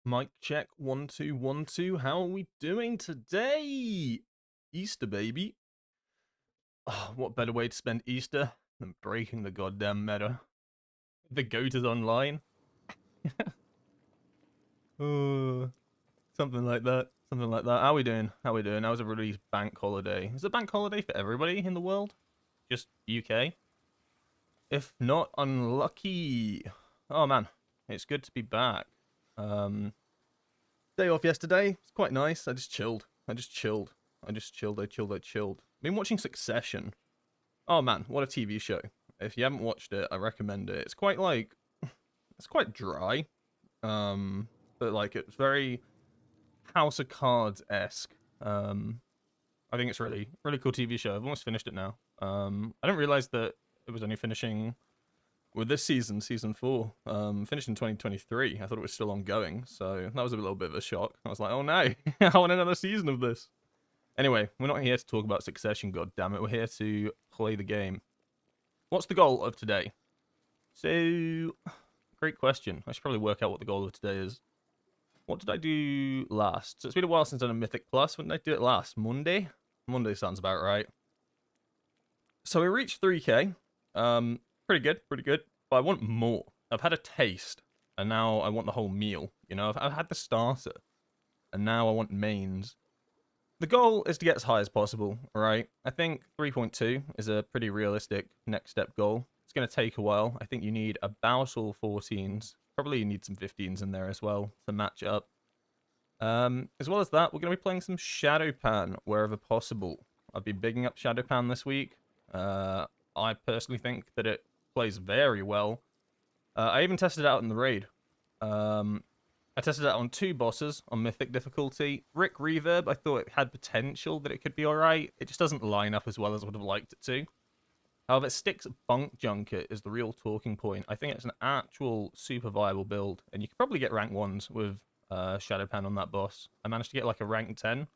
Mic check 1 2 1 2. How are we doing today? Easter, baby. Oh, what better way to spend Easter than breaking the goddamn meta? The goat is online. Oh, something like that. Something like that. How we doing? How we doing? How's everybody's bank holiday? Is it bank holiday for everybody in the world? Just UK? If not, unlucky. Oh man, it's good to be back. Um, Day off yesterday. It's quite nice. I just chilled. I just chilled. I just chilled. I chilled. I chilled. Been watching Succession. Oh man, what a TV show. If you haven't watched it, I recommend it. It's quite like it's quite dry. But like it's very House of Cards-esque. I think it's really cool TV show. I've almost finished it now. I didn't realize that it was only finishing with this season, season 4, finished in 2023. I thought it was still ongoing, so that was a little bit of a shock. I was like, oh no, I want another season of this. Anyway, we're not here to talk about Succession, god damn it. We're here to play the game. What's the goal of today? So, great question. I should probably work out what the goal of today is. What did I do last? So it's been a while since I've done a Mythic Plus. When did I do it last? Monday? Monday sounds about right. So we reached 3k. Pretty good, pretty good. But I want more. I've had a taste, and now I want the whole meal. You know, I've had the starter, and now I want mains. The goal is to get as high as possible, right? I think 3.2 is a pretty realistic next step goal. It's going to take a while. I think you need about all 14s. Probably you need some 15s in there as well to match up. As well as that, we're going to be playing some Shadowpan wherever possible. I've been bigging up Shadowpan this week. I personally think that it plays very well. I even tested it out in the raid. I tested it out on 2 bosses on Mythic difficulty. Rick Reverb, I thought it had potential that it could be alright. It just doesn't line up as well as I would have liked it to. However, Styx Bunk Junket is the real talking point. I think it's an actual super viable build, and you could probably get rank 1s with Shadowpan on that boss. I managed to get like a rank 10,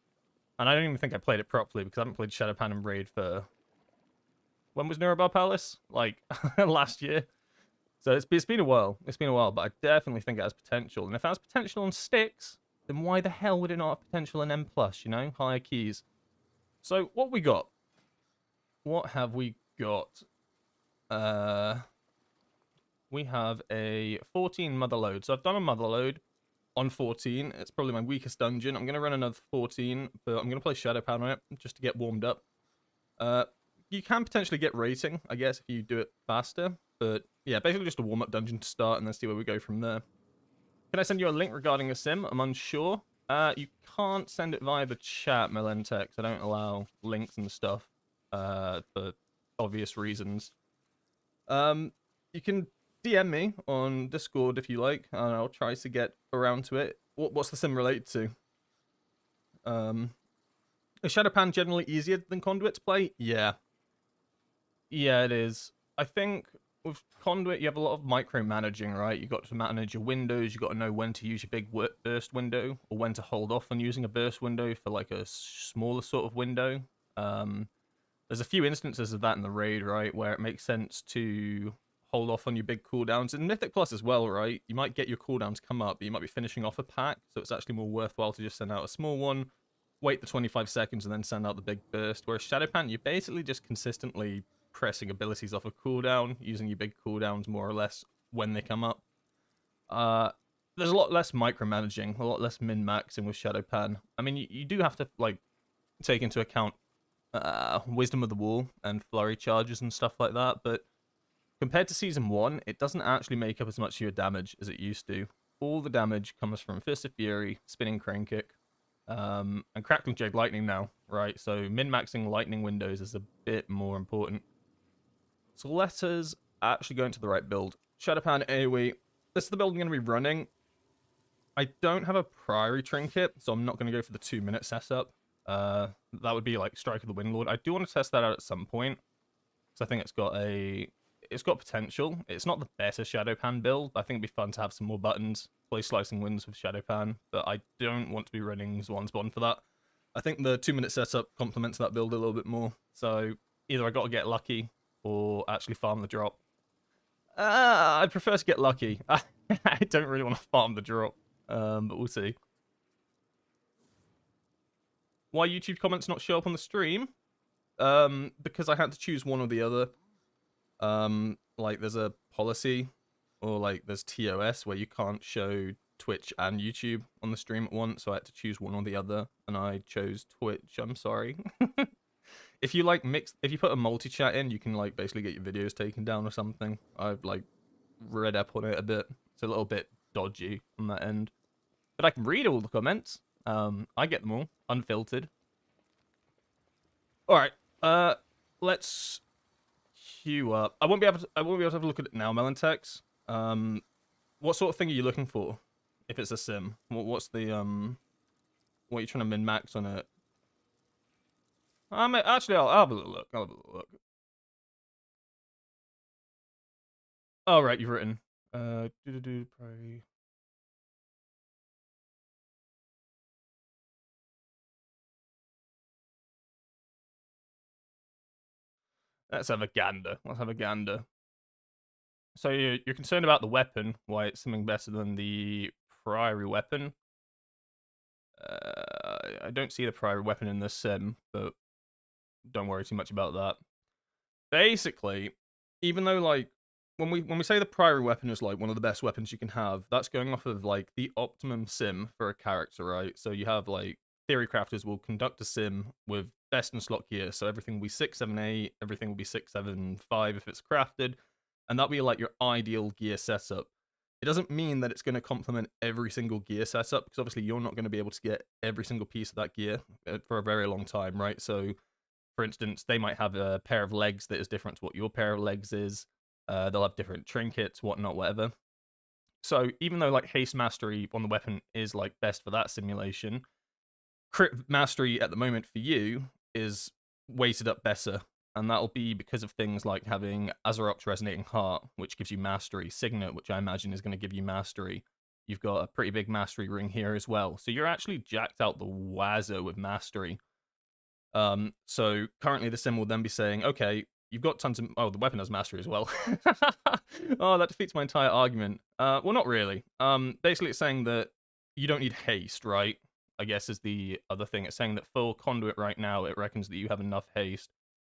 and I don't even think I played it properly because I haven't played Shadowpan and raid for... When was Nuremberg Palace? Like, last year. So it's been a while. It's been a while, but I definitely think it has potential. And if it has potential on Styx, then why the hell would it not have potential in M+, you know? Higher keys. So, what we got? What have we got? We have a 14 mother load. So I've done a mother load on 14. It's probably my weakest dungeon. I'm going to run another 14, but I'm going to play Shadowpan on it just to get warmed up. You can potentially get rating, I guess, if you do it faster. But yeah, basically just a warm-up dungeon to start and then see where we go from there. Can I send you a link regarding a sim? I'm unsure. You can't send it via the chat, Melentex. I don't allow links and stuff for obvious reasons. You can DM me on Discord if you like, and I'll try to get around to it. What's the sim related to? Is Shadowpan generally easier than Conduit to play? Yeah. Yeah, it is. I think with Conduit, you have a lot of micromanaging, right? You've got to manage your windows. You've got to know when to use your big burst window or when to hold off on using a burst window for like a smaller sort of window. There's a few instances of that in the raid, right, where it makes sense to hold off on your big cooldowns. In Mythic Plus as well, right? You might get your cooldowns come up, but you might be finishing off a pack, so it's actually more worthwhile to just send out a small one, wait the 25 seconds, and then send out the big burst. Whereas Shadowpan, you're basically just consistently pressing abilities off a cooldown, using your big cooldowns more or less when they come up. There's a lot less micromanaging, a lot less min-maxing with Shadowpan. I mean, you do have to like take into account Wisdom of the Wall and flurry charges and stuff like that, but compared to Season 1, it doesn't actually make up as much of your damage as it used to. All the damage comes from Fist of Fury, Spinning Crane Kick, and Crackling Jade Lightning now, right? So min-maxing lightning windows is a bit more important. So let us actually go into the right build. Shadowpan AoE. This is the build I'm going to be running. I don't have a Priory Trinket, so I'm not going to go for the 2-minute setup. That would be like Strike of the Windlord. I do want to test that out at some point, because I think it's got potential. It's not the better Shadowpan build, but I think it'd be fun to have some more buttons, play Slicing Winds with Shadowpan, but I don't want to be running Swanspawn for that. I think the 2-minute setup complements that build a little bit more, so either I got to get lucky or actually farm the drop. I'd prefer to get lucky. I don't really want to farm the drop. But we'll see. Why YouTube comments not show up on the stream? Because I had to choose one or the other. Like there's a policy, or like there's TOS where you can't show Twitch and YouTube on the stream at once, so I had to choose one or the other, and I chose Twitch. I'm sorry. If you like if you put a multi-chat in, you can like basically get your videos taken down or something. I've like read up on it a bit. It's a little bit dodgy on that end, but I can read all the comments. I get them all unfiltered. All right. Let's queue up. I won't be able to have a look at it now, Melantex. What sort of thing are you looking for? If it's a sim, what's the what are you trying to min max on it? Actually, I'll have a little look. I'll have a little look. Oh right, you've written. Probably. Let's have a gander. Let's have a gander. So you're concerned about the weapon? Why it's something better than the priory weapon? I don't see the priory weapon in this sim, but don't worry too much about that. Basically, even though like when we say the priory weapon is like one of the best weapons you can have, that's going off of like the optimum sim for a character, right? So you have like theory crafters will conduct a sim with best in slot gear, so everything will be 6, 7, 8, everything will be 6, 7, 5 if it's crafted, and that'll be like your ideal gear setup. It doesn't mean that it's going to complement every single gear setup, because obviously you're not going to be able to get every single piece of that gear for a very long time, right? So for instance, they might have a pair of legs that is different to what your pair of legs is. They'll have different trinkets, whatnot, whatever. So even though like haste mastery on the weapon is like best for that simulation, crit mastery at the moment for you is weighted up better, and that'll be because of things like having Azarok's Resonating Heart, which gives you mastery, Signet, which I imagine is going to give you mastery. You've got a pretty big mastery ring here as well, so you're actually jacked out the wazzo with mastery. So currently the sim will then be saying, okay, you've got tons of... Oh, the weapon has mastery as well. Oh, that defeats my entire argument. Well, not really. Basically it's saying that you don't need haste, right? I guess is the other thing. It's saying that full conduit right now, it reckons that you have enough haste.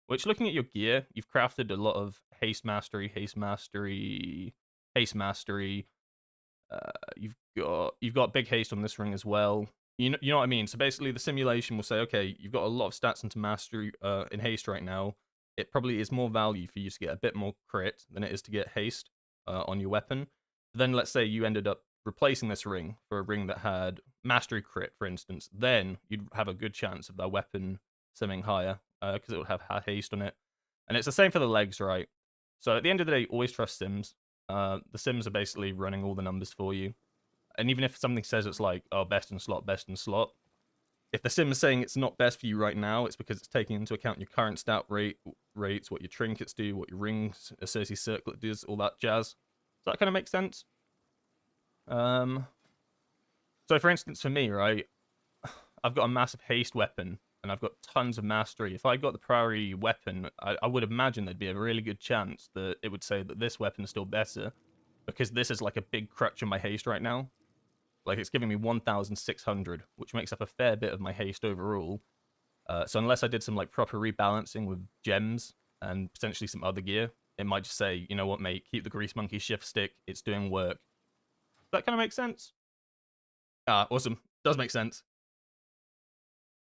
Which, looking at your gear, you've crafted a lot of haste mastery, haste mastery, haste mastery. You've got big haste on this ring as well. You know what I mean? So basically the simulation will say, okay, you've got a lot of stats into mastery in haste right now. It probably is more value for you to get a bit more crit than it is to get haste on your weapon. Then let's say you ended up replacing this ring for a ring that had mastery crit, for instance. Then you'd have a good chance of that weapon simming higher because it would have haste on it. And it's the same for the legs, right? So at the end of the day, always trust sims. The sims are basically running all the numbers for you. And even if something says it's like, oh, best in slot, if the sim is saying it's not best for you right now, it's because it's taking into account your current stat rates, what your trinkets do, what your rings, associated circlet does, all that jazz. Does that kind of make sense? So for instance, for me, right, I've got a massive haste weapon, and I've got tons of mastery. If I got the priority weapon, I would imagine there'd be a really good chance that it would say that this weapon is still better, because this is like a big crutch in my haste right now. Like, it's giving me 1,600, which makes up a fair bit of my haste overall. So unless I did some, like, proper rebalancing with gems and potentially some other gear, it might just say, you know what, mate, keep the Grease Monkey shift stick. It's doing work. Does that kind of make sense? Ah, awesome. Does make sense.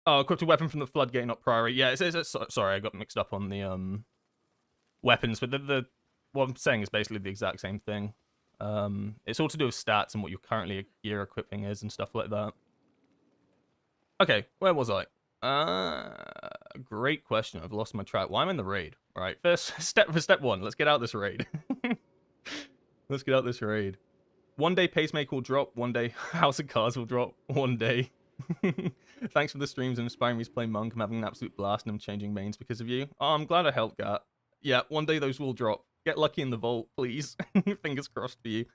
Oh, equipped a weapon from the Floodgate, not Priory. Yeah, sorry, I got mixed up on the weapons, but what I'm saying is basically the exact same thing. It's all to do with stats and what your currently gear equipping is and stuff like that. Okay, where was I? Great question. I've lost my track. Well, I'm in the raid. All right, first step one. Let's get out this raid. Let's get out this raid. One day Pacemaker will drop. One day House of Cards will drop. One day. Thanks for the streams and inspiring me to play Monk. I'm having an absolute blast and I'm changing mains because of you. Oh, I'm glad I helped, Gat. Yeah, one day those will drop. Get lucky in the vault, please. Fingers crossed for you.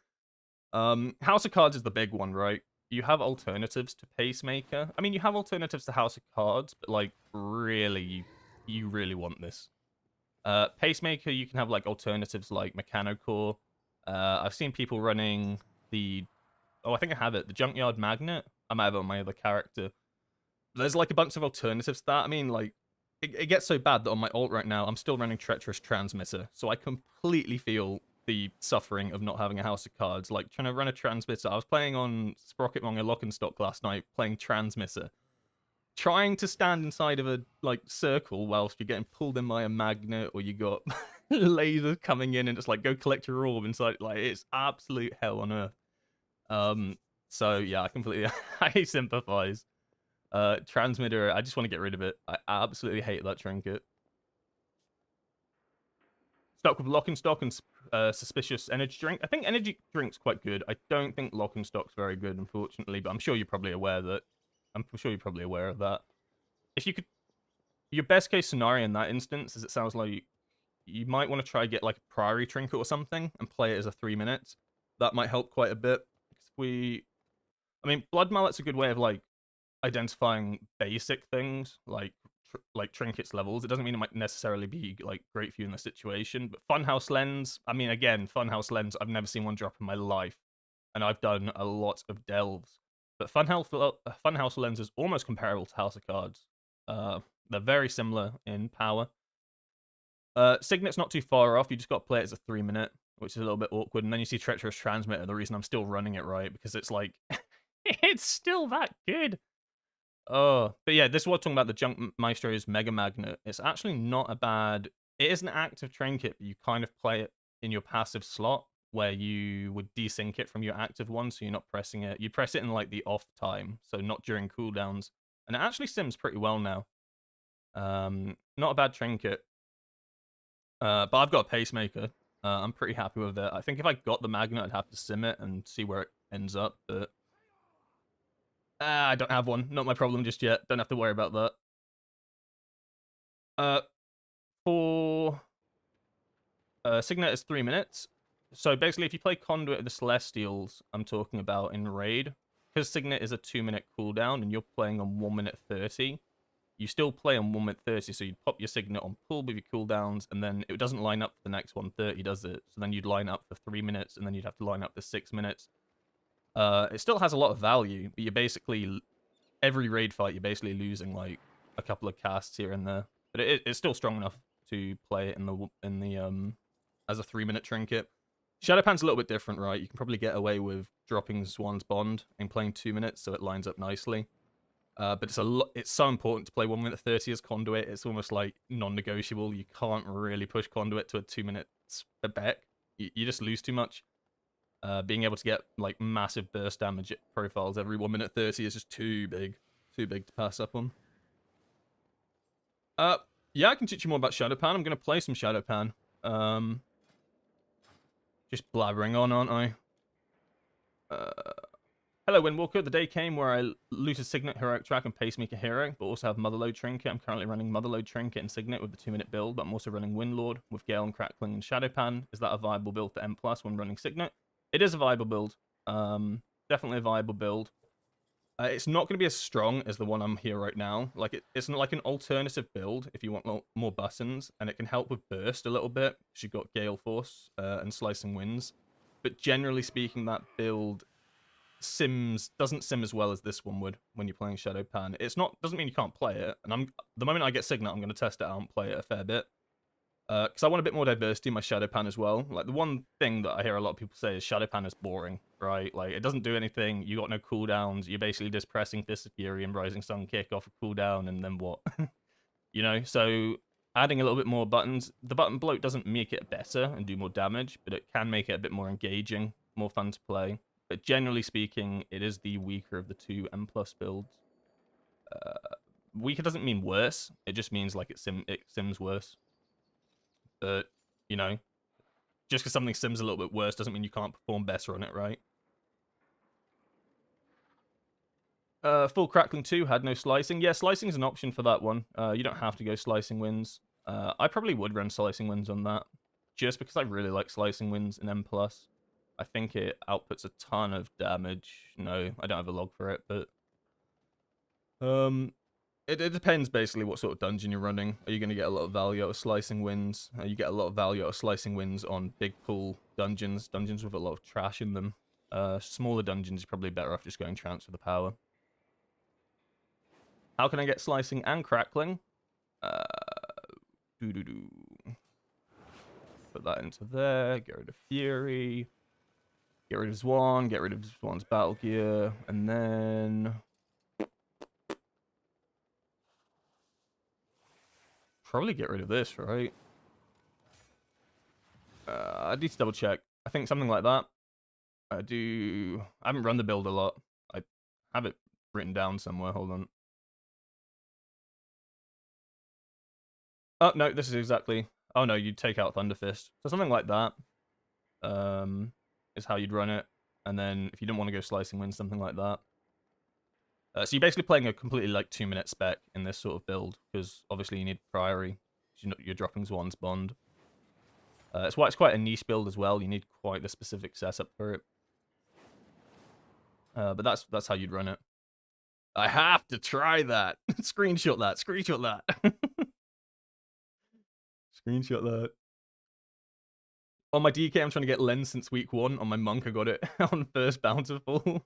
House of Cards is the big one, right? You have alternatives to Pacemaker. I mean, you have alternatives to House of Cards, but, like, really, you really want this. Pacemaker, you can have, like, alternatives like Mechanocore. I've seen people running the Oh, I think I have it. The Junkyard Magnet. I might have it on my other character. There's like a bunch of alternatives to that. I mean, like, it gets so bad that on my alt right now, I'm still running Treacherous Transmitter. So I completely feel the suffering of not having a house of cards. Like, trying to run a Transmitter. I was playing on Sprocketmonger Lock and Stock last night, playing Transmitter. Trying to stand inside of a, like, circle whilst you're getting pulled in by a magnet, or you got lasers coming in and just, like, go collect your orb inside. Like, it's absolute hell on earth. So, yeah, I completely... I sympathize. Transmitter, I just want to get rid of it. I absolutely hate that trinket. Stuck with Lock and Stock and Suspicious Energy Drink. I think Energy Drink's quite good. I don't think Lock and Stock's very good, unfortunately, but I'm sure you're probably aware that. I'm sure you're probably aware of that. If you could... Your best case scenario in that instance is it sounds like you might want to try get like a Priory Trinket or something and play it as a 3 minutes. That might help quite a bit. I mean, Blood Mallet's a good way of, like, identifying basic things like trinkets levels. It doesn't mean it might necessarily be like great for you in the situation, but Funhouse Lens, I mean, again, Funhouse Lens, I've never seen one drop in my life, and I've done a lot of delves, but Funhouse Lens is almost comparable to House of Cards. They're very similar in power. Signet's not too far off. You just got to play it as a 3 minute, which is a little bit awkward, and then you see Treacherous Transmitter. The reason I'm still running it, right, because it's like it's still that good. Oh, but yeah, this is what I'm talking about, the Junk Maestro's Mega Magnet. It's actually not a bad... It is an active trinket, but you kind of play it in your passive slot, where you would desync it from your active one, so you're not pressing it. You press it in, like, the off time, so not during cooldowns. And it actually sims pretty well now. Not a bad trinket. But I've got a Pacemaker. I'm pretty happy with it. I think if I got the Magnet, I'd have to sim it and see where it ends up, but... I don't have one. Not my problem just yet. Don't have to worry about that. For Signet is 3 minutes. So basically, if you play Conduit of the Celestials, I'm talking about in Raid, because Signet is a 2 minute cooldown and you're playing on 1 minute 30, you still play on 1 minute 30, so you'd pop your Signet on pull with your cooldowns, and then it doesn't line up for the next 130, does it? So then you'd line up for 3 minutes, and then you'd have to line up for 6 minutes. It still has a lot of value, but you're basically... Every raid fight, you're basically losing, like, a couple of casts here and there. But it's still strong enough to play it in the as a 3 minute trinket. Shadowpan's a little bit different, right? You can probably get away with dropping Swan's Bond and playing 2 minutes, so it lines up nicely. But it's so important to play 1 minute 30 as Conduit. It's almost like non-negotiable. You can't really push Conduit to a 2 minute spec. You just lose too much. Being able to get, like, massive burst damage profiles every 1 minute 30 is just too big. Too big to pass up on. Yeah, I can teach you more about Shadowpan. I'm going to play some Shadowpan. Just blabbering on, aren't I? Hello, Windwalker. The day came where I looted Signet, Heroic Track, and Pacemaker Hero, but also have Motherload Trinket. I'm currently running Motherload Trinket and Signet with the 2 minute build, but I'm also running Windlord with Gale and Crackling and Shadowpan. Is that a viable build for M+ when running Signet? It is a viable build. Definitely a viable build. It's not going to be as strong as the one I'm here right now. Like, it's like an alternative build if you want more buttons, and it can help with burst a little bit because you've got Gale Force and Slicing Winds. But generally speaking, that build doesn't sim as well as this one would when you're playing Shadowpan. Doesn't mean you can't play it. And the moment I get Signet, I'm going to test it out and play it a fair bit. Because I want a bit more diversity in my Shadowpan as well. Like, the one thing that I hear a lot of people say is Shadowpan is boring, right? Like, it doesn't do anything. You got no cooldowns. You're basically just pressing Fist of Fury and Rising Sun Kick off a cooldown, and then what? You know? So, adding a little bit more buttons. The button bloat doesn't make it better and do more damage, but it can make it a bit more engaging, more fun to play. But generally speaking, it is the weaker of the two M+ builds. Weaker doesn't mean worse. It just means, like, it sims worse. But, you know, just because something sims a little bit worse doesn't mean you can't perform better on it, right? Full Crackling 2 had no slicing. Yeah, slicing is an option for that one. You don't have to go Slicing Winds. I probably would run Slicing Winds on that, just because I really like Slicing Winds in M+. I think it outputs a ton of damage. No, I don't have a log for it, but... It depends, basically, what sort of dungeon you're running. Are you going to get a lot of value out of Slicing Winds? You get a lot of value out of Slicing Winds on big pool dungeons with a lot of trash in them. Smaller dungeons is probably better off just going transfer the power. How can I get slicing and crackling? Doo-doo-doo. Put that into there. Get rid of Fury. Get rid of Zwan. Get rid of Zwan's battle gear. And then... probably get rid of this, right? I need to double check. I think something like that. I haven't run the build a lot. I have it written down somewhere. Hold on. Oh, no, this is exactly... oh, no, you'd take out Thunderfist. So something like that is how you'd run it. And then if you didn't want to go Slicing Wind, something like that. So you're basically playing a completely, like, 2-minute spec in this sort of build, because obviously you need Priory. You're dropping Zwan's Bond. It's quite a niche build as well. You need quite the specific setup for it. But that's how you'd run it. I have to try that. Screenshot that. Screenshot that. Screenshot that. On my DK, I'm trying to get Lens since week 1. On my Monk, I got it on first Bountiful.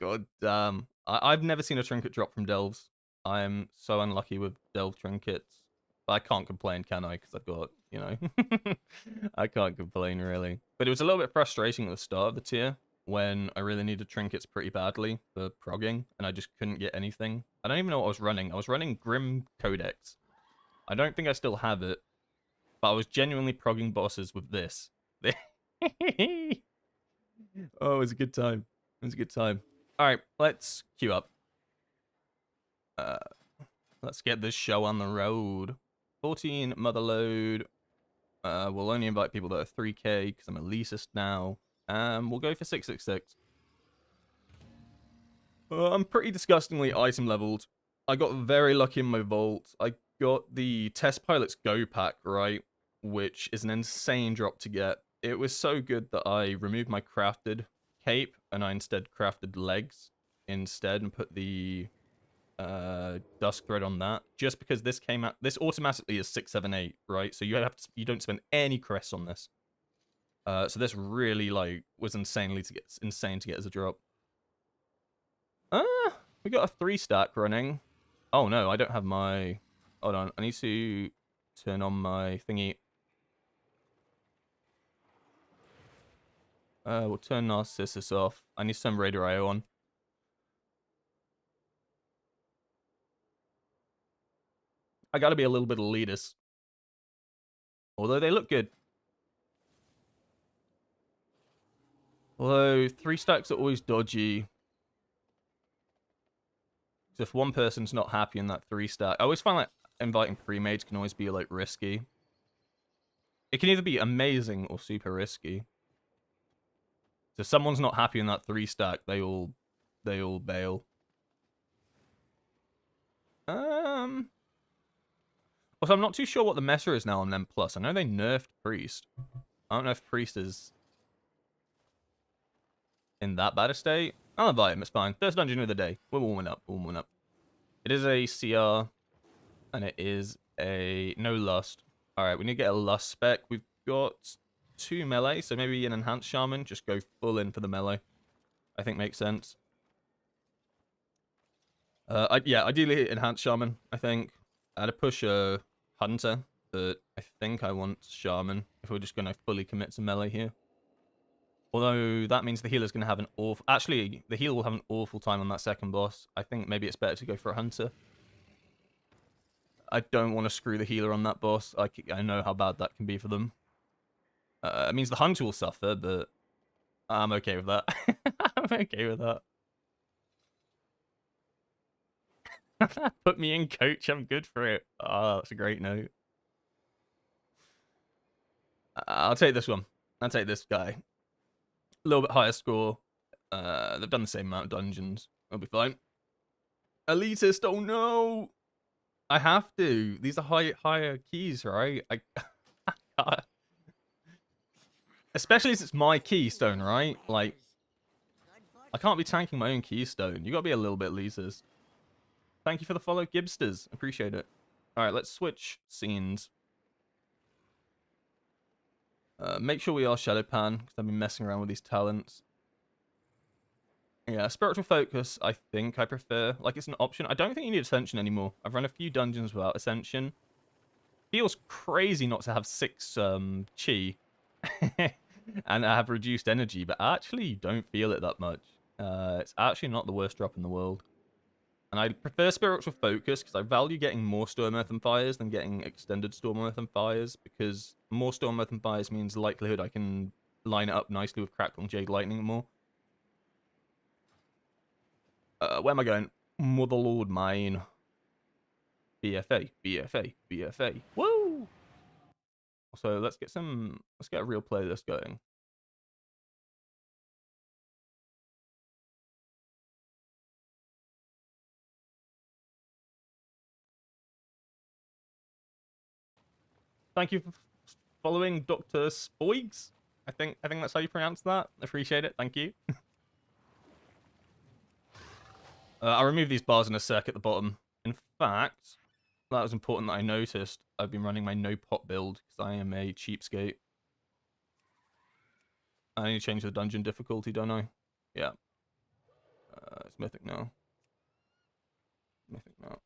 God damn. I've never seen a trinket drop from Delves. I am so unlucky with Delve trinkets. But I can't complain, can I? Because I've got, you know... I can't complain, really. But it was a little bit frustrating at the start of the tier, when I really needed trinkets pretty badly for progging, and I just couldn't get anything. I don't even know what I was running. I was running Grim Codex. I don't think I still have it, but I was genuinely progging bosses with this. Oh, it was a good time. It was a good time. Alright, let's queue up. Let's get this show on the road. 14 Motherload. We'll only invite people that are 3k, because I'm elitist now. We'll go for 666. I'm pretty disgustingly item leveled. I got very lucky in my vault. I got the Test Pilot's Go pack, right? Which is an insane drop to get. It was so good that I removed my crafted cape and I instead crafted legs instead and put the dusk thread on that. Just because this came out, this automatically is 678, right? So you don't spend any crests on this. So this really like was insane to get as a drop. We got a 3-stack running. Oh no, I don't have my... hold on, I need to turn on my thingy. We'll turn Narcissus off. I need to turn Raider IO on. I gotta be a little bit elitist. Although they look good. Although 3-stacks are always dodgy. So if one person's not happy in that 3-stack, I always find like inviting pre-mates can always be like risky. It can either be amazing or super risky. So if someone's not happy in that 3-stack, they all bail. Also, I'm not too sure what the meta is now on them plus. I know they nerfed Priest. I don't know if Priest is in that bad a state. I'll invite him, it's fine. First dungeon of the day. We're warming up, we're warming up. It is a CR, and it is a no lust. Alright, we need to get a lust spec. We've got 2 melee, so maybe an enhanced shaman. Just go full in for the melee. I think makes sense. Yeah, ideally enhanced shaman, I think. I'd push a hunter, but I think I want shaman if we're just going to fully commit to melee here. Although that means the healer's going to have an awful... actually, the healer will have an awful time on that second boss. I think maybe it's better to go for a hunter. I don't want to screw the healer on that boss. I know how bad that can be for them. It means the hunter will suffer, but I'm okay with that. I'm okay with that. Put me in, coach. I'm good for it. Oh, that's a great note. I'll take this one. I'll take this guy. A little bit higher score. They've done the same amount of dungeons. I'll be fine. Elitist. Oh no. I have to. These are higher keys, right? I can't. Especially as it's my keystone, right? Like, I can't be tanking my own keystone. You gotta be a little bit elitist. Thank you for the follow, Gibsters. Appreciate it. Alright, let's switch scenes. Make sure we are Shadow Pan, because I've been messing around with these talents. Yeah, spiritual focus, I think I prefer. Like, it's an option. I don't think you need ascension anymore. I've run a few dungeons without ascension. Feels crazy not to have 6 chi. And I have reduced energy, but actually you don't feel it that much. It's actually not the worst drop in the world. And I prefer spiritual focus because I value getting more storm earth and fires than getting extended storm earth and fires, because more storm earth and fires means the likelihood I can line it up nicely with crackling jade lightning more. Where am I going? Motherlord Mine. BFA, BFA, BFA. Woo! So let's get a real playlist going. Thank you for following Dr. Spoigs. I think that's how you pronounce that. Appreciate it. Thank you. I'll remove these bars in a sec at the bottom. In fact, that was important that I noticed. I've been running my no pot build because I am a cheapskate. I need to change the dungeon difficulty, don't I? Yeah. It's mythic now. Mythic now.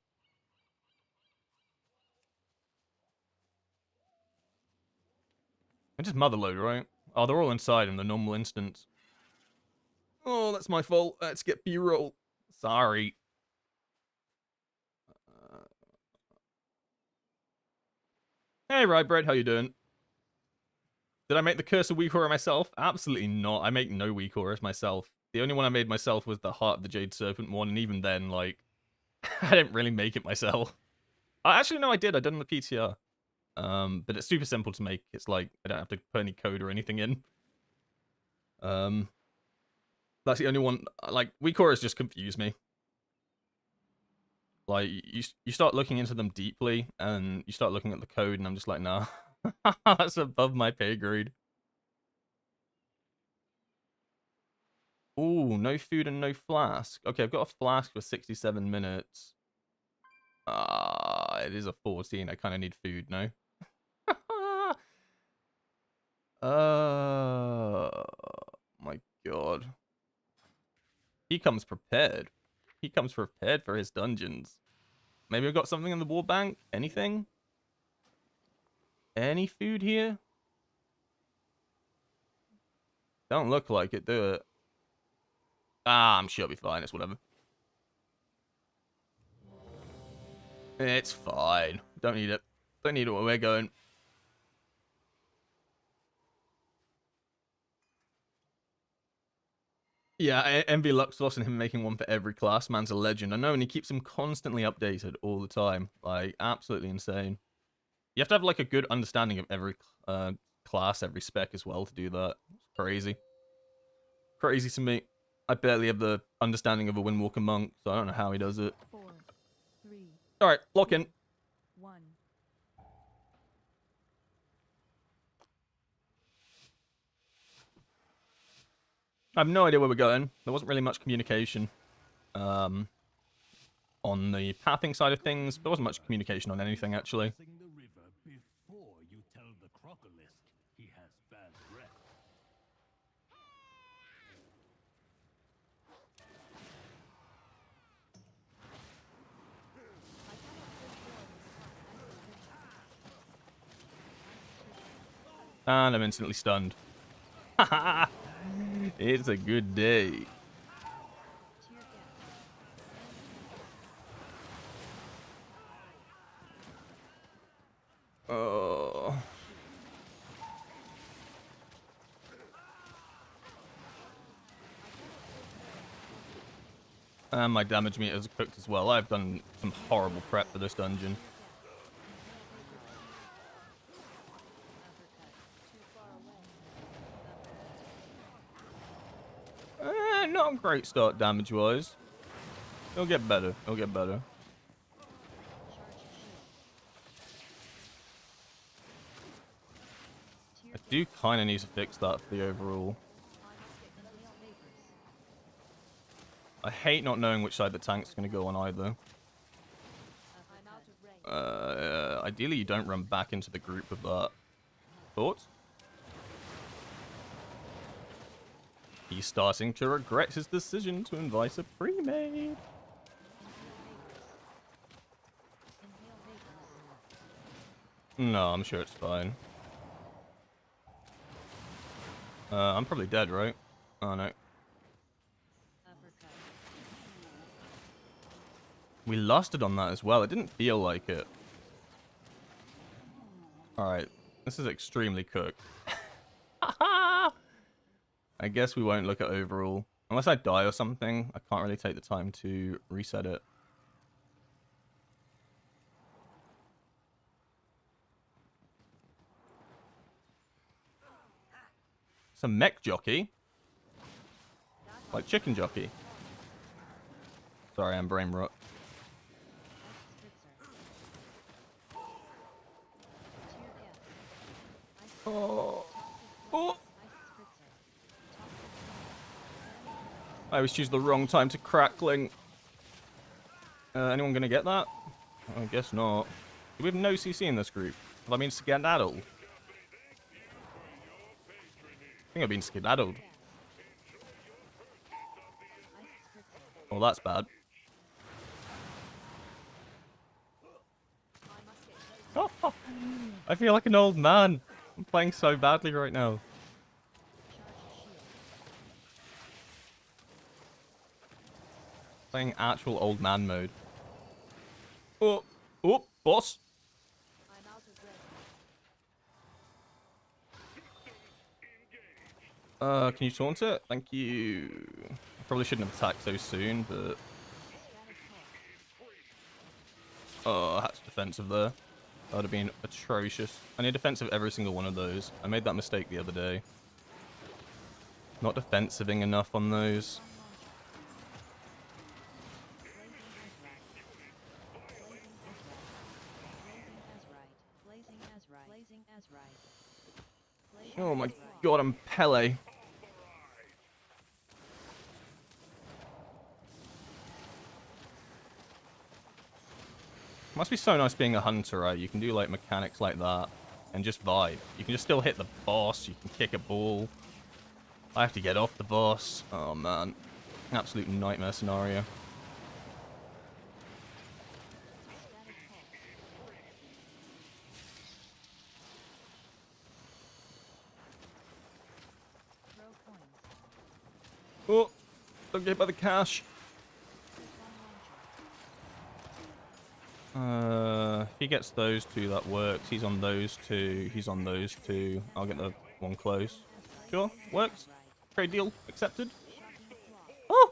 I just motherload, right? Oh, they're all inside in the normal instance. Oh, that's my fault. Let's get B-roll. Sorry. Hey, right, Brett, how you doing? Did I make the Curse of Weak Horror myself? Absolutely not. I make no Weak Horrors myself. The only one I made myself was the Heart of the Jade Serpent one, and even then, like, I didn't really make it myself. Actually, no, I did. I did on the PTR. But it's super simple to make. It's like, I don't have to put any code or anything in. That's the only one. Like, Weak Horrors just confuse me. Like, you start looking into them deeply, and you start looking at the code, and I'm just like, nah. That's above my pay grade. Ooh, no food and no flask. Okay, I've got a flask for 67 minutes. It is a 14. I kind of need food, no? My god. He comes prepared. He comes prepared for his dungeons. Maybe I've got something in the war bank? Anything? Any food here? Don't look like it, do it? I'm sure it'll be fine. It's whatever. It's fine. Don't need it. Don't need it where we're going. Yeah, Envy Luxos and him making one for every class. Man's a legend. I know, and he keeps them constantly updated all the time. Like, absolutely insane. You have to have, like, a good understanding of every class, every spec as well to do that. It's crazy. Crazy to me. I barely have the understanding of a Windwalker monk, so I don't know how he does it. 4, 3, Alright, lock in. 1. I have no idea where we're going. There wasn't really much communication on the pathing side of things. There wasn't much communication on anything, actually. And I'm instantly stunned. It's a good day. Oh. And my damage meter is cooked as well. I've done some horrible prep for this dungeon. Not a great start damage-wise. It'll get better. It'll get better. I do kind of need to fix that for the overall. I hate not knowing which side the tank's going to go on either. Ideally, you don't run back into the group with that. Thoughts? He's starting to regret his decision to invite a pre-made. No, I'm sure it's fine. I'm probably dead, right? Oh, no. We lusted on that as well. It didn't feel like it. Alright. This is extremely cooked. I guess we won't look at overall. Unless I die or something, I can't really take the time to reset it. It's a mech jockey. Like chicken jockey. Sorry, I'm brain rot. Oh. Oh. I always choose the wrong time to crackling. Anyone gonna get that? I guess not. Do we have no CC in this group? Have I been skedaddled? I think I've been skedaddled. Oh, that's bad. I feel like an old man. I'm playing so badly right now. Playing actual old man mode. Oh, oh, boss. Can you taunt it? Thank you. I probably shouldn't have attacked so soon, but... Oh, that's defensive there. That would have been atrocious. I need defensive every single one of those. I made that mistake the other day. Not defensiving enough on those. Oh my god, I'm Pele. Must be so nice being a hunter, right? You can do like mechanics like that and just vibe. You can just still hit the boss, you can kick a ball. I have to get off the boss. Oh man. Absolute nightmare scenario. Oh, don't get hit by the cash. If he gets those two, that works. He's on those two. He's on those two. I'll get the one close. Sure, works. Trade deal accepted. Oh!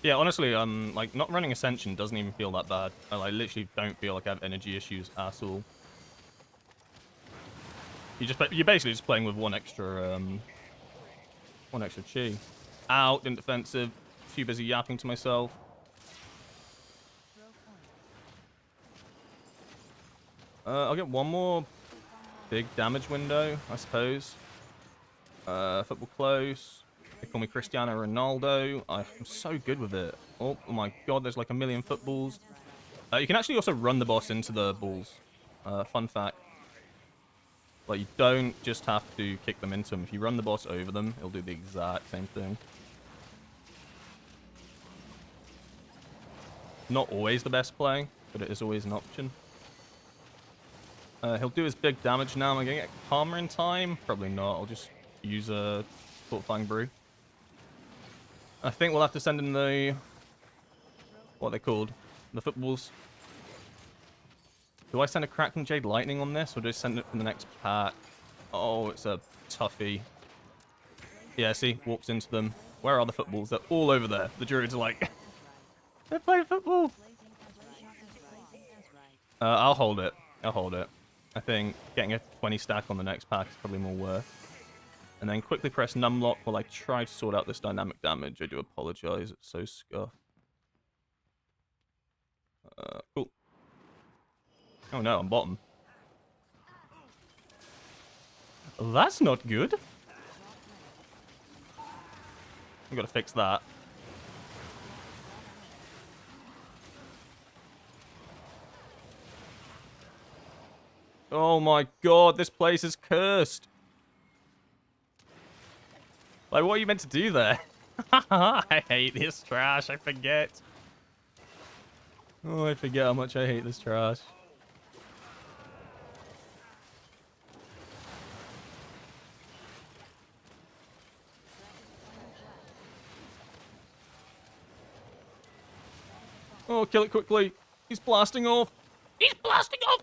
Yeah, honestly, like not running Ascension doesn't even feel that bad. I like literally don't feel like I have energy issues at all. You're basically just playing with one extra chi. Out in defensive. Too busy yapping to myself. I'll get one more big damage window, I suppose. Football close. They call me Cristiano Ronaldo. I'm so good with it. Oh my god, there's like a million footballs. You can actually also run the boss into the balls. Fun fact. Like, you don't just have to kick them into them. If you run the boss over them, it'll do the exact same thing. Not always the best play, but it is always an option. He'll do his big damage now. Am I going to get Karma in time? Probably not. I'll just use a Fortifying Brew. I think we'll have to send in the... what are they called? The footballs. Do I send a Crackling Jade Lightning on this, or do I send it from the next pack? Oh, it's a toughie. Yeah, see? Walks into them. Where are the footballs? They're all over there. The druids are like... they're playing football! I'll hold it. I'll hold it. I think getting a 20 stack on the next pack is probably more worth. And then quickly press numlock while I try to sort out this dynamic damage. I do apologize. It's so scuffed. Cool. Oh no, I'm bottom. That's not good. I've got to fix that. Oh my god, this place is cursed. Like, what are you meant to do there? I hate this trash, I forget. Oh, I forget how much I hate this trash. Oh, kill it quickly. He's blasting off. He's blasting off!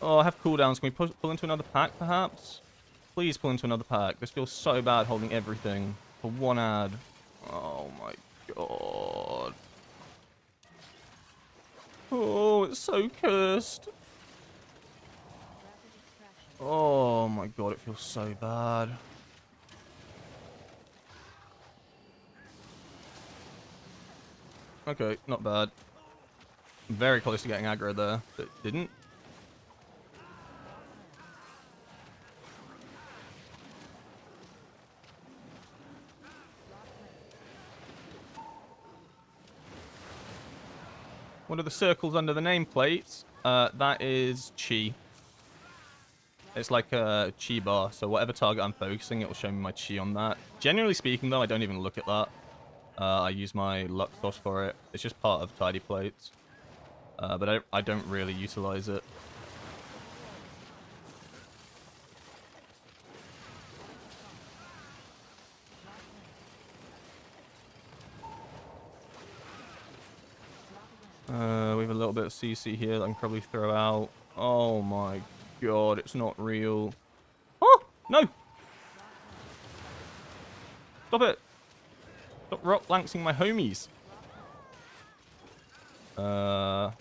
Oh, I have cooldowns. Can we pull into another pack, perhaps? Please pull into another pack. This feels so bad holding everything for one ad. Oh my god. Oh, it's so cursed. Oh my god, it feels so bad. Okay, not bad. Very close to getting aggro there, but didn't. What are the circles under the nameplates? That is chi. It's like a chi bar, so whatever target I'm focusing, it will show me my chi on that. Generally speaking, though, I don't even look at that. I use my luck source for it. It's just part of tidy plates. But I don't really utilize it. We have a little bit of CC here that I can probably throw out. Oh my god, it's not real. Oh, no! Stop it! Stop rock lancing my homies. I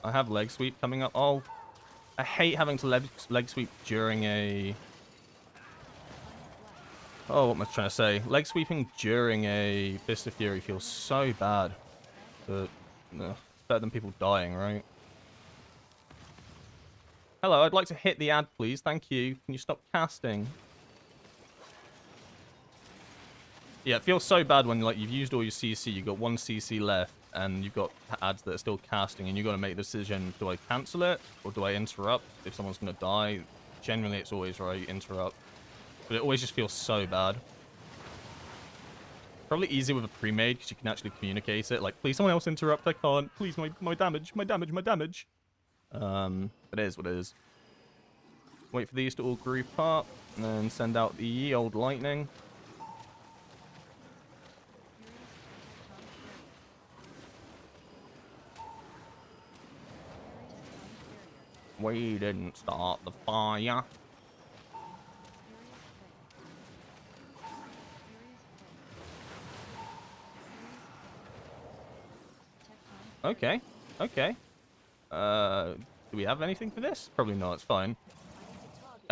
have leg sweep coming up. Oh, I hate having to leg sweep during a... Oh, what am I trying to say? Leg sweeping during a Fist of Fury feels so bad. But, better than people dying, right? Hello, I'd like to hit the ad, please. Thank you. Can you stop casting? Yeah, it feels so bad when like you've used all your CC, you've got 1 CC left, and you've got ads that are still casting, and you've got to make the decision, do I cancel it, or do I interrupt if someone's going to die? Generally, it's always right, interrupt. But it always just feels so bad. Probably easier with a pre-made, because you can actually communicate it. Like, please, someone else interrupt, I can't. Please, my damage, my damage, my damage. It is what it is. Wait for these to all group up, and then send out the ye old lightning. We didn't start the fire. Okay, okay. Do we have anything for this? Probably not, it's fine.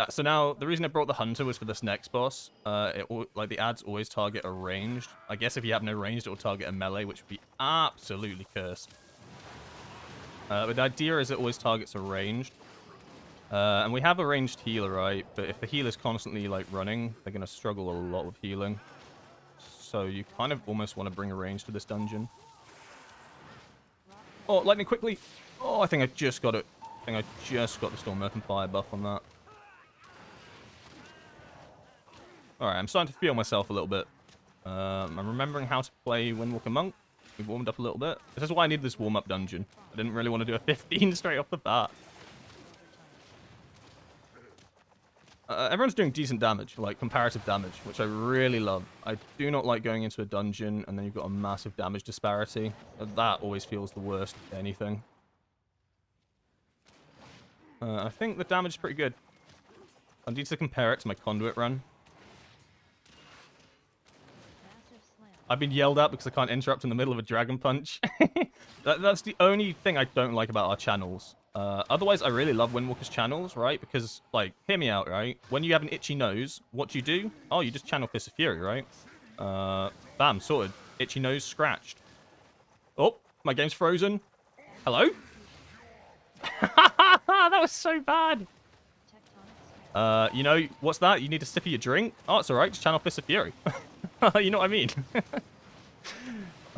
So now, the reason I brought the hunter was for this next boss. Like, the ads always target a ranged. I guess if you have no ranged, it will target a melee, which would be absolutely cursed. But the idea is it always targets a ranged. And we have a ranged healer, right? But if the healer's constantly, like, running, they're going to struggle a lot with healing. So you kind of almost want to bring a range to this dungeon. Oh, lightning quickly! Oh, I think I just got it. I think I just got the Storm Earth and Fire buff on that. Alright, I'm starting to feel myself a little bit. I'm remembering how to play Windwalker Monk. We've warmed up a little bit. This is why I need this warm-up dungeon. I didn't really want to do a 15 straight off the bat. Everyone's doing decent damage, like comparative damage, which I really love. I do not like going into a dungeon and then you've got a massive damage disparity. That always feels the worst of anything. I think the damage is pretty good. I need to compare it to my conduit run. I've been yelled at because I can't interrupt in the middle of a dragon punch. That's the only thing I don't like about our channels. Otherwise, I really love Windwalker's channels, right? Because, like, hear me out, right? When you have an itchy nose, what do you do? Oh, you just channel Fist of Fury, right? Bam, sorted. Itchy nose scratched. Oh, my game's frozen. Hello? That was so bad. You know, what's that? You need a sip of your drink? Oh, it's alright. Just channel Fist of Fury. You know what I mean?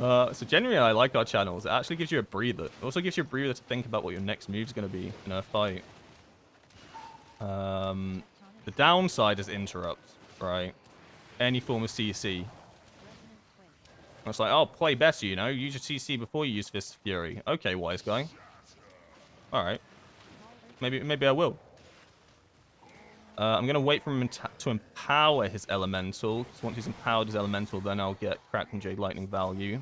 So generally, I like our channels. It actually gives you a breather. It also gives you a breather to think about what your next move is going to be in a fight. The downside is interrupts, right? Any form of CC. It's like, oh, play better, you know? Use your CC before you use Fist of Fury. Okay, wise guy. Alright. Maybe I will. I'm going to wait for him to empower his elemental. Because once he's empowered his elemental, then I'll get Crackling Jade Lightning value.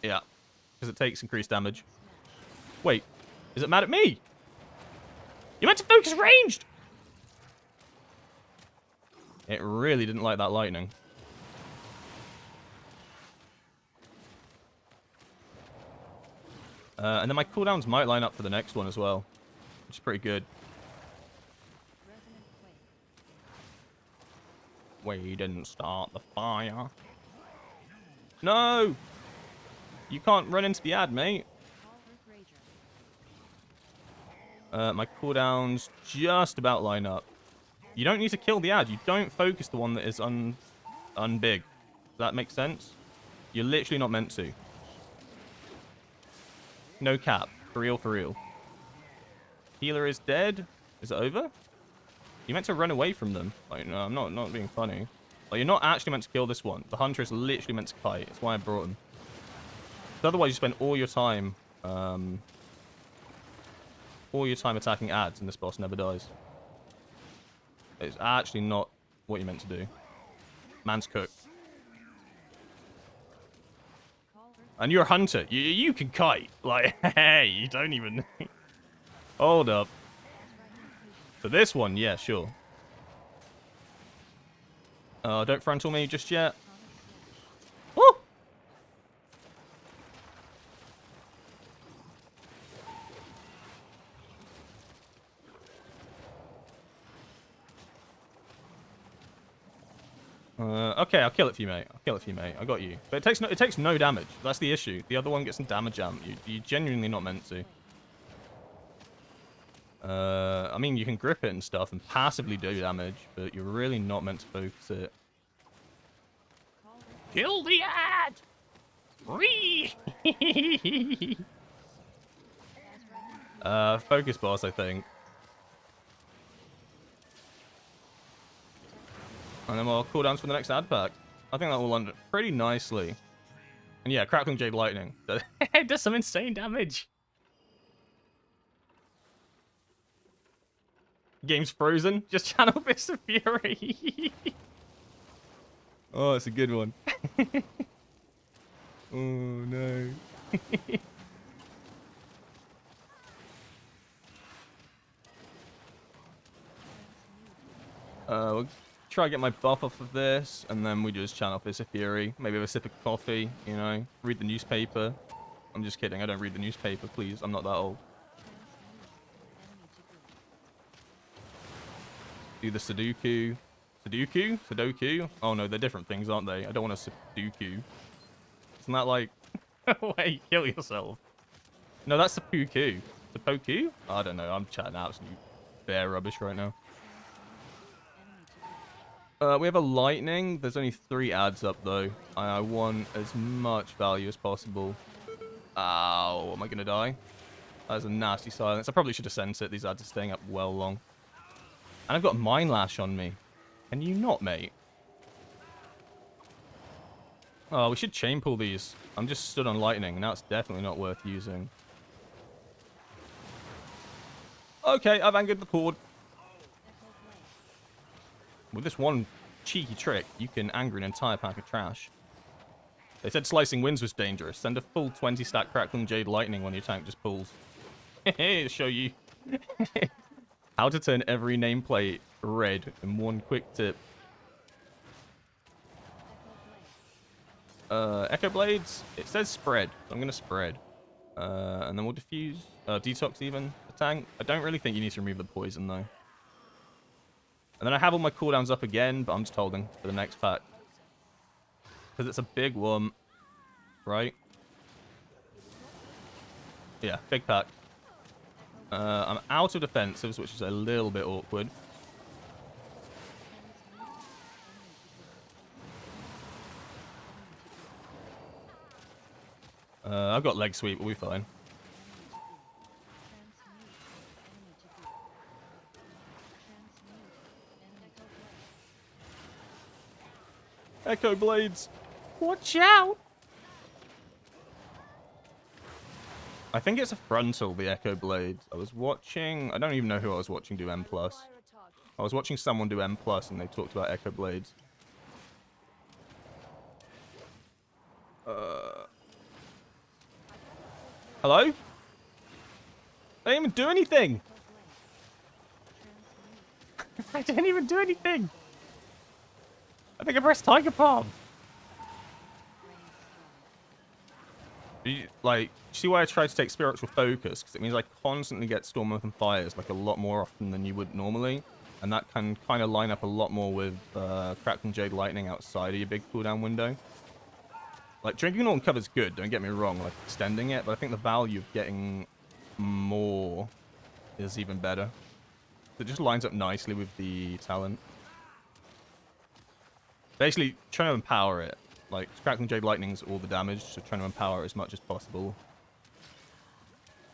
Yeah. Because it takes increased damage. Wait. Is it mad at me? You meant to focus ranged! It really didn't like that lightning. And then my cooldowns might line up for the next one as well. Which is pretty good. We didn't start the fire. No! You can't run into the ad, mate. My cooldowns just about line up. You don't need to kill the ad. You don't focus the one that is unbig. Does that make sense? You're literally not meant to. No cap. For real, for real. Healer is dead. Is it over? You meant to run away from them. Like, no, I'm not being funny. Like, you're not actually meant to kill this one. The hunter is literally meant to kite. That's why I brought him. Because otherwise, you spend all your time attacking ads, and this boss never dies. It's actually not what you're meant to do. Man's cooked. And you're a hunter. You can kite. Like, hey, you don't even... Hold up. For this one, yeah, sure. Don't frontal me just yet. Woo! Okay, I'll kill it for you, mate. I'll kill it for you, mate. I got you. But it takes no damage. That's the issue. The other one gets some damage out. You're genuinely not meant to. I mean, you can grip it and stuff and passively do damage, but you're really not meant to focus it. Kill the ad! Focus boss, I think. And then we'll cooldowns for the next ad pack. I think that will land pretty nicely. And yeah, Crackling Jade Lightning. It does some insane damage. Game's frozen. Just channel Fist of Fury. Oh, it's a good one. Oh, no. We'll try to get my buff off of this, and then we just channel Fist of Fury. Maybe have a sip of coffee, you know, read the newspaper. I'm just kidding, I don't read the newspaper, please. I'm not that old. Do the Sudoku. Sudoku? Sudoku? Oh no, they're different things, aren't they? I don't want a Sudoku. Isn't that like... Wait, kill yourself. No, that's the Puku. The Poku? I don't know, I'm chatting absolute bare rubbish right now. We have a lightning. There's only 3 ads up though. I want as much value as possible. Ow, am I gonna die? That is a nasty silence. I probably should have sent it. These ads are staying up well long. And I've got Mind Lash on me. Can you not, mate? Oh, we should chain pull these. I'm just stood on lightning, and that's definitely not worth using. Okay, I've angered the cord. With this one cheeky trick, you can anger an entire pack of trash. They said Slicing Winds was dangerous. Send a full 20-stack Crackling Jade Lightning when your tank just pulls. To show you how to turn every nameplate red in one quick tip. Echo Blades, it says spread, so I'm going to spread. And then we'll diffuse, detox even, the tank. I don't really think you need to remove the poison though. And then I have all my cooldowns up again, but I'm just holding for the next pack. Because it's a big one, right? Yeah, big pack. I'm out of defensives, which is a little bit awkward. I've got leg sweep, we'll be fine. Echo blades! Watch out! I think it's a frontal, the Echo Blades. I was watching... I don't even know who I was watching do M+. I was watching someone do M+, and they talked about Echo Blades. Hello? I didn't even do anything! I didn't even do anything! I think I pressed Tiger Palm! Like, see why I try to take spiritual focus? Because it means I constantly get Storm Oath and Fires, like, a lot more often than you would normally. And that can kind of line up a lot more with Crackling Jade Lightning outside of your big cooldown window. Like, Drinking Northern Cover's good, don't get me wrong, like, extending it, but I think the value of getting more is even better. It just lines up nicely with the talent. Basically, trying to empower it. Like, Crackling Jade Lightning's all the damage, so trying to empower it as much as possible.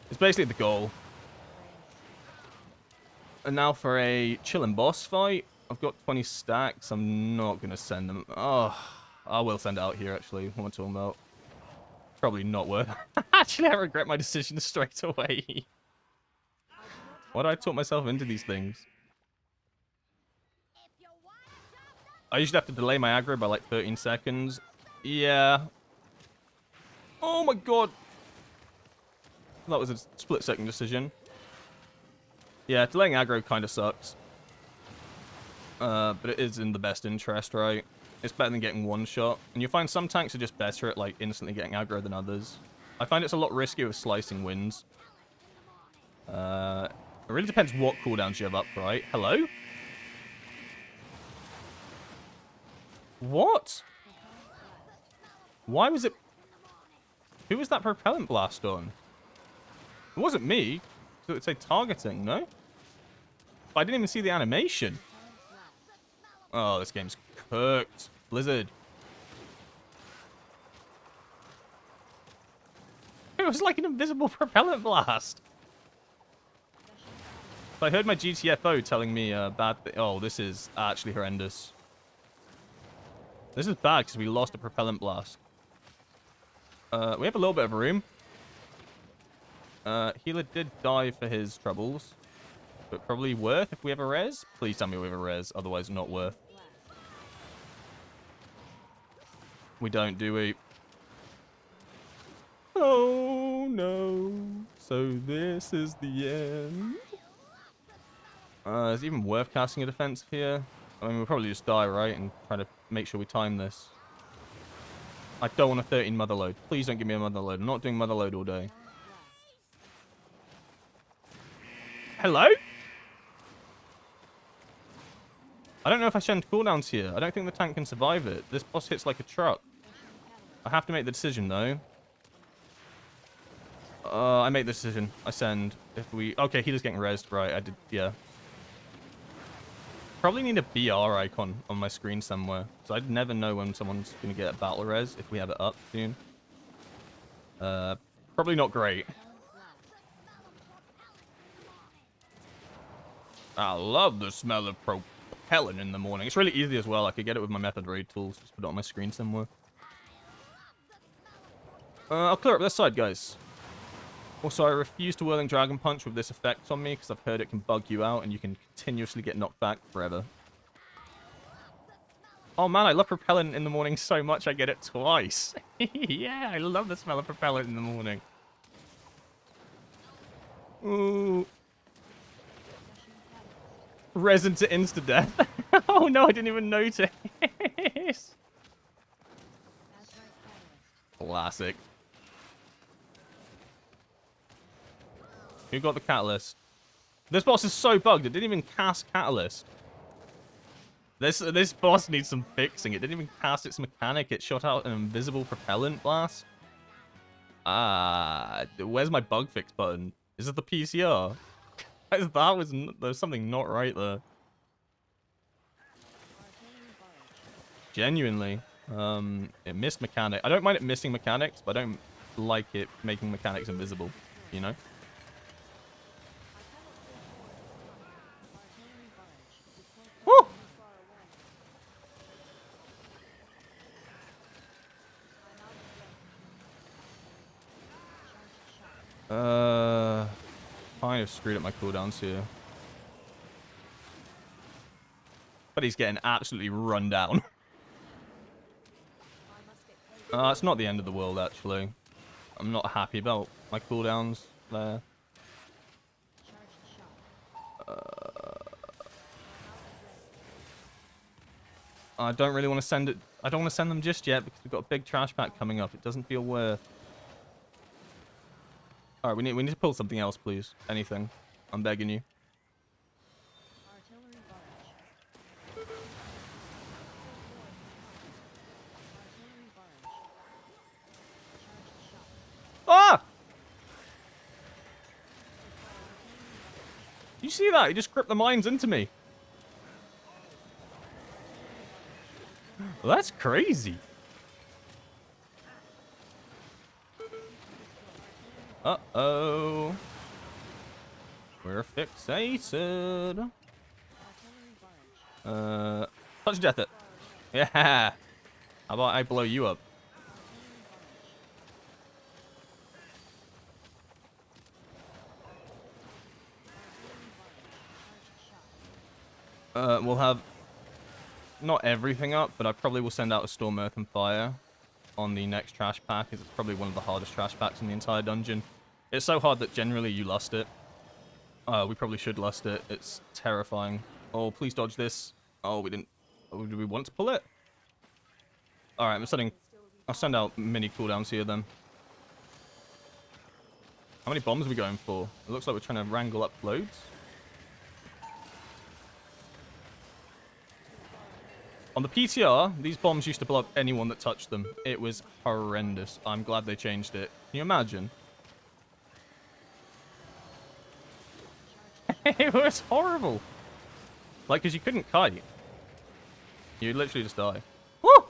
It's basically the goal. And now for a chillin' boss fight. I've got 20 stacks. I'm not going to send them. Oh, I will send it out here, actually. What am I talking about? Probably not worth it. Actually, I regret my decision straight away. Why did I talk myself into these things? I usually have to delay my aggro by like 13 seconds. Yeah. Oh my god. That was a split-second decision. Yeah, delaying aggro kind of sucks. But it is in the best interest, right? It's better than getting one shot. And you find some tanks are just better at like instantly getting aggro than others. I find it's a lot riskier with slicing winds. It really depends what cooldowns you have up, right? Hello? What? Why was it... Who was that propellant blast on? It wasn't me. So it would say targeting, no? But I didn't even see the animation. Oh, this game's cooked. Blizzard. It was like an invisible propellant blast. So I heard my GTFO telling me bad thing. Oh, this is actually horrendous. This is bad because we lost a propellant blast. We have a little bit of room. Healer did die for his troubles. But probably worth if we have a res. Please tell me we have a res, otherwise not worth. We don't, do we? Oh no. So this is the end. Is it even worth casting a defensive here? I mean, we'll probably just die, right? And try to make sure we time this. I don't want a 13 mother load. Please don't give me a mother load. I'm not doing mother load all day. Hello? I don't know if I send cooldowns here. I don't think the tank can survive it. This boss hits like a truck. I have to make the decision, though. I make the decision. I send. If we... Okay, healer's getting rezzed. Right, I did... Yeah. Probably need a BR icon on my screen somewhere. So I'd never know when someone's going to get a battle res if we have it up soon. Probably not great. I love the smell of propellant in the morning. It's really easy as well. I could get it with my method raid tools. Just put it on my screen somewhere. I'll clear up this side, guys. Also, I refuse to Whirling Dragon Punch with this effect on me because I've heard it can bug you out and you can continuously get knocked back forever. Oh man, I love propellant in the morning so much I get it twice. Yeah, I love the smell of propellant in the morning. Ooh. Resin to insta-death. Oh no, I didn't even notice. Classic. Who got the catalyst? This boss is so bugged, it didn't even cast catalyst. This boss needs some fixing. It didn't even cast its mechanic. It shot out an invisible propellant blast. Ah, where's my bug fix button? Is it the PCR? There's something not right there. Genuinely. It missed mechanic. I don't mind it missing mechanics, but I don't like it making mechanics invisible, you know? Woo! Kind of screwed up my cooldowns here. But he's getting absolutely run down. It's not the end of the world, actually. I'm not happy about my cooldowns there. I don't really want to send it. I don't want to send them just yet because we've got a big trash pack coming up. It doesn't feel worth. All right, we need to pull something else, please. Anything. I'm begging you. Ah! You see that? He just gripped the mines into me. Well, that's crazy. Uh-oh. We're fixated. Touch death it. Yeah. How about I blow you up? We'll have not everything up, but I probably will send out a Storm, Earth, and Fire on the next trash pack, as it's probably one of the hardest trash packs in the entire dungeon. It's so hard that generally you lust it. We probably should lust it. It's terrifying. Oh, please dodge this. Oh, we didn't. Oh, do we want to pull it? Alright, I'll send out mini cooldowns here then. How many bombs are we going for? It looks like we're trying to wrangle up loads. On the PTR, these bombs used to blow up anyone that touched them. It was horrendous. I'm glad they changed it. Can you imagine? It was horrible. Like, because you couldn't kite. You'd literally just die. Woo!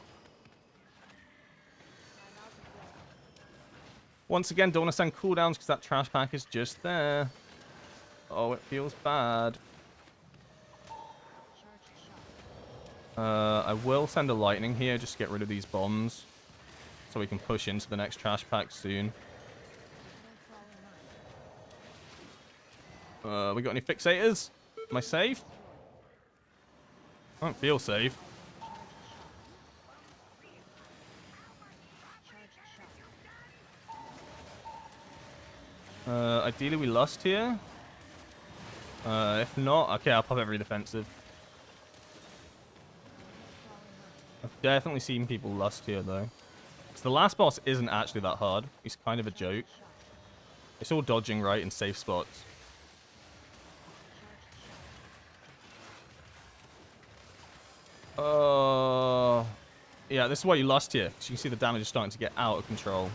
Once again, don't want to send cooldowns because that trash pack is just there. Oh, it feels bad. I will send a lightning here just to get rid of these bombs. So we can push into the next trash pack soon. We got any fixators? Am I safe? I don't feel safe. Ideally we lust here. If not, okay, I'll pop every defensive. I've definitely seen people lust here, though. So the last boss isn't actually that hard. He's kind of a joke. It's all dodging right in safe spots. Yeah, this is why you lust here. So you can see the damage is starting to get out of control.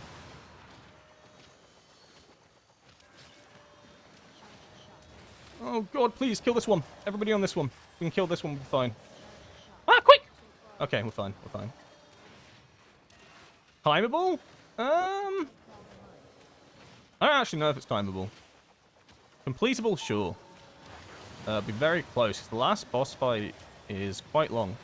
Oh god, please kill this one. Everybody on this one. We can kill this one, we'll be fine. Ah, quick! Okay, we're fine, we're fine. Climbable? I don't actually know if it's climbable. Completable? Sure. Be very close, 'cause the last boss fight is quite long.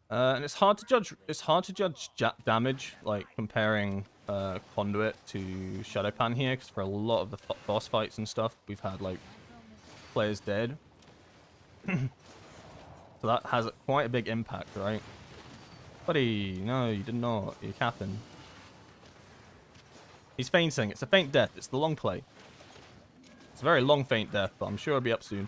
And it's hard to judge. It's hard to judge damage, like comparing Conduit to Shadowpan here, because for a lot of the boss fights and stuff, we've had like players dead. So that has quite a big impact, right? Buddy, no, you did not. You're capping. He's fainting. It's a faint death. It's the long play. It's a very long faint death, but I'm sure it'll be up soon.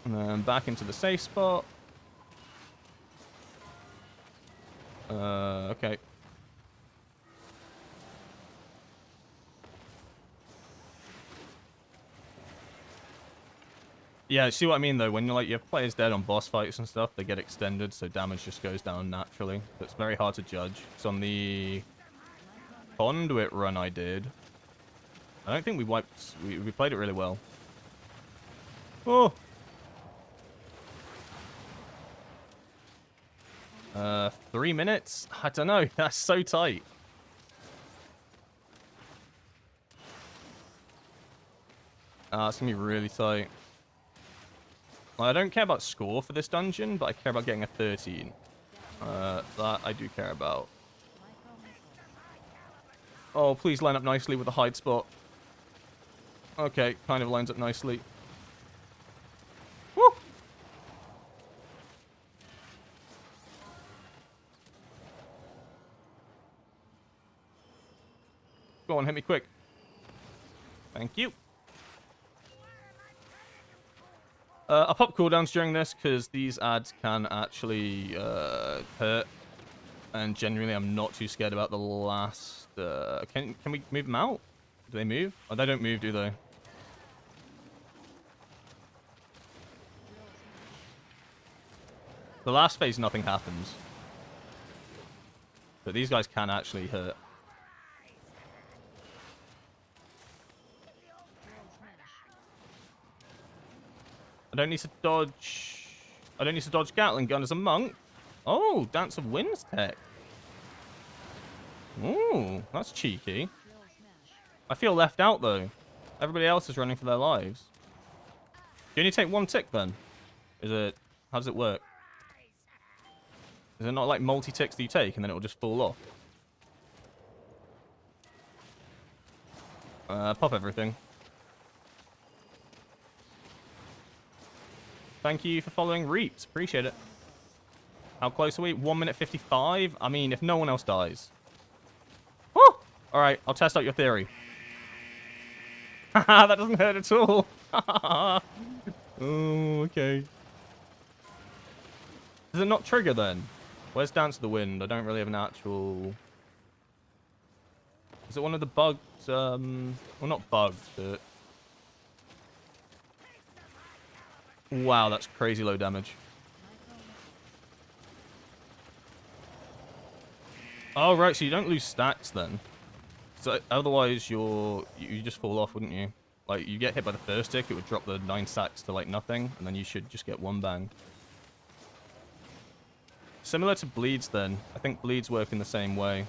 And then back into the safe spot. Okay. Yeah, see what I mean though? When like you have players dead on boss fights and stuff, they get extended, so damage just goes down naturally. So it's very hard to judge. So on the conduit run I did, I don't think we wiped. We played it really well. Oh. 3 minutes? I don't know. That's so tight. It's gonna be really tight. Well, I don't care about score for this dungeon, but I care about getting a 13. That I do care about. Oh, please line up nicely with the hide spot. Okay, kind of lines up nicely. Woo! Go on, hit me quick. Thank you. I pop cooldowns during this because these ads can actually hurt. And genuinely, I'm not too scared about the last... Can we move them out? Do they move? Oh, they don't move, do they? The last phase, nothing happens. But these guys can actually hurt. I don't need to dodge... I don't need to dodge Gatling gun as a monk. Oh, Dance of Winds tech. Ooh, that's cheeky. I feel left out, though. Everybody else is running for their lives. You only take 1 tick, then? Is it... How does it work? Is it not like multi-ticks that you take, and then it will just fall off? Pop everything. Thank you for following Reaps. Appreciate it. How close are we? 1 minute 55? I mean, if no one else dies. Woo! Alright, I'll test out your theory. Haha, that doesn't hurt at all. Oh, okay. Does it not trigger then? Where's Dance of the Wind? I don't really have an actual... Is it one of the bugs? Well, not bugs, but... Wow, that's crazy low damage. Oh, right, so you don't lose stacks then. So otherwise you just fall off, wouldn't you? Like, you get hit by the first tick, it would drop the 9 stacks to, like, nothing, and then you should just get 1 bang. Similar to bleeds, then. I think bleeds work in the same way.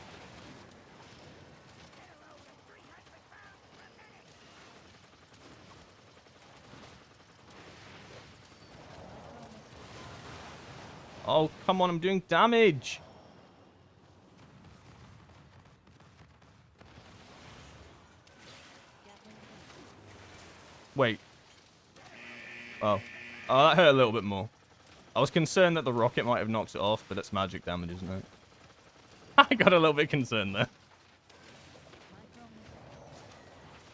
Oh, come on, I'm doing damage! Wait. Oh. Oh, that hurt a little bit more. I was concerned that the rocket might have knocked it off, but it's magic damage, isn't it? I got a little bit concerned there.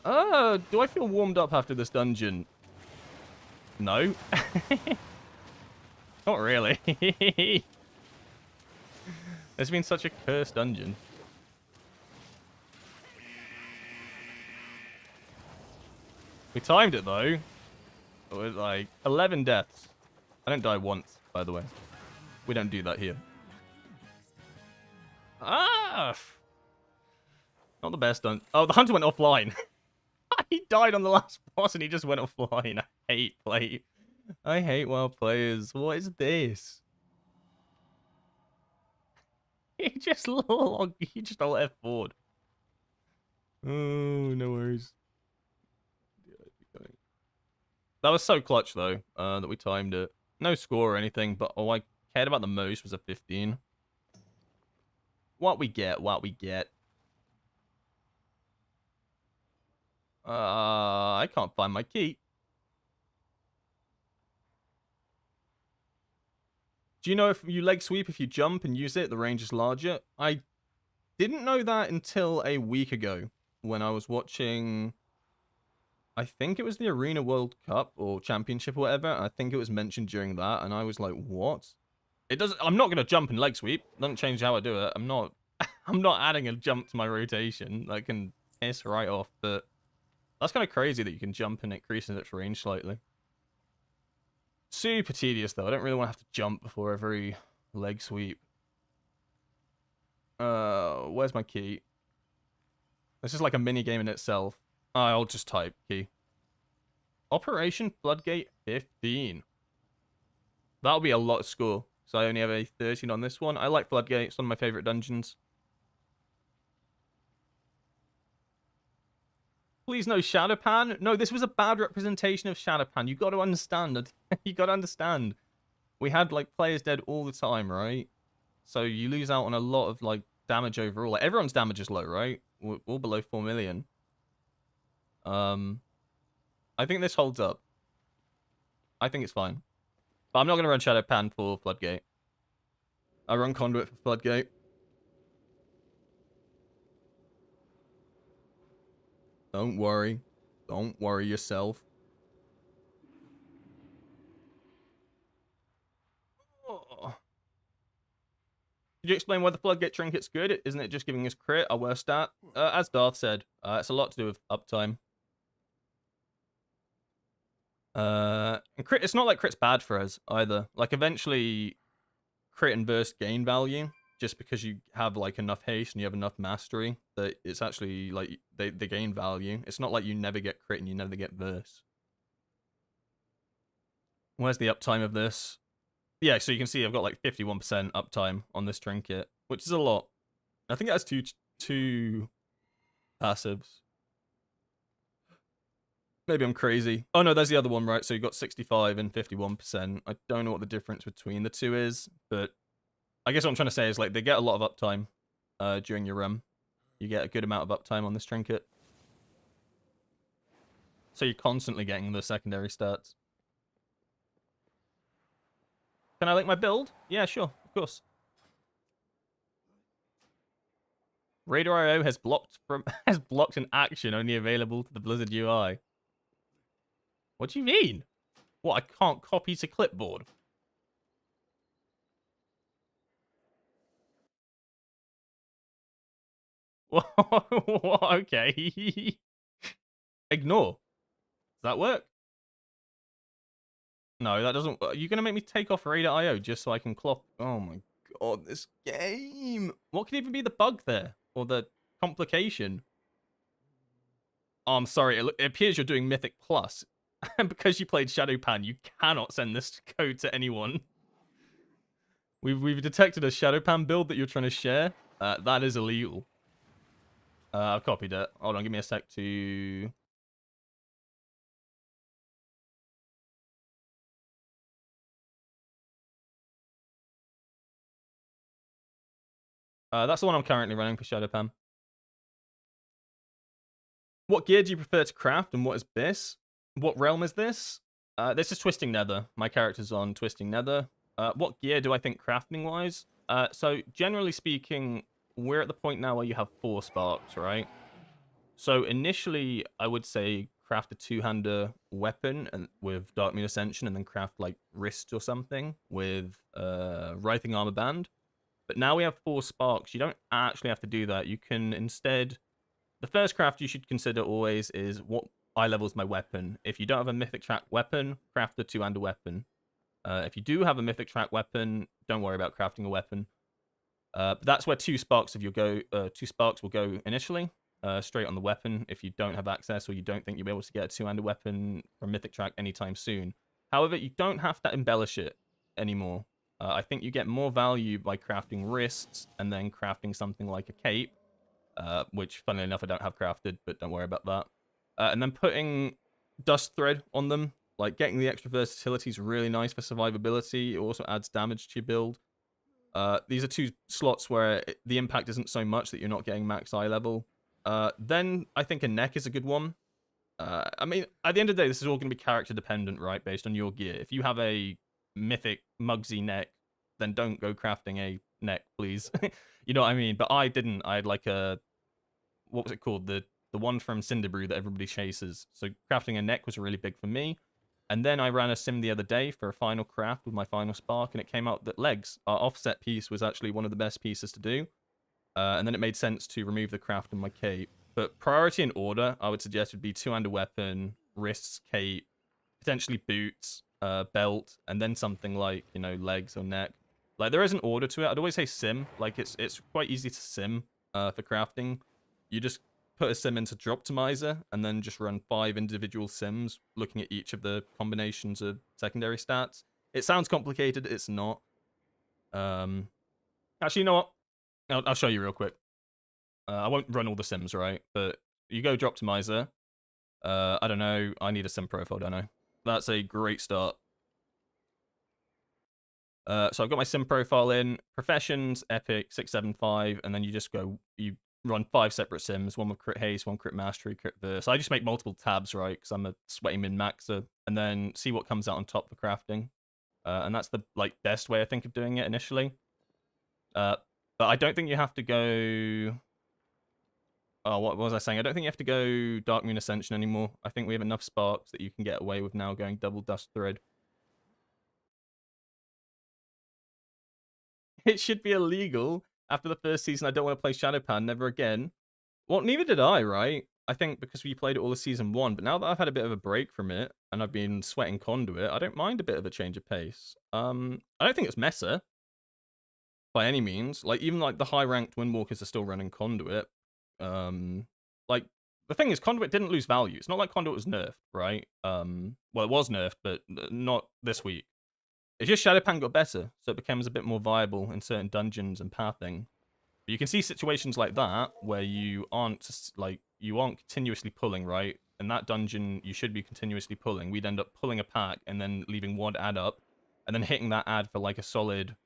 Do I feel warmed up after this dungeon? No. Not really. It's been such a cursed dungeon. We timed it, though. It was like 11 deaths. I don't die once, by the way. We don't do that here. Ah! Not the best done. Oh, the hunter went offline. He died on the last boss and he just went offline. I hate play. I hate WoW players. What is this? He just log. He just all F4'd. Oh, no worries. That was so clutch, though, that we timed it. No score or anything, but all I cared about the most was a 15. What we get, what we get. I can't find my key. Do you know if you leg sweep, if you jump and use it, the range is larger? I didn't know that until a week ago when I was watching... I think it was the Arena World Cup or Championship or whatever. I think it was mentioned during that, and I was like, "What?" It doesn't. I'm not gonna jump and leg sweep. Doesn't change how I do it. I'm not. I'm not adding a jump to my rotation. That can piss right off. But that's kind of crazy that you can jump and it increases its range slightly. Super tedious, though. I don't really want to have to jump before every leg sweep. Where's my key? This is like a mini game in itself. I'll just type key. Operation Floodgate 15. That'll be a lot of score. So I only have a 13 on this one. I like Floodgate. It's one of my favorite dungeons. Please no Shadowpan. No, this was a bad representation of Shadowpan. You got to understand. You got to understand. We had like players dead all the time, right? So you lose out on a lot of like damage overall. Like, everyone's damage is low, right? We're all below 4 million. I think this holds up. I think it's fine. But I'm not going to run Shadowpan for Floodgate. I run Conduit for Floodgate. Don't worry. Don't worry yourself. Oh. Could you explain why the Floodgate Trinket's good? Isn't it just giving us crit, our worst stat? As Darth said, it's a lot to do with uptime. And crit, it's not like crit's bad for us either. Like, eventually, crit and burst gain value just because you have like enough haste and you have enough mastery that it's actually like they gain value. It's not like you never get crit and you never get burst. Where's the uptime of this? Yeah, so you can see I've got like 51% uptime on this trinket, which is a lot. I think it has two passives. Maybe I'm crazy. Oh no, there's the other one, right? So you got 65 and 51%. I don't know what the difference between the two is, but I guess what I'm trying to say is like they get a lot of uptime during your run. You get a good amount of uptime on this trinket. So you're constantly getting the secondary stats. Can I link my build? Yeah, sure, of course. Radar IO has blocked an action only available to the Blizzard UI. What do you mean? What, I can't copy to clipboard? Okay. Ignore. Does that work? No, that doesn't. Are you going to make me take off Radar IO just so I can clock? Oh my god, this game. What could even be the bug there? Or the complication? Oh, I'm sorry. It appears you're doing Mythic Plus. And because you played Shadowpan, you cannot send this code to anyone. We've detected a Shadowpan build that you're trying to share. That is illegal. I've copied it. Hold on, give me a sec to... that's the one I'm currently running for Shadowpan. What gear do you prefer to craft and what is this? What realm is this? This is Twisting Nether. My character's on Twisting Nether. What gear do I think crafting-wise? So, generally speaking, we're at the point now where you have 4 sparks, right? So, initially, I would say craft a 2-hander weapon and with Dark Moon Ascension and then craft, like, wrist or something with Writhing Armor Band. But now we have 4 sparks. You don't actually have to do that. You can instead... The first craft you should consider always is what eye level is my weapon. If you don't have a Mythic Track weapon, craft a 2-hander weapon. If you do have a Mythic Track weapon, don't worry about crafting a weapon. But that's where 2 sparks of your 2 sparks will go initially, straight on the weapon. If you don't have access or you don't think you'll be able to get a 2-hander weapon from Mythic Track anytime soon. However, you don't have to embellish it anymore. I think you get more value by crafting wrists and then crafting something like a cape. Which, funnily enough, I don't have crafted, but don't worry about that. And then putting Dust Thread on them, like getting the extra versatility is really nice for survivability. It also adds damage to your build. These are 2 slots where the impact isn't so much that you're not getting max eye level. Then I think a neck is a good one. I mean, at the end of the day, this is all going to be character dependent, right? Based on your gear. If you have a mythic Mugsy neck, then don't go crafting a neck, please. You know what I mean? But I didn't. I had like a... What was it called? The one from Cinderbrew that everybody chases. So crafting a neck was really big for me. And then I ran a sim the other day for a final craft with my final spark, and it came out that legs, our offset piece, was actually one of the best pieces to do. And then it made sense to remove the craft in my cape. But priority in order, I would suggest would be 2-hander weapon, wrists, cape, potentially boots. belt, and then something like, you know, legs or neck. Like, there is an order to it. I'd always say sim. Like, it's quite easy to sim for crafting. You just put a sim into Droptimizer, and then just run 5 individual sims, looking at each of the combinations of secondary stats. It sounds complicated. It's not. Actually, you know what? I'll show you real quick. I won't run all the sims, right? But you go Droptimizer. I don't know. I need a sim profile, don't I? That's a great start. So I've got my sim profile in. Professions, Epic, 675, and then you just go, you run 5 separate sims, one with crit haste, one crit mastery, crit verse. I just make multiple tabs, right? Because I'm a sweaty min-maxer, and then see what comes out on top for crafting. And that's the best way I think of doing it initially. But I don't think you have to go... Oh, what was I saying? I don't think you have to go Dark Moon Ascension anymore. I think we have enough sparks that you can get away with now going double dust thread. It should be illegal. After the first season, I don't want to play Shadowpan, never again. Well, neither did I, right? I think because we played it all of season 1, but now that I've had a bit of a break from it, and I've been sweating Conduit, I don't mind a bit of a change of pace. I don't think it's Mesa, by any means. Like, even the high-ranked Windwalkers are still running Conduit. Like, the thing is, Conduit didn't lose value. It's not like Conduit was nerfed, right? Well, it was nerfed, but not this week. It's just Shadowpan got better, so it becomes a bit more viable in certain dungeons and pathing. But you can see situations like that where you aren't continuously pulling, right? In that dungeon, you should be continuously pulling. We'd end up pulling a pack and then leaving one ad up, and then hitting that ad for like a solid,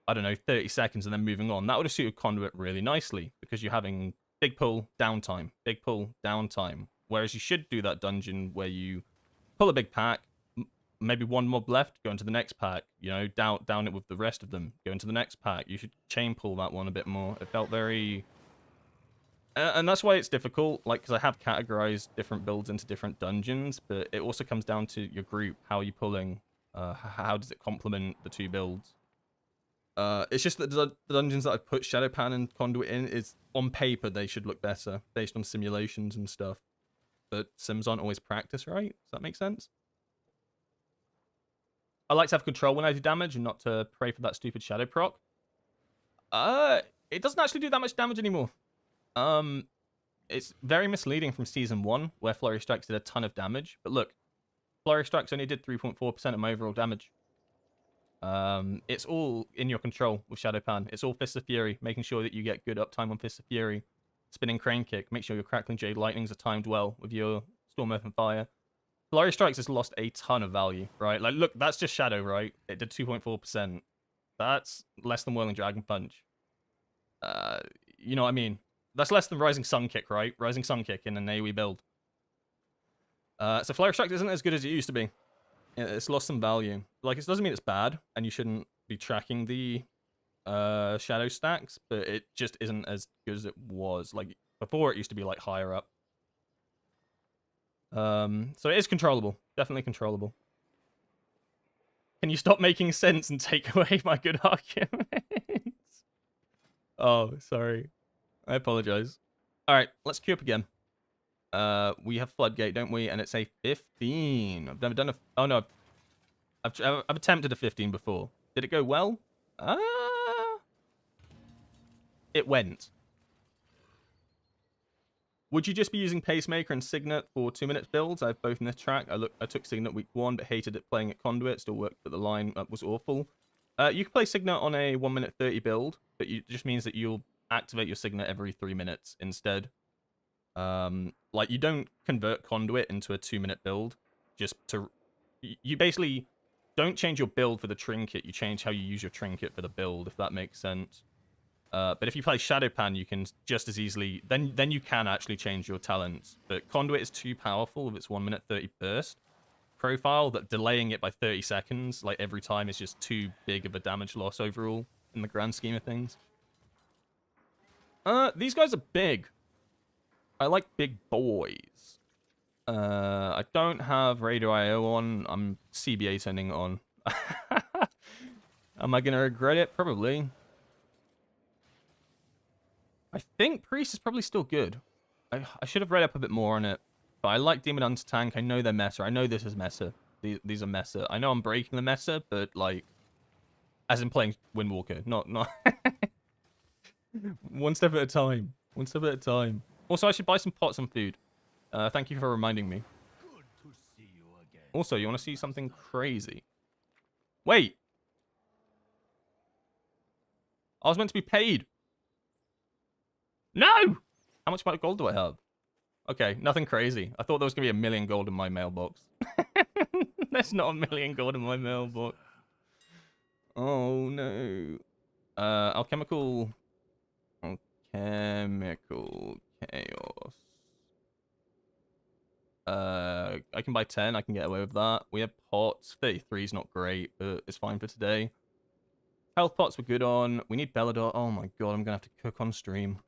I don't know, 30 seconds, and then moving on. That would have suited Conduit really nicely because you're having big pull, downtime, big pull, downtime. Whereas you should do that dungeon where you pull a big pack, maybe one mob left, go into the next pack, you know, down it with the rest of them, go into the next pack. You should chain pull that one a bit more. It felt very... and that's why it's difficult, like, because I have categorized different builds into different dungeons, but it also comes down to your group. How are you pulling? How does it complement the 2 builds? It's just that the dungeons that I've put Shadowpan and Conduit in, is on paper they should look better, based on simulations and stuff. But sims aren't always practice, right? Does that make sense? I like to have control when I do damage and not to pray for that stupid shadow proc. It doesn't actually do that much damage anymore. It's very misleading from season 1, where Flurry Strikes did a ton of damage. But look, Flurry Strikes only did 3.4% of my overall damage. It's all in your control with Shadowpan. It's all Fists of Fury, making sure that you get good uptime on Fists of Fury. Spinning Crane Kick, make sure your Crackling Jade Lightnings are timed well with your Storm Earth and Fire. Flurry Strikes has lost a ton of value, right? Like, look, that's just Shadow, right? It did 2.4%. That's less than Whirling Dragon Punch. You know what I mean? That's less than Rising Sun Kick, right? Rising Sun Kick in an AoE build. So Flurry Strikes isn't as good as it used to be. It's lost some value. Like, it doesn't mean it's bad, and you shouldn't be tracking the shadow stacks, but it just isn't as good as it was. Like, before it used to be, like, higher up. So it is controllable. Definitely controllable. Can you stop making sense and take away my good arguments? Oh, sorry. I apologize. Alright, let's queue up again. We have Floodgate, don't we? And it's a 15. I've never done a... Oh, no. I've attempted a 15 before. Did it go well? It went. Would you just be using Pacemaker and Signet for 2-minute builds? I have both in this track. I took Signet week 1, but hated it playing at Conduit. Still worked, but the line was awful. You can play Signet on a 1-minute 30 build, but it just means that you'll activate your Signet every 3 minutes instead. Like, you don't convert Conduit into a 2-minute build. Just to... You basically don't change your build for the trinket. You change how you use your trinket for the build, if that makes sense. But if you play Shadowpan, you can just as easily... Then you can actually change your talents. But Conduit is too powerful with its 1-minute 30 burst profile that delaying it by 30 seconds, like, every time is just too big of a damage loss overall in the grand scheme of things. These guys are big. I like big boys. I don't have Raider IO on. I'm CBA turning on. Am I going to regret it? Probably. I think Priest is probably still good. I should have read up a bit more on it. But I like Demon Hunter Tank. I know they're meta. I know this is meta. these are meta. I know I'm breaking the meta, but like, as in playing Windwalker, not one step at a time. One step at a time. Also, I should buy some pots and food. Thank you for reminding me. Good to see you again. Also, you want to see something crazy? Wait! I was meant to be paid. No! How much gold do I have? Okay, nothing crazy. I thought there was going to be 1 million gold in my mailbox. There's not 1 million gold in my mailbox. Oh, no. Alchemical... Alchemical chaos. I can buy 10. I can get away with that. We have pots. 33 is not great, but it's fine for today. Health pots we're good on. We need Bellador. Oh my god, I'm going to have to cook on stream.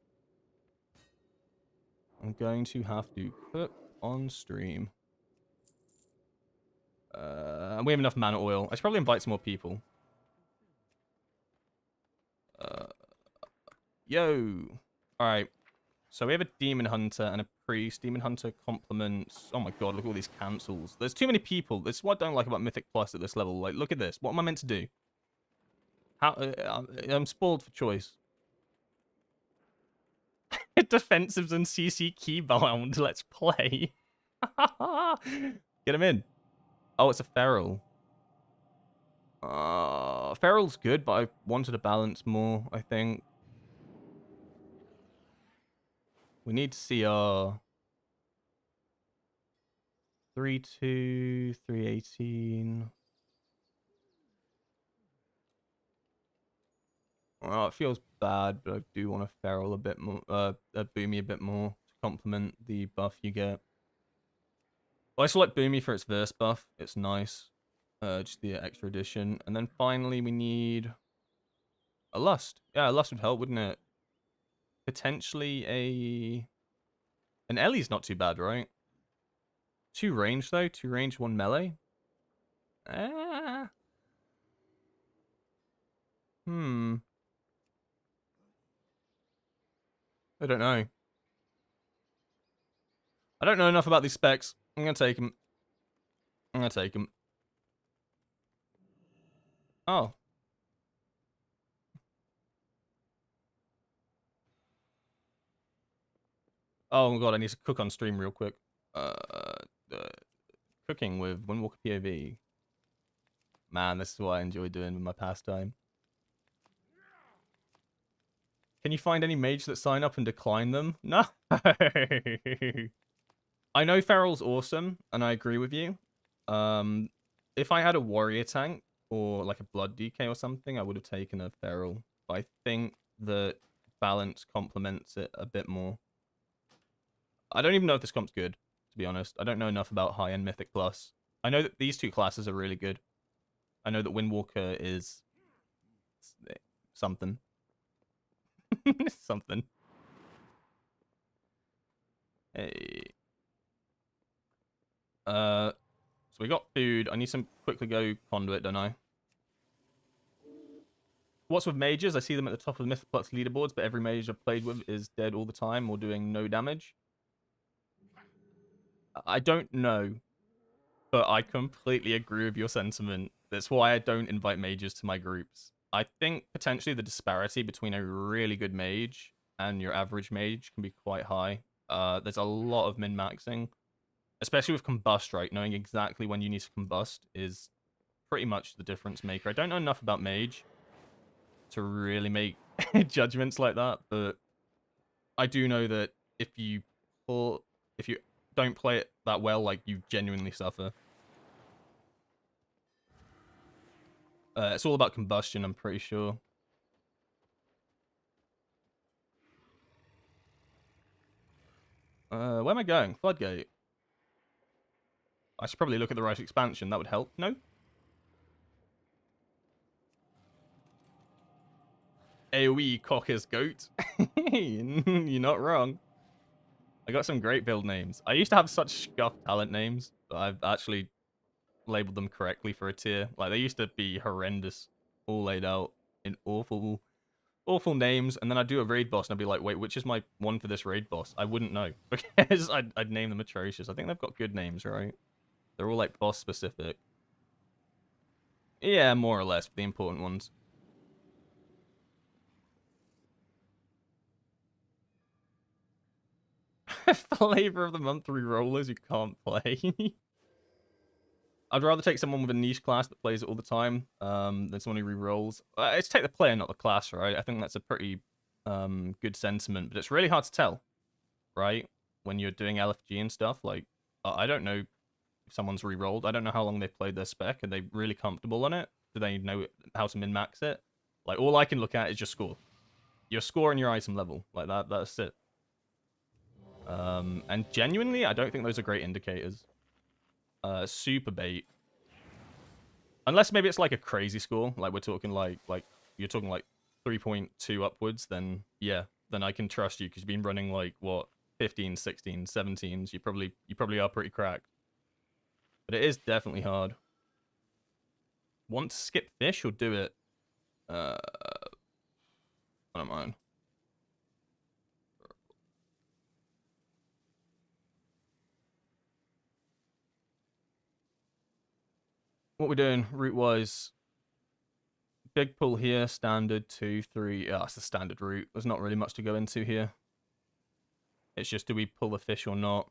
I'm going to have to cook on stream. And we have enough mana oil. I should probably invite some more people. Yo! Alright. So we have a Demon Hunter and a Priest. Demon Hunter complements... Oh my god, look at all these cancels. There's too many people. This is what I don't like about Mythic Plus at this level. Like, look at this. What am I meant to do? How? I'm spoiled for choice. Defensives and CC keybound. Let's play. Get him in. Oh, it's a Feral. Feral's good, but I wanted to balance more, I think. We need to see our 3-2, 318. Oh, it feels bad, but I do want to Feral a bit more, Boomy a bit more to complement the buff you get. Well, I select Boomy for its verse buff. It's nice. Just the extra addition. And then finally we need a Lust. Yeah, a Lust would help, wouldn't it? Potentially an Ellie's not too bad, right? 2 range though, 2 range, 1 melee. I don't know. I don't know enough about these specs. I'm gonna take them. I'm gonna take them. Oh. Oh my god, I need to cook on stream real quick. Cooking with Windwalker POV. Man, this is what I enjoy doing with my pastime. Can you find any mage that sign up and decline them? No. I know Feral's awesome, and I agree with you. If I had a warrior tank or like a blood DK or something, I would have taken a Feral. But I think that balance complements it a bit more. I don't even know if this comp's good, to be honest. I don't know enough about high-end Mythic Plus. I know that these 2 classes are really good. I know that Windwalker is something. Something. Hey. So we got food. I need some quickly go conduit, don't I? What's with mages? I see them at the top of the Mythic Plus leaderboards, but every mage I've played with is dead all the time or doing no damage. I don't know, but I completely agree with your sentiment. That's why I don't invite mages to my groups. I think potentially the disparity between a really good mage and your average mage can be quite high. There's a lot of min-maxing, especially with combust, right? Knowing exactly when you need to combust is pretty much the difference maker. I don't know enough about mage to really make judgments like that, but I do know that if you don't play it that well, like, you genuinely suffer. It's all about combustion, I'm pretty sure. Where am I going? Floodgate. I should probably look at the right expansion. That would help. No? AoE Cocker's Goat. You're not wrong. I got some great build names. I used to have such scuffed talent names, but I've actually labeled them correctly for a tier. Like, they used to be horrendous, all laid out in awful names, and then I'd do a raid boss and I'd be like, wait, which is my one for this raid boss? I wouldn't know, because I'd name them atrocious. I think they've got good names, right? They're all like boss specific. Yeah, more or less, the important ones. Flavor of the month re-rollers you can't play. I'd rather take someone with a niche class that plays it all the time than someone who re-rolls. It's take the player, not the class, right? I think that's a pretty good sentiment, but it's really hard to tell, right? When you're doing LFG and stuff, like, I don't know if someone's re-rolled. I don't know how long they've played their spec. Are they really comfortable on it? Do they know how to min-max it? Like, all I can look at is your score. Your score and your item level. Like, that's it. And genuinely, I don't think those are great indicators. Super bait. Unless maybe it's like a crazy score, like we're talking like you're talking like 3.2 upwards, then yeah, then I can trust you because you've been running like what 15, 16, 17s. You probably are pretty cracked. But it is definitely hard. Want to skip fish or do it? I don't mind. What we're doing route wise. Big pull here, standard 2, 3. Yeah, it's the standard route. There's not really much to go into here. It's just do we pull the fish or not?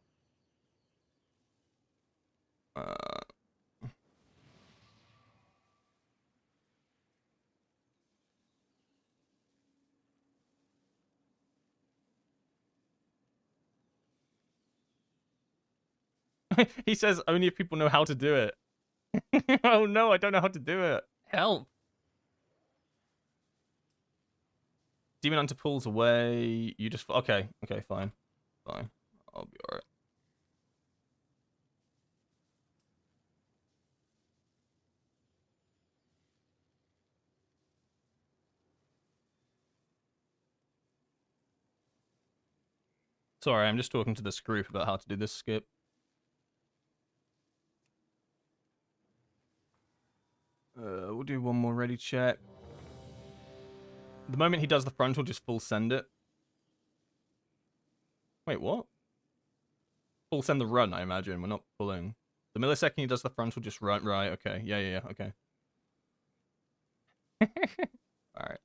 He says only if people know how to do it. Oh no, I don't know how to do it. Help. Demon Hunter pulls away. You just... Okay, fine. Fine. I'll be alright. Sorry, I'm just talking to this group about how to do this skip. We'll do one more ready check. The moment he does the frontal, just full send it. Wait, what? Full send the run, I imagine. We're not pulling. The millisecond he does the frontal, just run. Right, okay. Yeah, okay. Alright.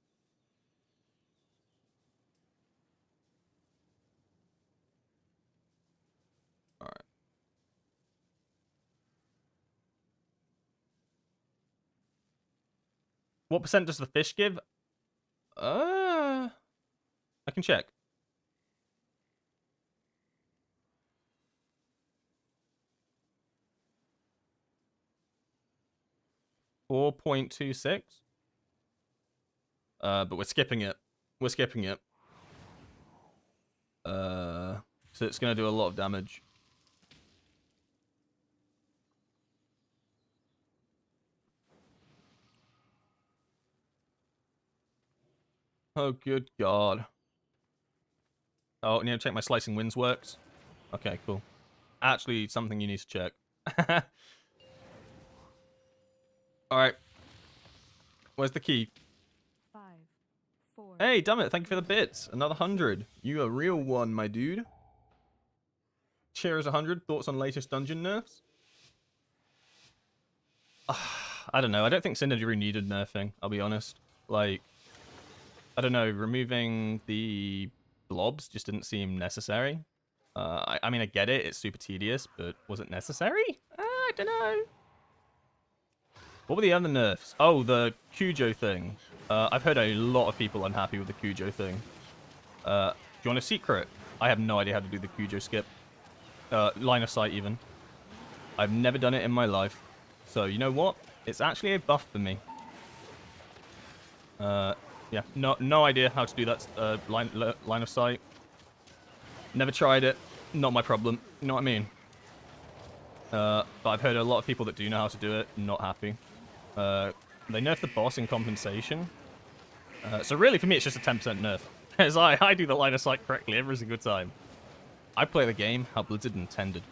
Alright. What percent does the fish give? I can check. 4.26. But we're skipping it. We're skipping it. So it's gonna do a lot of damage. Oh, good God. Oh, I need to check my slicing winds works. Okay, cool. Actually, something you need to check. Alright. Where's the key? 5, 4. Hey, damn it, thank you for the bits. Another 100. You a real one, my dude. Cheers 100. Thoughts on latest dungeon nerfs? I don't know. I don't think Synergy needed nerfing, I'll be honest. Like, I don't know. Removing the blobs just didn't seem necessary. I mean, I get it. It's super tedious, but was it necessary? I don't know. What were the other nerfs? Oh, the Cujo thing. I've heard a lot of people unhappy with the Cujo thing. Do you want a secret? I have no idea how to do the Cujo skip. Line of sight, even. I've never done it in my life. So, you know what? It's actually a buff for me. Yeah, no idea how to do that line of sight. Never tried it. Not my problem. You know what I mean? But I've heard a lot of people that do know how to do it. Not happy. They nerfed the boss in compensation. So really, for me, it's just a 10% nerf. As I do the line of sight correctly every single time. I play the game how Blizzard intended.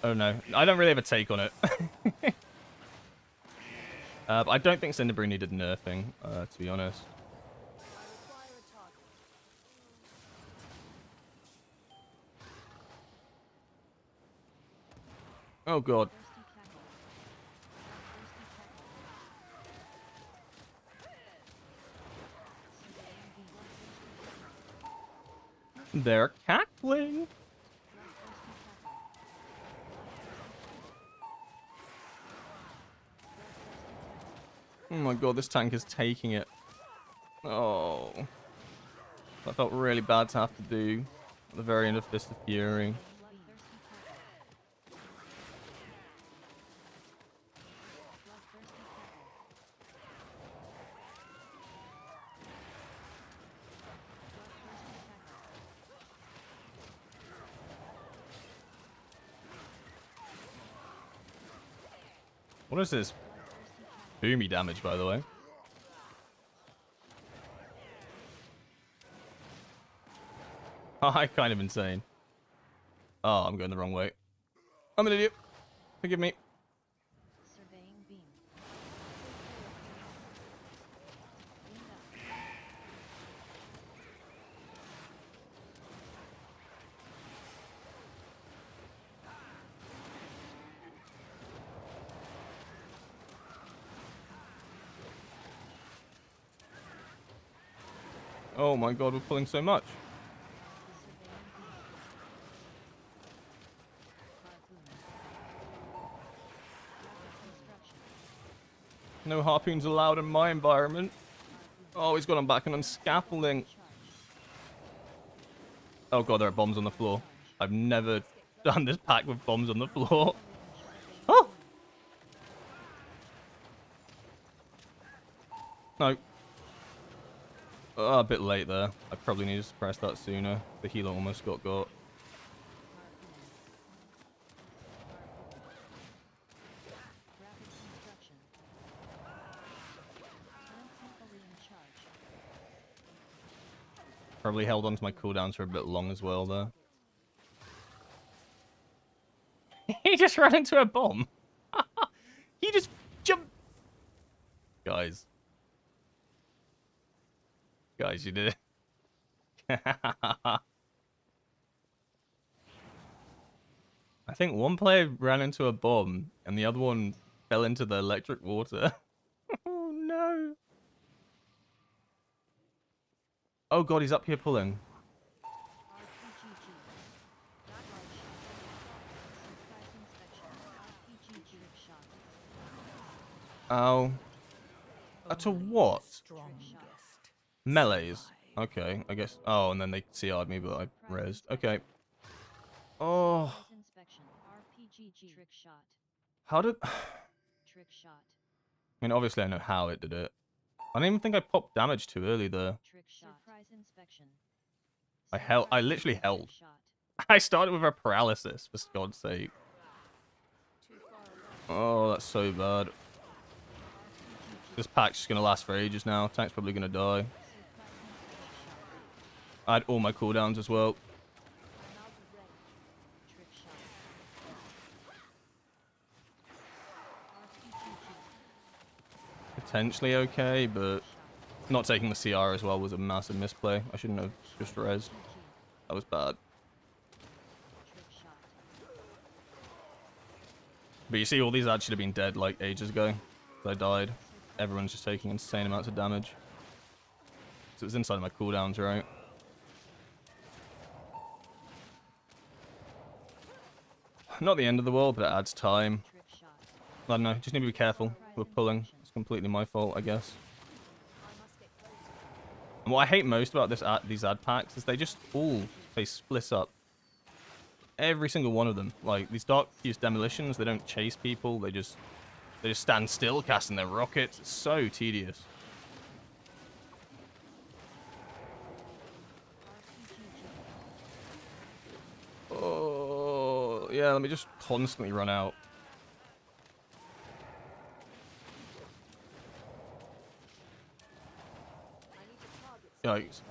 Oh no, I don't really have a take on it. But I don't think Cinderbrew needed nerfing, to be honest. Oh god. They're cackling. Oh my god, this tank is taking it. Oh. That felt really bad to have to do at the very end of Fist of Fury. What is this? Boomy damage, by the way. Oh, kind of insane. Oh, I'm going the wrong way. I'm an idiot. Forgive me. Surveying beam. Oh my god, we're pulling so much. No harpoons allowed in my environment. Oh, he's got him back and on scaffolding. Oh god, there are bombs on the floor. I've never done this pack with bombs on the floor. Oh! No. Oh, a bit late there. I probably needed to press that sooner. The healer almost got. Probably held onto my cooldowns for a bit long as well there. He just ran into a bomb. He just jumped. Guys. Guys, you did it. I think one player ran into a bomb and the other one fell into the electric water. Oh no. Oh god, he's up here pulling. Oh. To what? Melees. Okay, I guess. Oh, and then they CR'd me, but I rezzed. Okay. Oh. How did... I mean, obviously I know how it did it. I don't even think I popped damage too early there. I literally held. I started with a paralysis, for God's sake. Oh, that's so bad. This pack's just gonna last for ages now. Tank's probably gonna die. I had all my cooldowns as well. Potentially okay, but not taking the CR as well was a massive misplay. I shouldn't have just rezzed. That was bad. But you see, all these ads should have been dead like ages ago. I died. Everyone's just taking insane amounts of damage. So it was inside of my cooldowns, right? Not the end of the world, but it adds time. I don't know, just need to be careful with pulling. It's completely my fault, I guess. And what I hate most about these ad packs is they just all split up. Every single one of them. Like, these Dark Fuse Demolitions, they don't chase people, they just stand still casting their rockets. It's so tedious. Oh, yeah, let me just constantly run out. Yikes.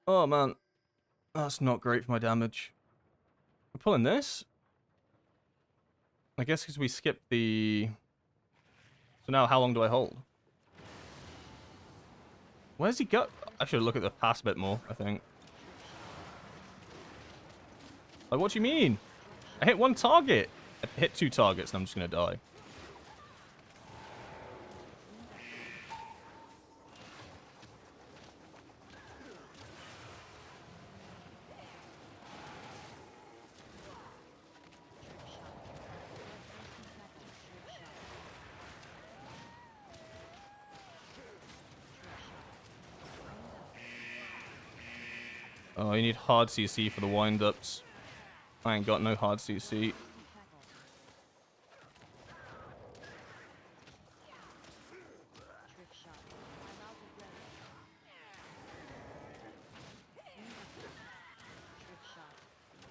Oh, man. That's not great for my damage. We're pulling this? I guess because we skipped the... So now how long do I hold? Where's he go? I should look at the pass a bit more, I think. Like, what do you mean? I hit one target. I hit 2 targets and I'm just going to die. Oh, you need hard CC for the wind-ups. I ain't got no hard CC.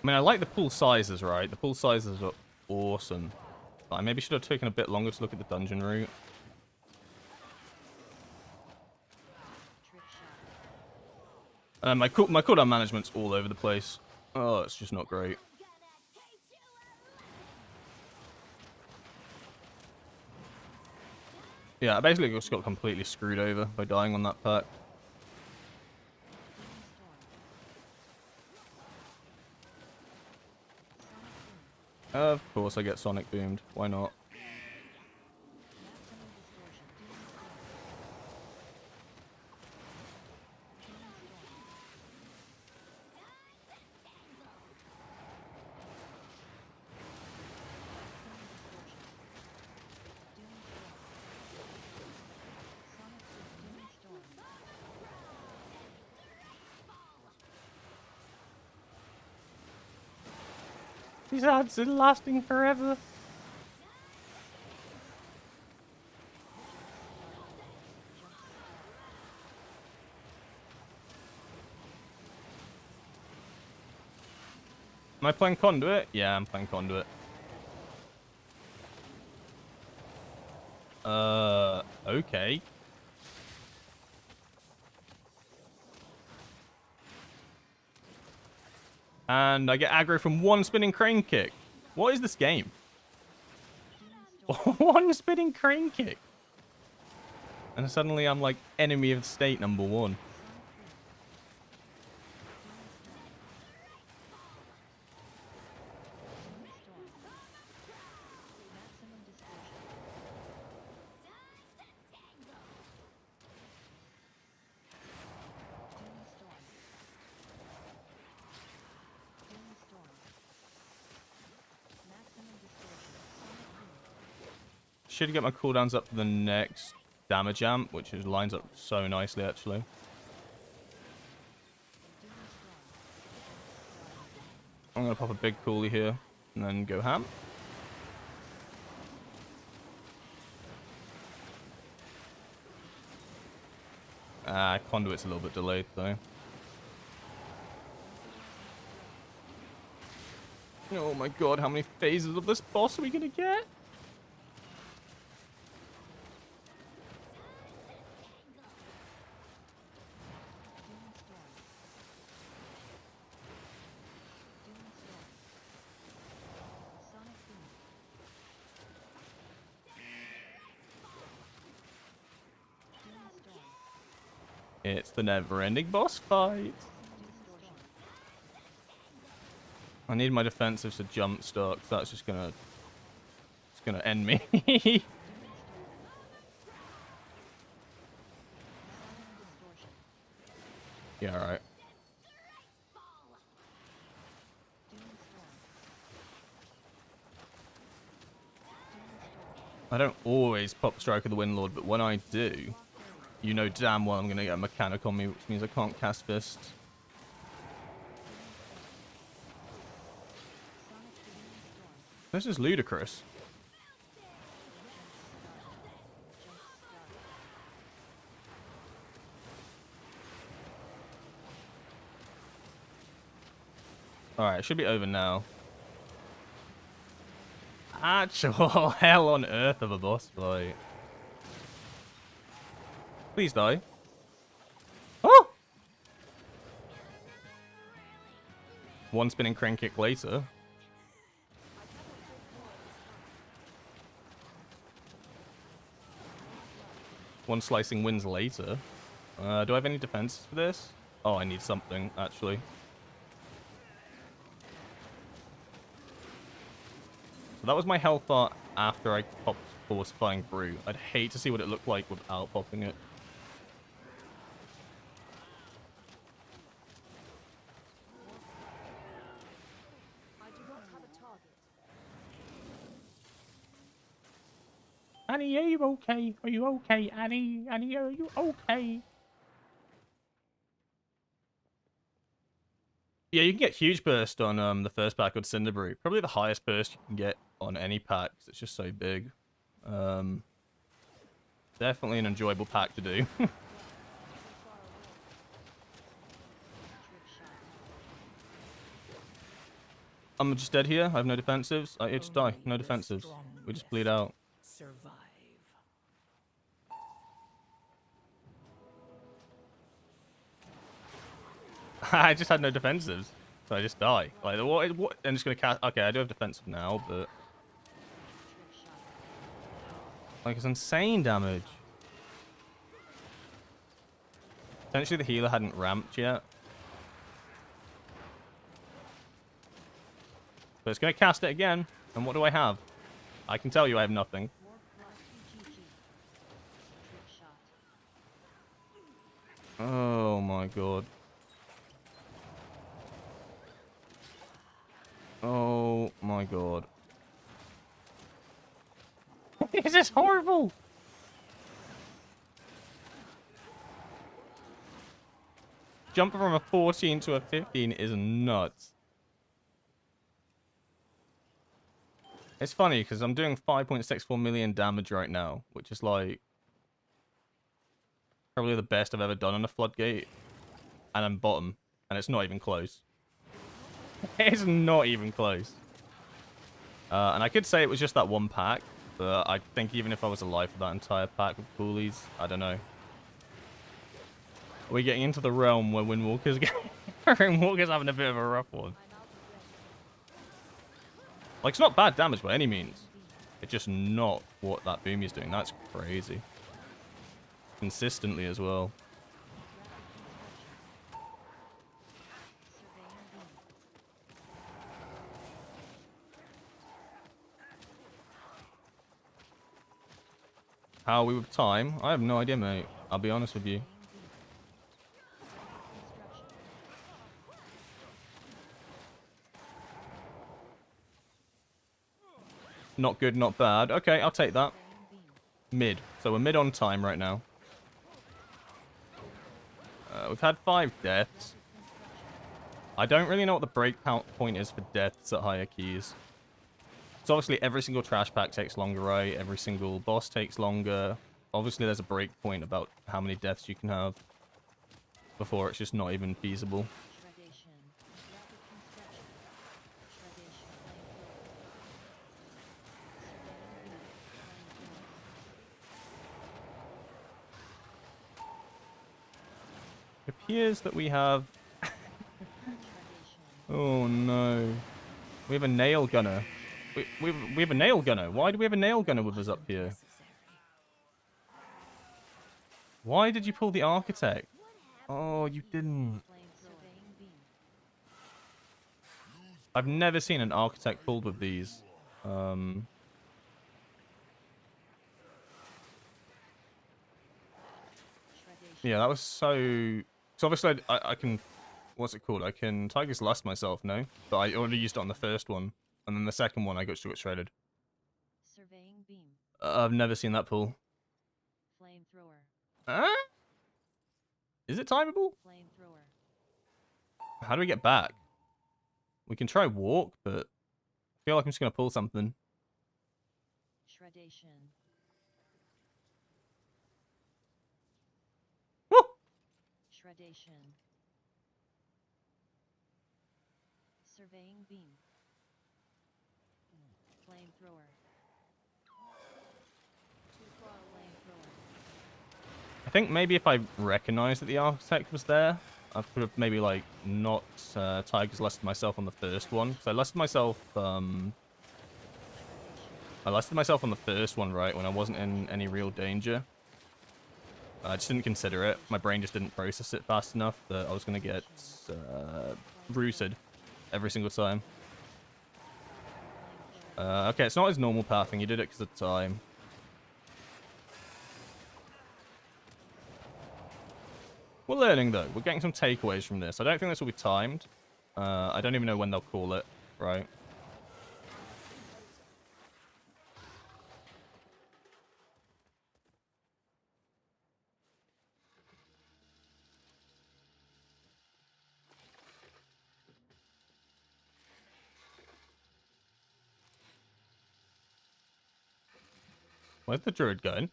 I mean, I like the pool sizes, right? The pool sizes are awesome. But I maybe should have taken a bit longer to look at the dungeon route. My cooldown management's all over the place. Oh, it's just not great. Yeah, I basically just got completely screwed over by dying on that pack. Of course I get Sonic Boomed. Why not? These ads are lasting forever. Am I playing Conduit? Yeah, I'm playing Conduit. Okay. And I get aggro from one spinning crane kick. What is this game? One spinning crane kick. And suddenly I'm like enemy of the state #1. Should get my cooldowns up for the next damage amp, which is lines up so nicely actually. I'm gonna pop a big coolie here and then go ham. Conduit's a little bit delayed though. Oh my god, how many phases of this boss are we gonna get? It's the never-ending boss fight. I need my defensives to jump start, 'cause that's just gonna... It's gonna end me. Yeah, alright. I don't always pop Strike of the Windlord, but when I do, you know damn well I'm gonna get a mechanic on me, which means I can't cast fists. This is ludicrous. Alright, it should be over now. Actual hell on earth of a boss fight. Please die. Oh! One spinning crane kick later. One slicing wins later. Do I have any defense for this? Oh, I need something, actually. So that was my health bar after I popped Fortifying Brew. I'd hate to see what it looked like without popping it. Annie, are you okay? Are you okay, Annie? Annie, are you okay? Yeah, you can get huge burst on the first pack with Cinder Brew. Probably the highest burst you can get on any pack, 'cause it's just so big. Definitely an enjoyable pack to do. Trick shot. I'm just dead here. I have no defensives. I just die. No defensives. We just bleed out. Survive. I just had no defensives, so I just die. Like what? I'm just gonna cast. Okay, I do have defensive now, but Trick shot. like it's insane damage. Potentially the healer hadn't ramped yet, but it's gonna cast it again. And what do I have? I can tell you I have nothing. More plus GG. Trick shot. Oh my god. Oh my god. This is horrible! Jumping from a 14 to a 15 is nuts. It's funny because I'm doing 5.64 million damage right now, which is like probably the best I've ever done on a floodgate. And I'm bottom, and it's not even close. It's not even close. And I could say it was just that one pack, but I think even if I was alive for that entire pack with coolies, I don't know. We're getting into the realm where Windwalker's Windwalker's having a bit of a rough one. I'm out of red. Like, it's not bad damage by any means. It's just not what that Boomy's doing. That's crazy. Consistently as well. Surveying beam. How are we with time? I have no idea, mate. I'll be honest with you. Surveying beam. Construction. Not good, not bad. Okay, I'll take that. Surveying beam. Mid. So we're mid on time right now. We've had 5 deaths. I don't really know what the break point is for deaths at higher keys. So obviously every single trash pack takes longer, right? Every single boss takes longer. Obviously there's a break point about how many deaths you can have before it's just not even feasible. Shredation. Rapid construction. Shredation. Flamethrower. Surveying beam. Flamethrower. It appears that we have... Shredation. Oh no. We have a nail gunner. We have a nail gunner. Why do we have a nail gunner with us up here? Necessary. Why did you pull the architect? Oh, you didn't. Flame surveying beam. I've never seen an architect pulled with these. Shredation. Yeah, that was so... So obviously I can... What's it called? I can Tiger's Lust myself, no? But I already used it on the first one. And then the second one I still got shredded. Surveying beam. I've never seen that pull. Flamethrower. Huh? Is it timeable? Flamethrower. How do we get back? We can try walk, but I feel like I'm just going to pull something. Shredation. Woo! Shredation. Surveying beam. Flamethrower. Too far. Flamethrower. I think maybe if I recognized that the architect was there, I could have maybe like not Tiger's Lusted myself on the first one. So I lusted myself on the first one, right, when I wasn't in any real danger. I just didn't consider it. My brain just didn't process it fast enough that I was going to get rooted every single time. Okay, it's not his normal pathing. He did it because of time. We're learning, though. We're getting some takeaways from this. I don't think this will be timed. I don't even know when they'll call it, right? Where's the druid going?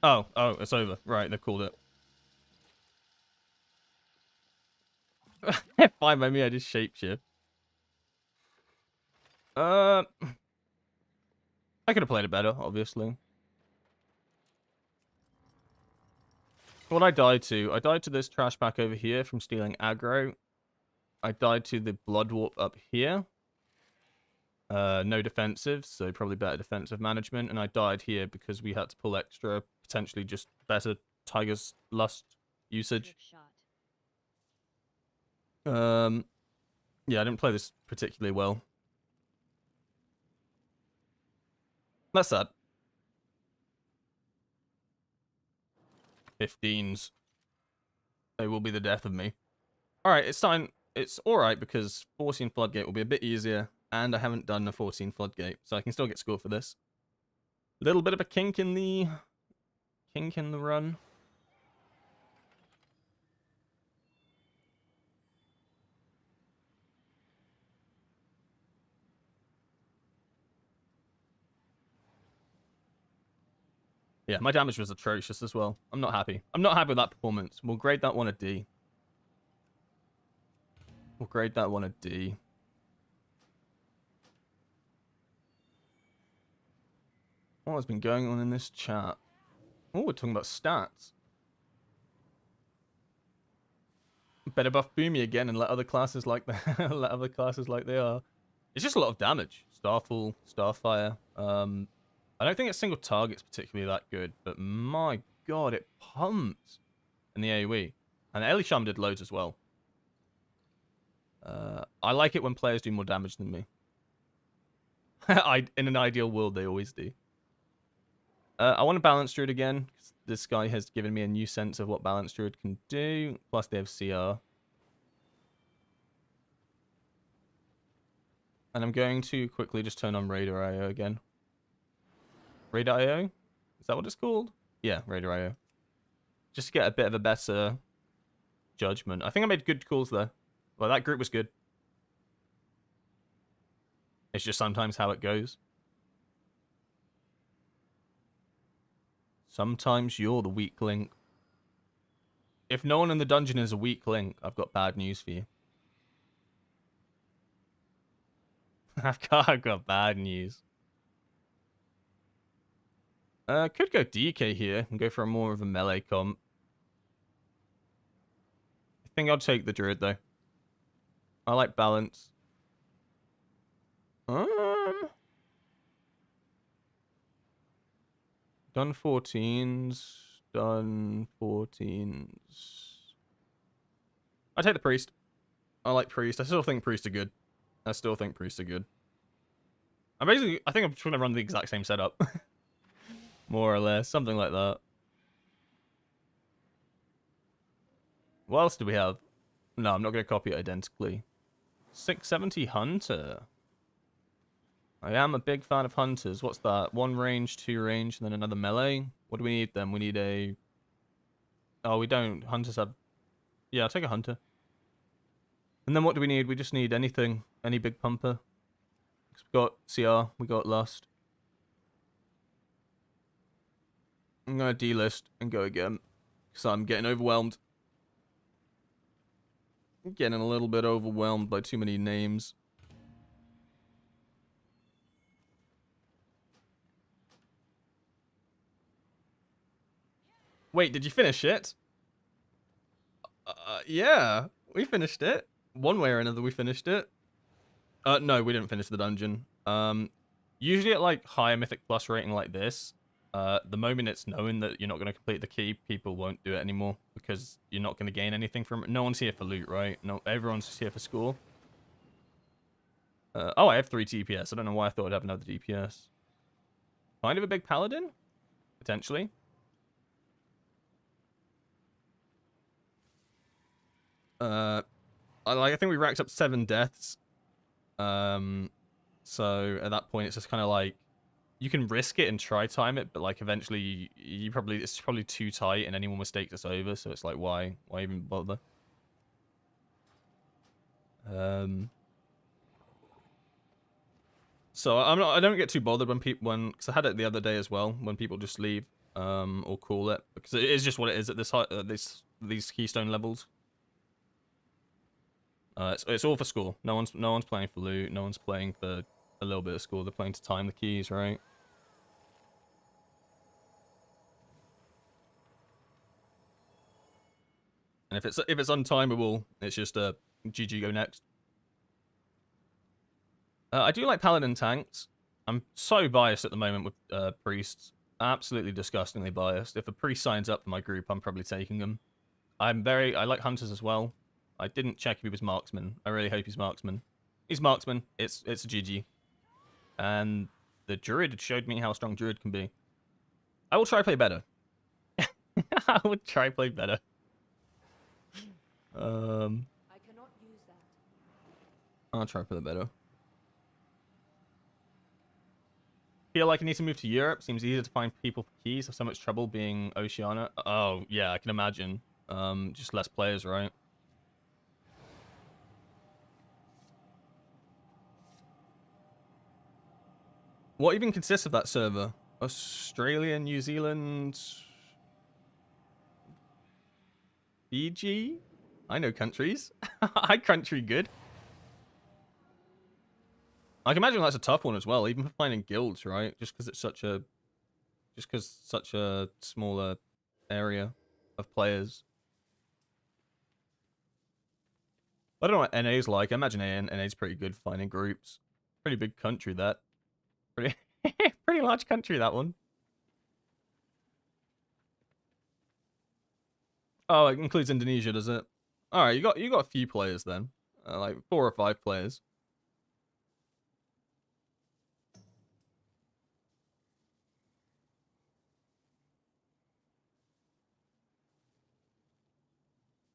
Oh, it's over. Right, they called it. Fine by me, I just shapeshift. I could have played it better, obviously. What I died to this trash pack over here from stealing aggro. I died to the blood warp up here. No defensive, so probably better defensive management. And I died here because we had to pull extra, potentially just better Tiger's Lust usage. Trick shot. Yeah, I didn't play this particularly well. That's sad. 15s. They will be the death of me. Alright, it's time. It's alright because 14 Floodgate will be a bit easier. And I haven't done a 14 Floodgate, so I can still get scored for this. A little bit of a kink in the run. Yeah, my damage was atrocious as well. I'm not happy. I'm not happy with that performance. We'll grade that one a D. We'll grade that one a D. What has been going on in this chat? Oh, we're talking about stats. Better buff Boomy again and let other classes like let other classes like they are. It's just a lot of damage. Starfall, Starfire. I don't think its single target's particularly that good, but my god, it pumped in the AoE. And Elisham did loads as well. I like it when players do more damage than me. In an ideal world, they always do. I want to balance druid again. This guy has given me a new sense of what balance druid can do. Plus, they have CR. And I'm going to quickly just turn on Raider IO again. Raider IO? Is that what it's called? Yeah, Raider IO. Just to get a bit of a better judgment. I think I made good calls there. Well, that group was good. It's just sometimes how it goes. Sometimes you're the weak link. If no one in the dungeon is a weak link, I've got bad news for you. I've got bad news. Could go DK here and go for a more of a melee comp. I think I'll take the druid though. I like balance. Done 14s. Done 14s. I take the priest. I like priest. I still think priests are good. I think I'm trying to run the exact same setup. More or less. Something like that. What else do we have? No, I'm not going to copy it identically. 670 Hunter. I am a big fan of Hunters. What's that? 1 range, 2 range, and then another melee? What do we need then? We need a... Oh, we don't. Hunters have... Yeah, I'll take a Hunter. And then what do we need? We just need anything. Any big pumper. Because we got CR. We got Lust. I'm going to delist and go again. Because I'm getting overwhelmed. I'm getting a little bit overwhelmed by too many names. Wait, did you finish it? Yeah, we finished it. One way or another, we finished it. No, we didn't finish the dungeon. Usually at like higher Mythic Plus rating like this, the moment it's known that you're not going to complete the key, people won't do it anymore because you're not going to gain anything from it. No one's here for loot, right? No, everyone's just here for score. Oh, I have 3 DPS. I don't know why I thought I'd have another DPS. Kind of a big paladin? Potentially. I think we racked up 7 deaths. So at that point, it's just kind of like you can risk it and try time it, but like eventually it's probably too tight, and anyone mistakes it's over. So it's like, why even bother? So I don't get too bothered because I had it the other day as well, when people just leave or call it, because it is just what it is at these keystone levels. It's all for score. No one's playing for loot. No one's playing for a little bit of score. They're playing to time the keys, right? And if it's untimable, it's just a GG go next. I do like paladin tanks. I'm so biased at the moment with priests. Absolutely disgustingly biased. If a priest signs up for my group, I'm probably taking them. I like hunters as well. I didn't check if he was marksman. I really hope he's marksman. He's marksman. It's a GG. And the druid showed me how strong druid can be. I will try play better. I would try play better. I cannot use that. I'll try play better. Feel like I need to move to Europe. Seems easier to find people for keys. Have so much trouble being Oceania. Oh yeah, I can imagine. Just less players, right? What even consists of that server? Australia, New Zealand, Fiji? I know countries. I country good. I can imagine that's a tough one as well, even for finding guilds, right? Just because it's such a smaller area of players. I don't know what NA's like. I imagine NA's pretty good for finding groups. Pretty big country, that. Pretty, pretty large country, that one. Oh, it includes Indonesia, does it? All right, you got a few players then, like 4 or 5 players.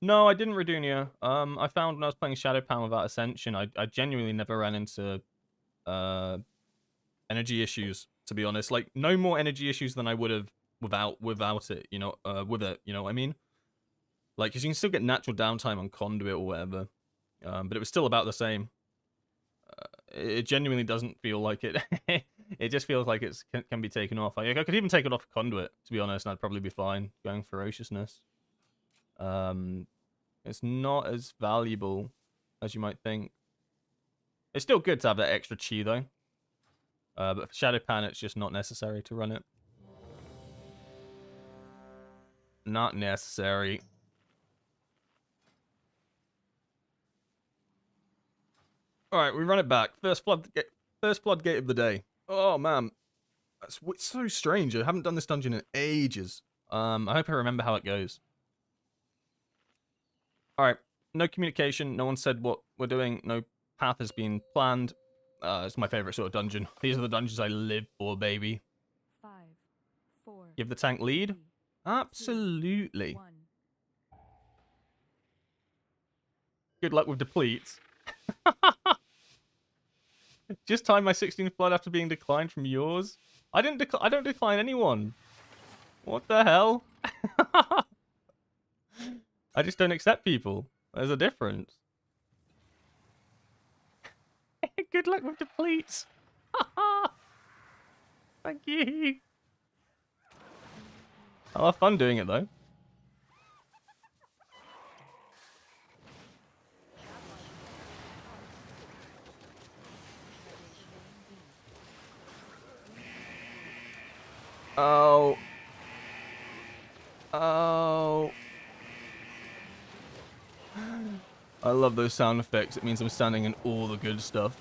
No, I didn't Redunia. I found when I was playing Shadowpan without Ascension, I genuinely never ran into energy issues, to be honest. Like, no more energy issues than I would have without it, you know, with it, you know what I mean? Like, because you can still get natural downtime on Conduit or whatever, but it was still about the same. It genuinely doesn't feel like it. It just feels like it can be taken off. I could even take it off Conduit, to be honest, and I'd probably be fine going Ferociousness. It's not as valuable as you might think. It's still good to have that extra chi, though. But for Shadowpan, it's just not necessary to run it. Not necessary. Alright, we run it back. First floodgate of the day. Oh, man. It's so strange. I haven't done this dungeon in ages. I hope I remember how it goes. Alright, no communication. No one said what we're doing. No path has been planned. It's my favorite sort of dungeon. These are the dungeons I live for, baby. 5, 4. Give the tank lead? 3, Absolutely. 1. Good luck with depletes. Just time my 16th blood after being declined from yours. I don't decline anyone. What the hell? I just don't accept people. There's a difference. Good luck with depletes. Thank you. I'll have fun doing it though. Oh. Oh. I love those sound effects. It means I'm standing in all the good stuff.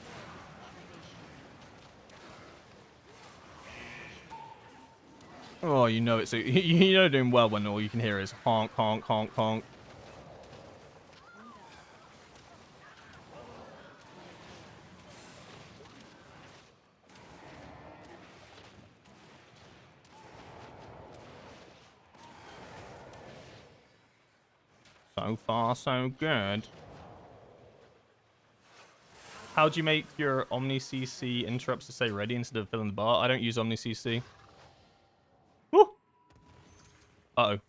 Oh, you know it's you know doing well when all you can hear is honk, honk, honk, honk. So far, so good. How do you make your Omni CC interrupts to say ready instead of filling the bar? I don't use Omni CC. Woo! Uh-oh.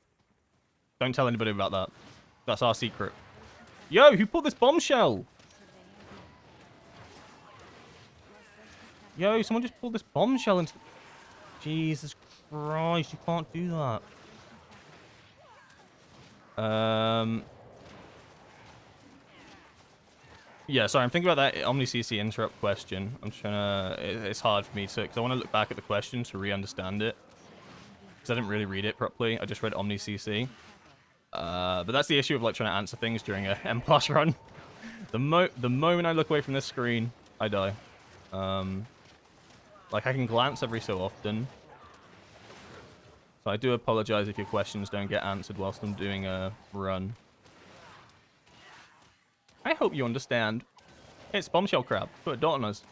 Don't tell anybody about that. That's our secret. Yo, who pulled this bombshell? Yo, someone just pulled this bombshell into... Jesus Christ, you can't do that. Yeah, sorry, I'm thinking about that Omni CC interrupt question. I'm trying to... It's hard for me to... Because I want to look back at the question to re-understand it. Because I didn't really read it properly. I just read Omni CC. But that's the issue of, like, trying to answer things during a M+ run. The moment I look away from this screen, I die. Like, I can glance every so often. So I do apologize if your questions don't get answered whilst I'm doing a run. I hope you understand. It's Bombshell Crab. Put a dot on us.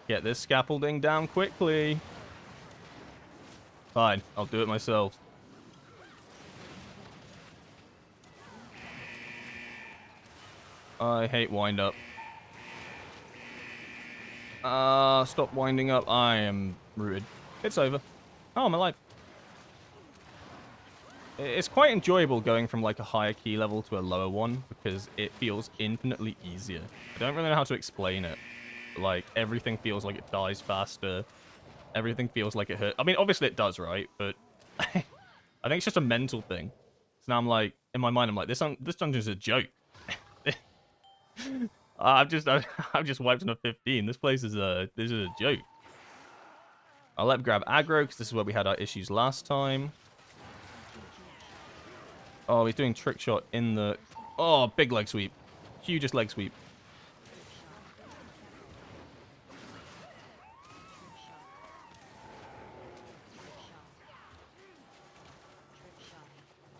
Get this scaffolding down quickly. Fine, I'll do it myself. I hate wind up. Stop winding up. I am rooted. It's over. Oh, I'm alive. It's quite enjoyable going from like a higher key level to a lower one because it feels infinitely easier. I don't really know how to explain it. Like, everything feels like it dies faster. Everything feels like it hurts. I mean, obviously it does, right? But I think it's just a mental thing. So now I'm like, in my mind, I'm like, this dungeon's a joke. I've just wiped on a 15. This place is a joke. I'll let him grab aggro because this is where we had our issues last time. Oh, he's doing trick shot in the... Oh, big leg sweep. Hugest leg sweep.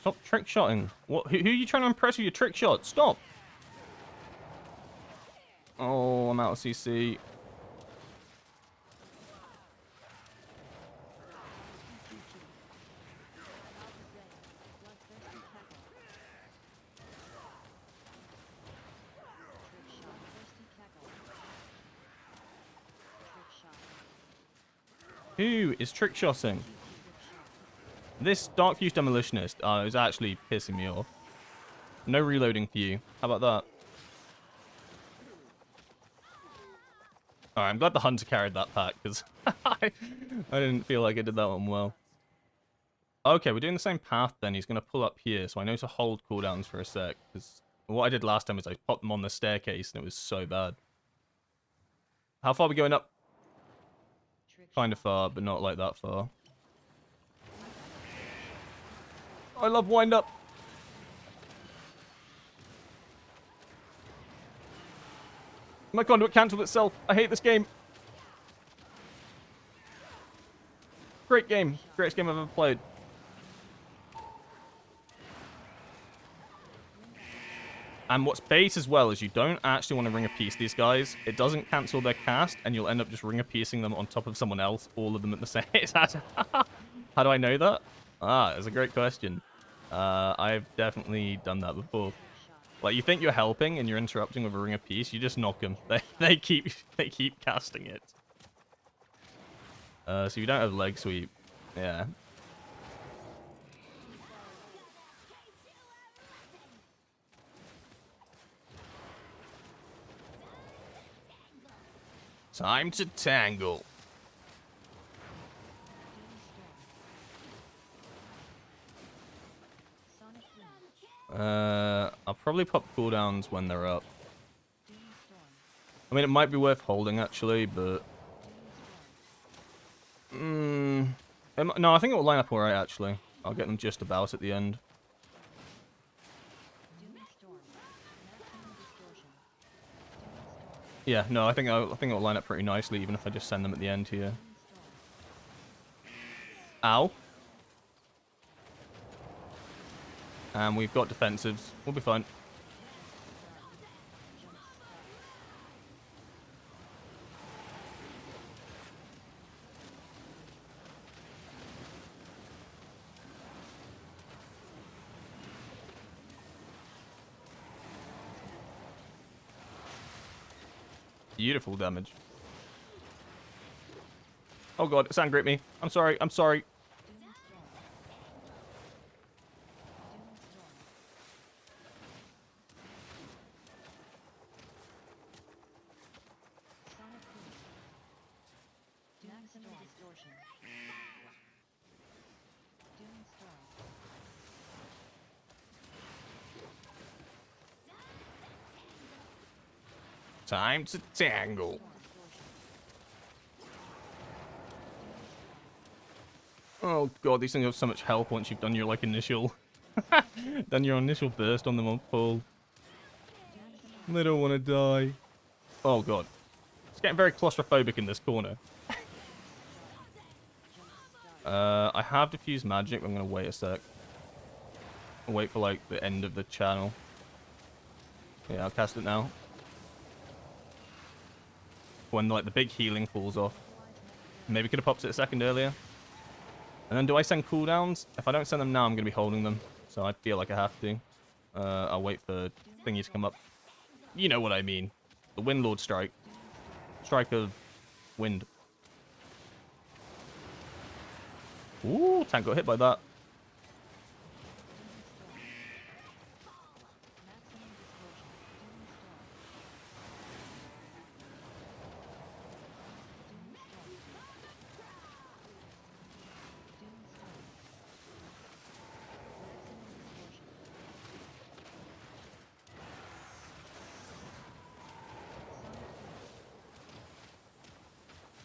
Stop trick shotting. What? Who are you trying to impress with your trick shot? Stop. Oh, I'm out of CC. Who is trick shotting? This Dark Fuse Demolitionist is actually pissing me off. No reloading for you. How about that? Alright, I'm glad the Hunter carried that pack, because I didn't feel like I did that one well. Okay, we're doing the same path then. He's going to pull up here, so I know to hold cooldowns for a sec, because what I did last time is I popped them on the staircase, and it was so bad. How far are we going up? Kind of far, but not like that far. I love wind up. My conduit cancelled itself. I hate this game. Great game. Greatest game I've ever played. And what's bait as well is you don't actually want to ring a piece these guys. It doesn't cancel their cast, and you'll end up just ring a piecing them on top of someone else, all of them at the same time. How do I know that? That's a great question. I've definitely done that before. Like, you think you're helping and you're interrupting with a ring of peace, you just knock them. They keep casting it. So you don't have leg sweep. Yeah. Time to tangle. I'll probably pop cooldowns when they're up. I mean, it might be worth holding, actually, but... no, I think it will line up alright, actually. I'll get them just about at the end. Yeah, no, I think it will line up pretty nicely, even if I just send them at the end here. Ow. And we've got defensives. We'll be fine. Beautiful damage. Oh god, it's angry at me. I'm sorry, I'm sorry. Doom's Door. Doom's Door. Sonic Boom. Maximum distortion. Doom's Door. Time to tangle. Distortion. Oh god, these things have so much health once you've done your like initial done your initial burst on them on full. They don't want to die. Oh god. It's getting very claustrophobic in this corner. I have diffused magic, but I'm gonna wait a sec. I'll wait for like the end of the channel. Yeah, I'll cast it now. When like the big healing falls off. Maybe could have popped it a second earlier. And then do I send cooldowns? If I don't send them now, I'm going to be holding them. So I feel like I have to. I'll wait for thingy to come up. You know what I mean. The Windlord strike. Strike of wind. Ooh, tank got hit by that. Maximum distortion. Doom's Door. Doom's Door. Maximum distortion.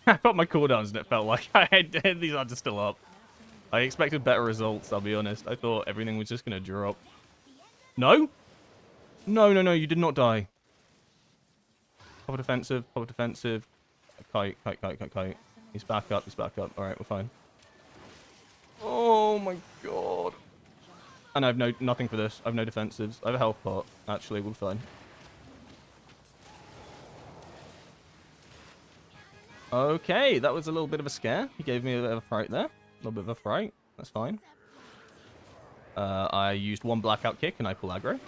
I got my cooldowns and it felt like I did. These odds are still up. I expected better results, I'll be honest. I thought everything was just going to drop. No? No, no, no, you did not die. Pop defensive, pop defensive. Kite, kite, kite, kite, kite. He's back up, he's back up. Alright, we're fine. Oh my god. And I have nothing for this. I have no defensives. I have a health pot. Actually, we're fine. Okay, that was a little bit of a scare. He gave me a bit of a fright there. A little bit of a fright. That's fine. I used one blackout kick and I pull aggro.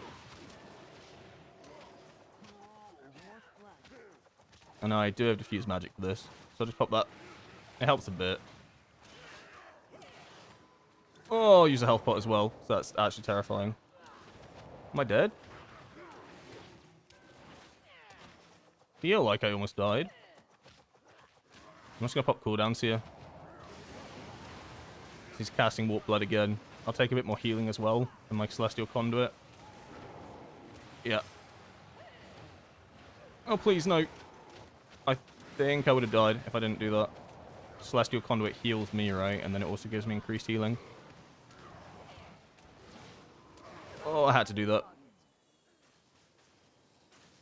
And I do have diffuse magic for this. So I'll just pop that. It helps a bit. Oh, I'll use a health pot as well. So that's actually terrifying. Am I dead? Feel like I almost died. I'm just going to pop cooldowns here. He's casting Warp Blood again. I'll take a bit more healing as well than my Celestial Conduit. Yeah. Oh, please, no. I think I would have died if I didn't do that. Celestial Conduit heals me, right? And then it also gives me increased healing. Oh, I had to do that.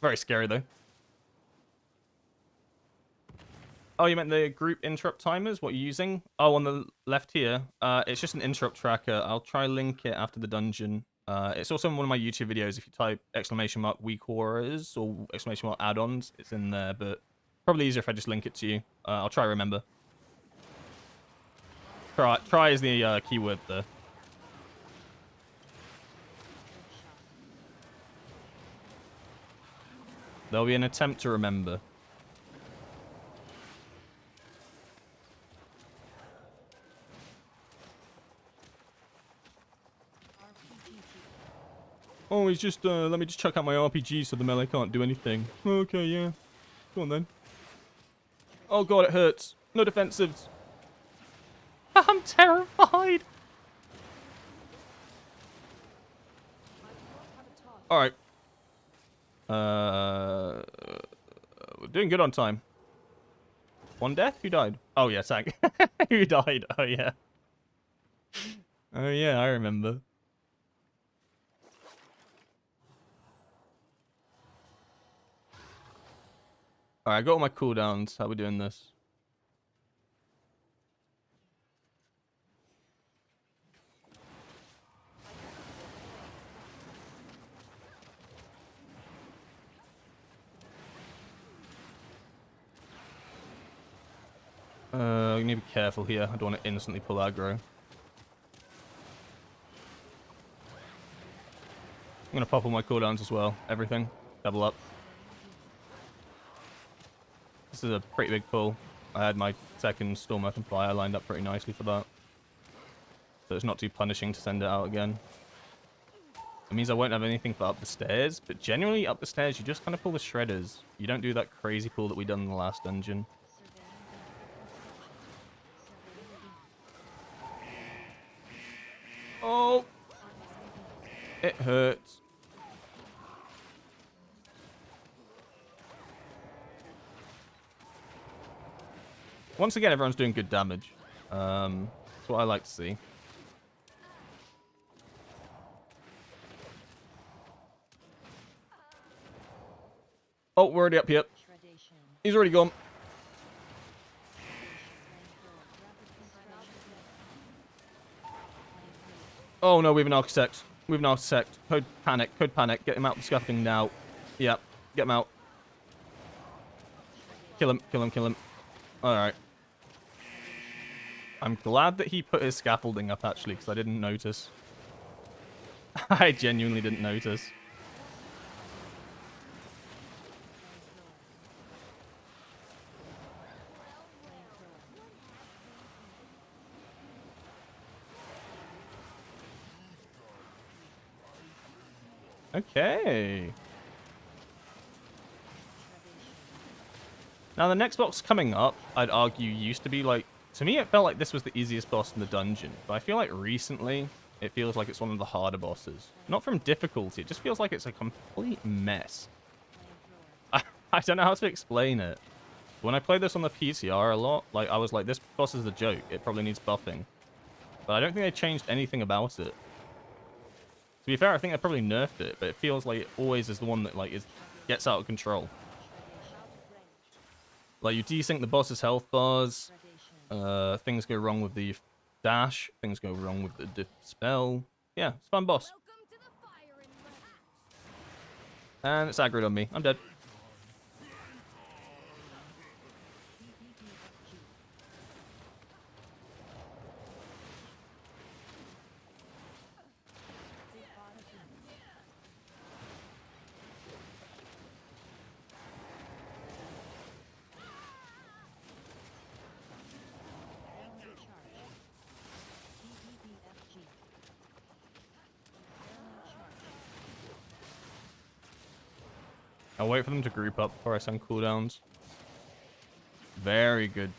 Very scary, though. Oh, you meant the group interrupt timers? What you're using? Oh, on the left here. It's just an interrupt tracker. I'll try link it after the dungeon. It's also in one of my YouTube videos. If you type !weak horrors or !add-ons, it's in there. But probably easier if I just link it to you. I'll try remember. Try is the keyword there. There'll be an attempt to remember. Oh, he's just, let me just check out my RPG so the melee can't do anything. Okay, yeah. Go on then. Oh god, it hurts. No defensives. I'm terrified. Alright. We're doing good on time. One death? Who died? Oh yeah, Tank. Who died? Oh yeah. Oh yeah, I remember. Alright, I got all my cooldowns. How are we doing this? I need to be careful here. I don't want to instantly pull aggro. I'm going to pop all my cooldowns as well. Everything. Double up. This is a pretty big pull. I had my second Storm Earth and Fire lined up pretty nicely for that. So it's not too punishing to send it out again. It means I won't have anything for up the stairs, but generally up the stairs you just kind of pull the shredders. You don't do that crazy pull that we done in the last dungeon. Oh! It hurts. Once again, everyone's doing good damage. That's what I like to see. Oh, we're already up here. He's already gone. Oh no, we have an architect. We have an architect. Code panic. Code panic. Get him out of the scuffing now. Yep. Get him out. Kill him. Kill him. Kill him. Alright. I'm glad that he put his scaffolding up, actually, because I didn't notice. I genuinely didn't notice. Okay. Now, the next boss coming up, I'd argue, used to be like... To me, it felt like this was the easiest boss in the dungeon. But I feel like recently, it feels like it's one of the harder bosses. Not from difficulty, it just feels like it's a complete mess. I don't know how to explain it. When I played this on the PCR a lot, like I was like, this boss is a joke. It probably needs buffing. But I don't think they changed anything about it. To be fair, I think they probably nerfed it, but it feels like it always is the one that like gets out of control. Like you desync the boss's health bars, things go wrong with the dash, things go wrong with the dispel. Yeah, it's a fun boss. And it's aggroed on me. I'm dead. I'll wait for them to group up before I send cooldowns. Very good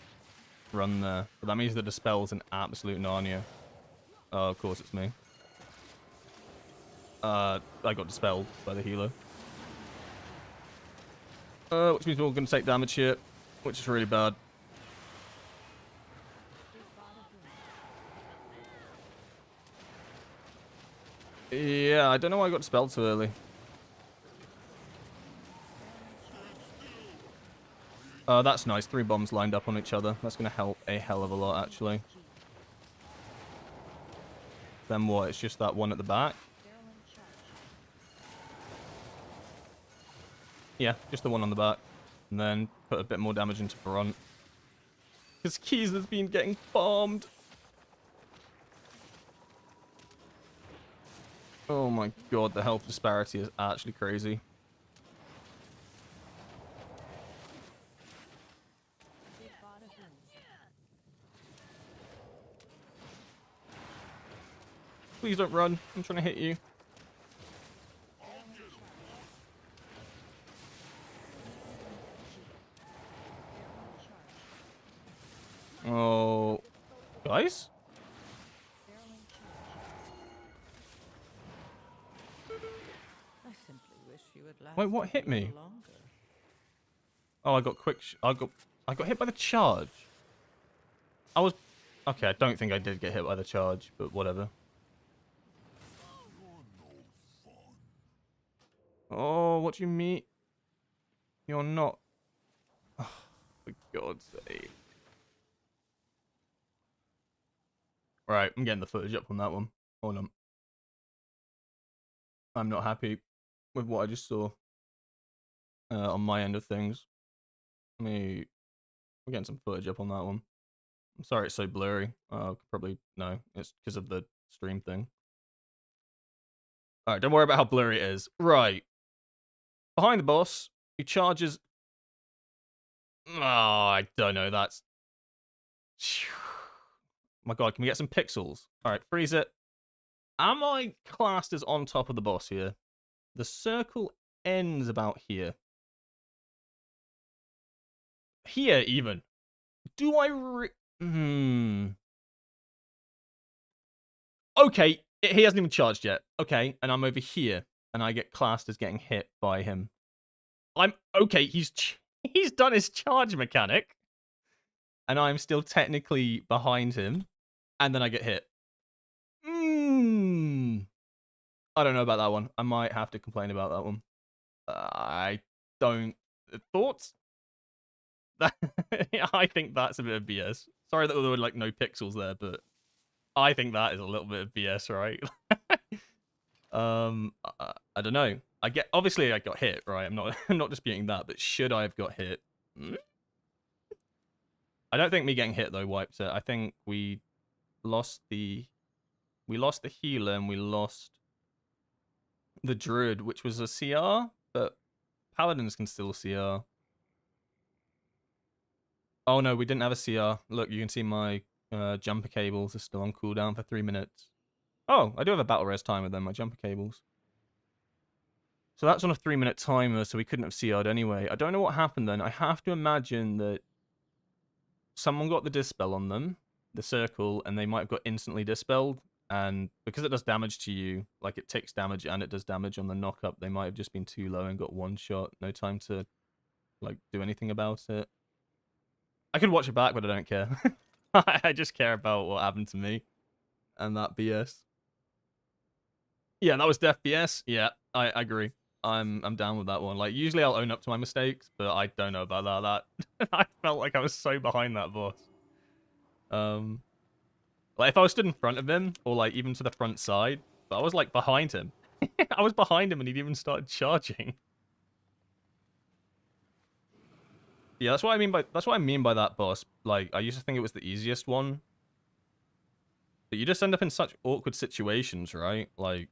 run there. But that means the Dispel's an absolute Narnia. Oh, of course it's me. I got dispelled by the healer. Which means we're all going to take damage here, which is really bad. Yeah, I don't know why I got dispelled so early. That's nice. 3 bombs lined up on each other. That's going to help a hell of a lot, actually. Then what? It's just that one at the back? Yeah, just the one on the back. And then put a bit more damage into front. Because Keys has been getting bombed. Oh my god, the health disparity is actually crazy. Please don't run. I'm trying to hit you. Oh. Guys? I simply wish you would last Wait, what hit a me? little longer. Oh, I got quick. I got hit by the charge. I was. Okay, I don't think I did get hit by the charge, but whatever. Oh, what do you mean? You're not. Oh, for God's sake. Right, I'm getting the footage up on that one. Hold on. I'm not happy with what I just saw on my end of things. We're getting some footage up on that one. I'm sorry it's so blurry. Probably, no, it's because of the stream thing. Alright, don't worry about how blurry it is. Right. Behind the boss, he charges Oh, I don't know. That's... My god, can we get some pixels? Alright, freeze it. Am I classed as on top of the boss here? The circle ends about here. Here, even. Do I Okay, he hasn't even charged yet. Okay, and I'm over here, and I get classed as getting hit by him. I'm... Okay, he's done his charge mechanic, and I'm still technically behind him, and then I get hit. I don't know about that one. I might have to complain about that one. I don't... Thoughts? I think that's a bit of BS. Sorry that there were like no pixels there, but I think that is a little bit of BS, right? I don't know. Obviously I got hit, right? I'm not disputing that, but should I have got hit? I don't think me getting hit though wiped it. I think we lost the healer and we lost the druid, which was a CR, but paladins can still CR. Oh no, we didn't have a CR. Look, you can see my jumper cables are still on cooldown for 3 minutes. Oh, I do have a battle res timer then, my jumper cables. So that's on a 3-minute timer, so we couldn't have CR'd anyway. I don't know what happened then. I have to imagine that someone got the dispel on them, the circle, and they might have got instantly dispelled. And because it does damage to you, like it takes damage and it does damage on the knock-up, they might have just been too low and got one shot. No time to like do anything about it. I could watch it back, but I don't care. I just care about what happened to me and that BS. Yeah, that was Def BS. Yeah, I agree. I'm down with that one. Like, usually I'll own up to my mistakes, but I don't know about that. I felt like I was so behind that boss. Like, if I was stood in front of him, or like even to the front side, but I was like behind him. I was behind him and he'd even started charging. Yeah, that's what I mean by that boss. Like, I used to think it was the easiest one. But you just end up in such awkward situations, right? Like,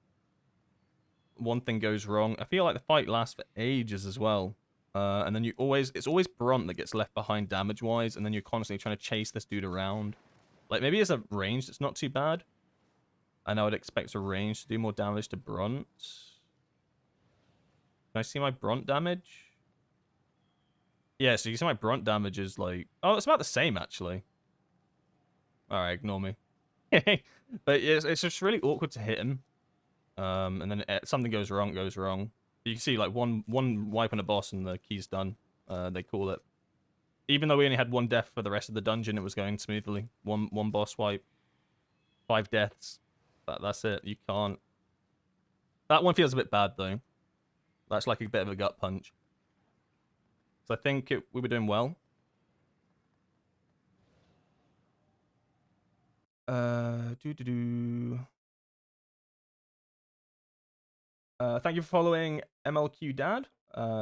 one thing goes wrong. I feel like the fight lasts for ages as well. And then it's always Brunt that gets left behind damage-wise, and then you're constantly trying to chase this dude around. Like, maybe as a range, it's not too bad. And I would expect a range to do more damage to Brunt. Can I see my Brunt damage? Yeah, so you can see my Brunt damage is like... Oh, it's about the same, actually. Alright, ignore me. But it's just really awkward to hit him. And then something goes wrong, You can see like one wipe on a boss and the key's done. They call it. Even though we only had 1 death for the rest of the dungeon, it was going smoothly. One boss wipe, 5 deaths. That's it. You can't. That one feels a bit bad though. That's like a bit of a gut punch. So I think we were doing well. Thank you for following MLQ Dad,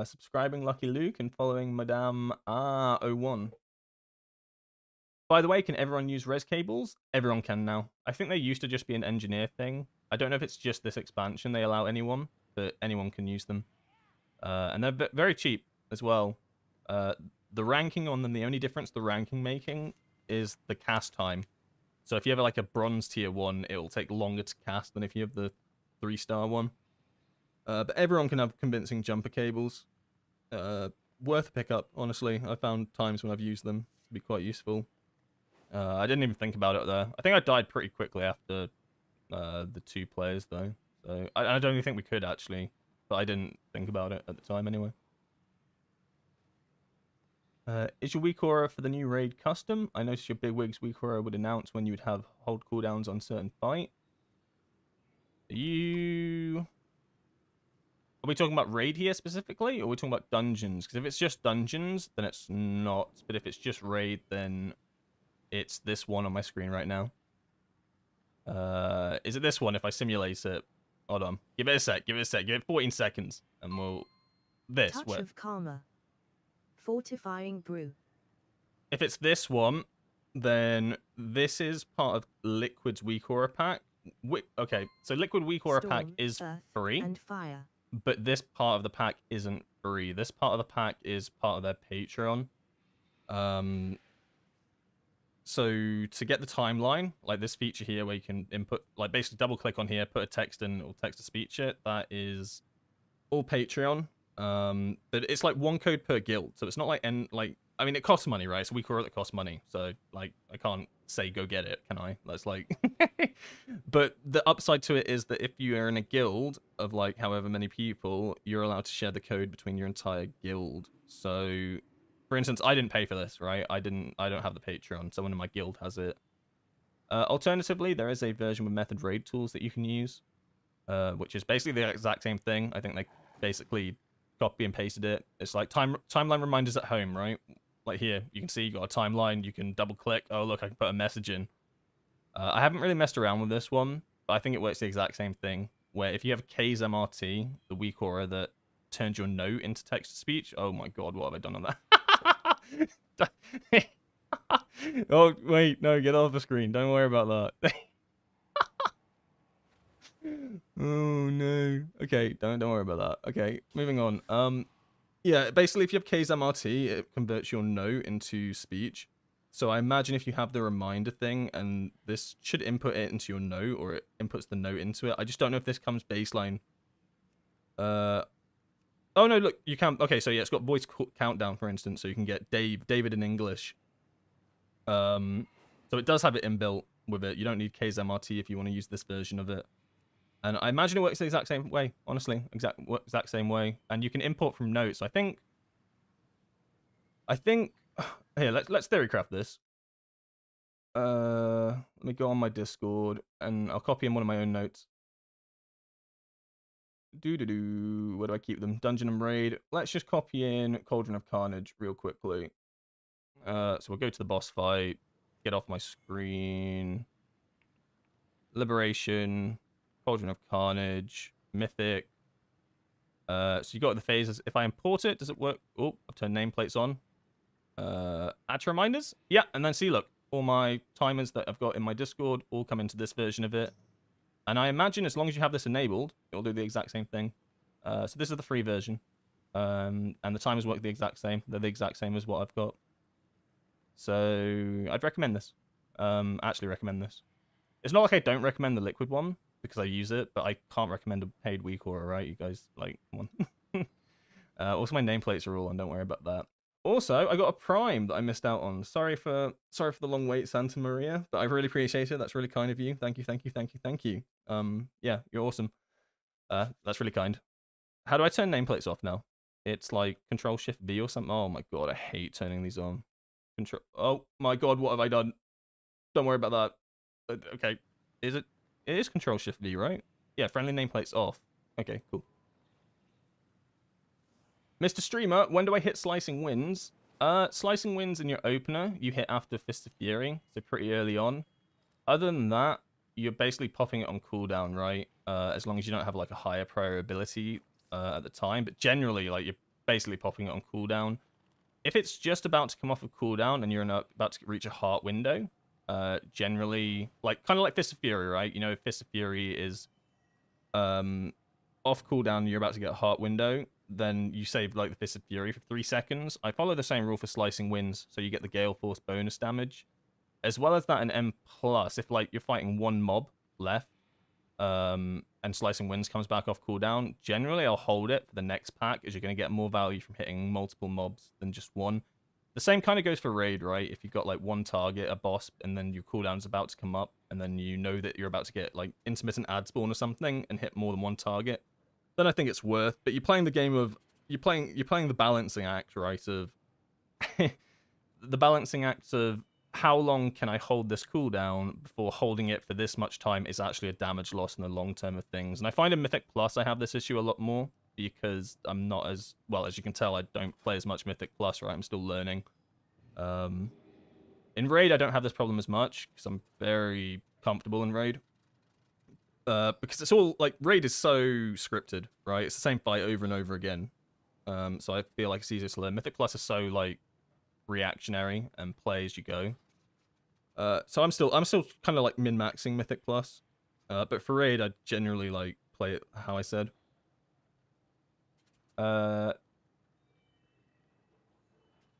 subscribing Lucky Luke, and following Madame R01. By the way, can everyone use res cables? Everyone can now. I think they used to just be an engineer thing. I don't know if it's just this expansion they allow anyone, but anyone can use them. And they're very cheap as well. The ranking on them, the only difference the ranking making is the cast time. So if you have like a bronze tier 1, it will take longer to cast than if you have the 3-star one. But everyone can have convincing jumper cables. Worth a pickup, honestly. I found times when I've used them to be quite useful. I didn't even think about it there. I think I died pretty quickly after the 2 players, though. So I don't even think we could, actually. But I didn't think about it at the time, anyway. Is your weak aura for the new raid custom? I noticed your bigwig's weak aura would announce when you would have hold cooldowns on certain fight. Are we talking about raid here specifically, or are we talking about dungeons? Because if it's just dungeons, then it's not. But if it's just raid, then it's this one on my screen right now. Is it this one if I simulate it? Hold on. Give it a sec. Give it 14 seconds. And we'll... This. Touch of Karma. Fortifying Brew. If it's this one, then this is part of Liquid's weak aura pack. Okay, so Liquid weak aura pack is Earth, free. and Fire. But this part of the pack isn't free. This part of the pack is part of their Patreon. So to get the timeline, like this feature here where you can input, like basically double click on here, put a text in or text to speech it, that is all Patreon. But it's like one code per guild, so it's not like I mean it costs money, right? So we call it costs money. So like I can't say go get it, can I? That's like but the upside to it is that if you are in a guild of like however many people, you're allowed to share the code between your entire guild. So for instance, I didn't pay for this, right? I don't have the Patreon. Someone in my guild has it. Alternatively, there is a version with method raid tools that you can use, which is basically the exact same thing. I think they basically copy and pasted it. It's like timeline reminders at home, right? Like here, you can see you got a timeline. You can double click. Oh, look, I can put a message in. I haven't really messed around with this one, but I think it works the exact same thing. Where if you have K's MRT, the weak aura that turns your note into text to speech. Oh my god, what have I done on that? Oh wait, no, get off the screen. Don't worry about that. Oh no. Okay, don't worry about that. Okay, moving on. Yeah, basically if you have K's MRT, it converts your note into speech. So I imagine if you have the reminder thing, and this should input it into your note, or it inputs the note into it. I just don't know if this comes baseline. Oh no, look, you can. Okay, so yeah, it's got voice countdown, for instance, so you can get David in English. So it does have it inbuilt with it. You don't need K's MRT if you want to use this version of it. And I imagine it works the exact same way, honestly, exact same way. And you can import from notes. I think here, let's theorycraft this. Let me go on my Discord and I'll copy in one of my own notes. Where do I keep them? Dungeon and Raid. Let's just copy in Cauldron of Carnage real quickly. So we'll go to the boss fight. Get off my screen. Liberation. Cauldron of Carnage. Mythic. So you got the phases. If I import it, does it work? Oh, I've turned nameplates on. Add to reminders. Yeah, and then see, look, all my timers that I've got in my Discord all come into this version of it. And I imagine as long as you have this enabled, it'll do the exact same thing. So this is the free version. And the timers work the exact same. They're the exact same as what I've got. So I'd recommend this. Actually recommend this. It's not like I don't recommend the liquid one because I use it, but I can't recommend a paid weak aura, right? You guys, like, come on. Also, my nameplates are all on. Don't worry about that. Also, I got a prime that I missed out on. Sorry for the long wait, Santa Maria, but I really appreciate it. That's really kind of you. Thank you. Yeah, you're awesome. That's really kind. How do I turn nameplates off now? It's like Control Shift V or something. Oh my god, I hate turning these on. Control. Oh my god, what have I done? Don't worry about that. Okay, is it? It is Control Shift V, right? Yeah, friendly nameplates off. Okay, cool. Mr. Streamer, when do I hit Slicing Winds? Slicing Winds in your opener, you hit after Fist of Fury, so pretty early on. Other than that, you're basically popping it on cooldown, right? As long as you don't have like a higher prior ability at the time. But generally, like you're basically popping it on cooldown. If it's just about to come off of cooldown and you're about to reach a heart window, generally, like kind of like Fist of Fury, right? You know, if Fist of Fury is off cooldown, you're about to get a heart window, then you save like the Fist of Fury for 3 seconds. I follow the same rule for Slicing Winds, so you get the Gale Force bonus damage. As well as that, an M+, if like you're fighting one mob left, and Slicing Winds comes back off cooldown, generally I'll hold it for the next pack, as you're going to get more value from hitting multiple mobs than just one. The same kind of goes for Raid, right? If you've got like one target, a boss, and then your cooldown's about to come up, and then you know that you're about to get like intermittent ad spawn or something and hit more than one target, then I think it's worth. But you're playing the game of you're playing the balancing act, right? Of the balancing act of how long can I hold this cooldown before holding it for this much time is actually a damage loss in the long term of things. And I find in Mythic Plus I have this issue a lot more because I'm not as well, as you can tell, I don't play as much Mythic Plus, right? I'm still learning. In Raid I don't have this problem as much because I'm very comfortable in Raid. Because it's all like Raid is so scripted, right? It's the same fight over and over again. So I feel like it's easier to learn. Mythic Plus is so like reactionary and play as you go. So I'm still kind of like min-maxing Mythic Plus. But for Raid I generally like play it how I said.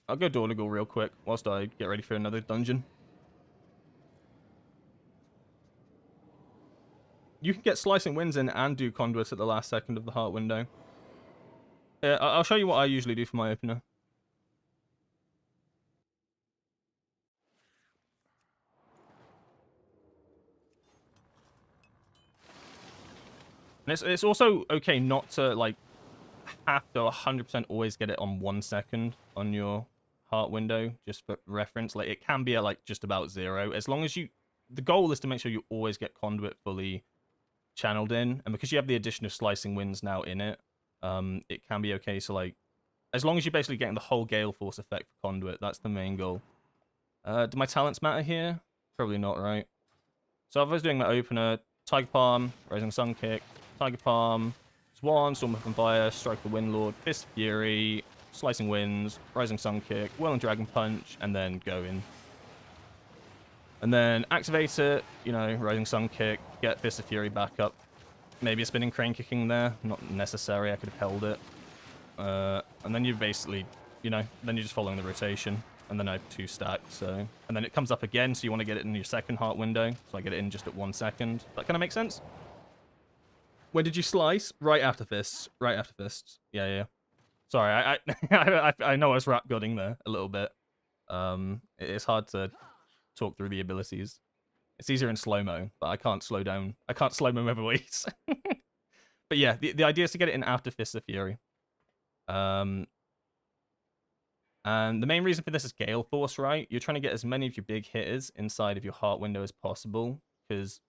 I'll go Dornigal real quick whilst I get ready for another dungeon. You can get Slicing Winds in and do Conduit at the last second of the heart window. I'll show you what I usually do for my opener. And it's also okay not to, like, have to 100% always get it on 1 second on your heart window, just for reference. Like, it can be at, like, just about 0. As long as you... The goal is to make sure you always get Conduit fully channeled in. And because you have the addition of Slicing Winds now in it, it can be okay. So, like, as long as you're basically getting the whole Gale Force effect for Conduit, that's the main goal. Do my talents matter here? Probably not, right? So if I was doing my opener, Tiger Palm, Rising Sun Kick, Tiger Palm, Swan, Storm of Fire, Strike the Windlord, Fist of Fury, Slicing Winds, Rising Sun Kick, Whirling Dragon Punch, and then go in. And then activate it, you know, Rising Sun Kick, get Fist of Fury back up. Maybe a Spinning Crane Kicking there, not necessary, I could have held it. And then you basically, you know, then you're just following the rotation. And then I have 2 stacks, so... And then it comes up again, so you want to get it in your second heart window. So I get it in just at 1 second. That kind of makes sense? When did you slice? Right after fists. Right after fists. Yeah. Sorry, I know I was rap godding there a little bit. It's hard to talk through the abilities. It's easier in slow-mo, but I can't slow down. I can't slow-mo my voice. But yeah, the idea is to get it in after Fists of Fury. And the main reason for this is Gale Force, right? You're trying to get as many of your big hitters inside of your heart window as possible, because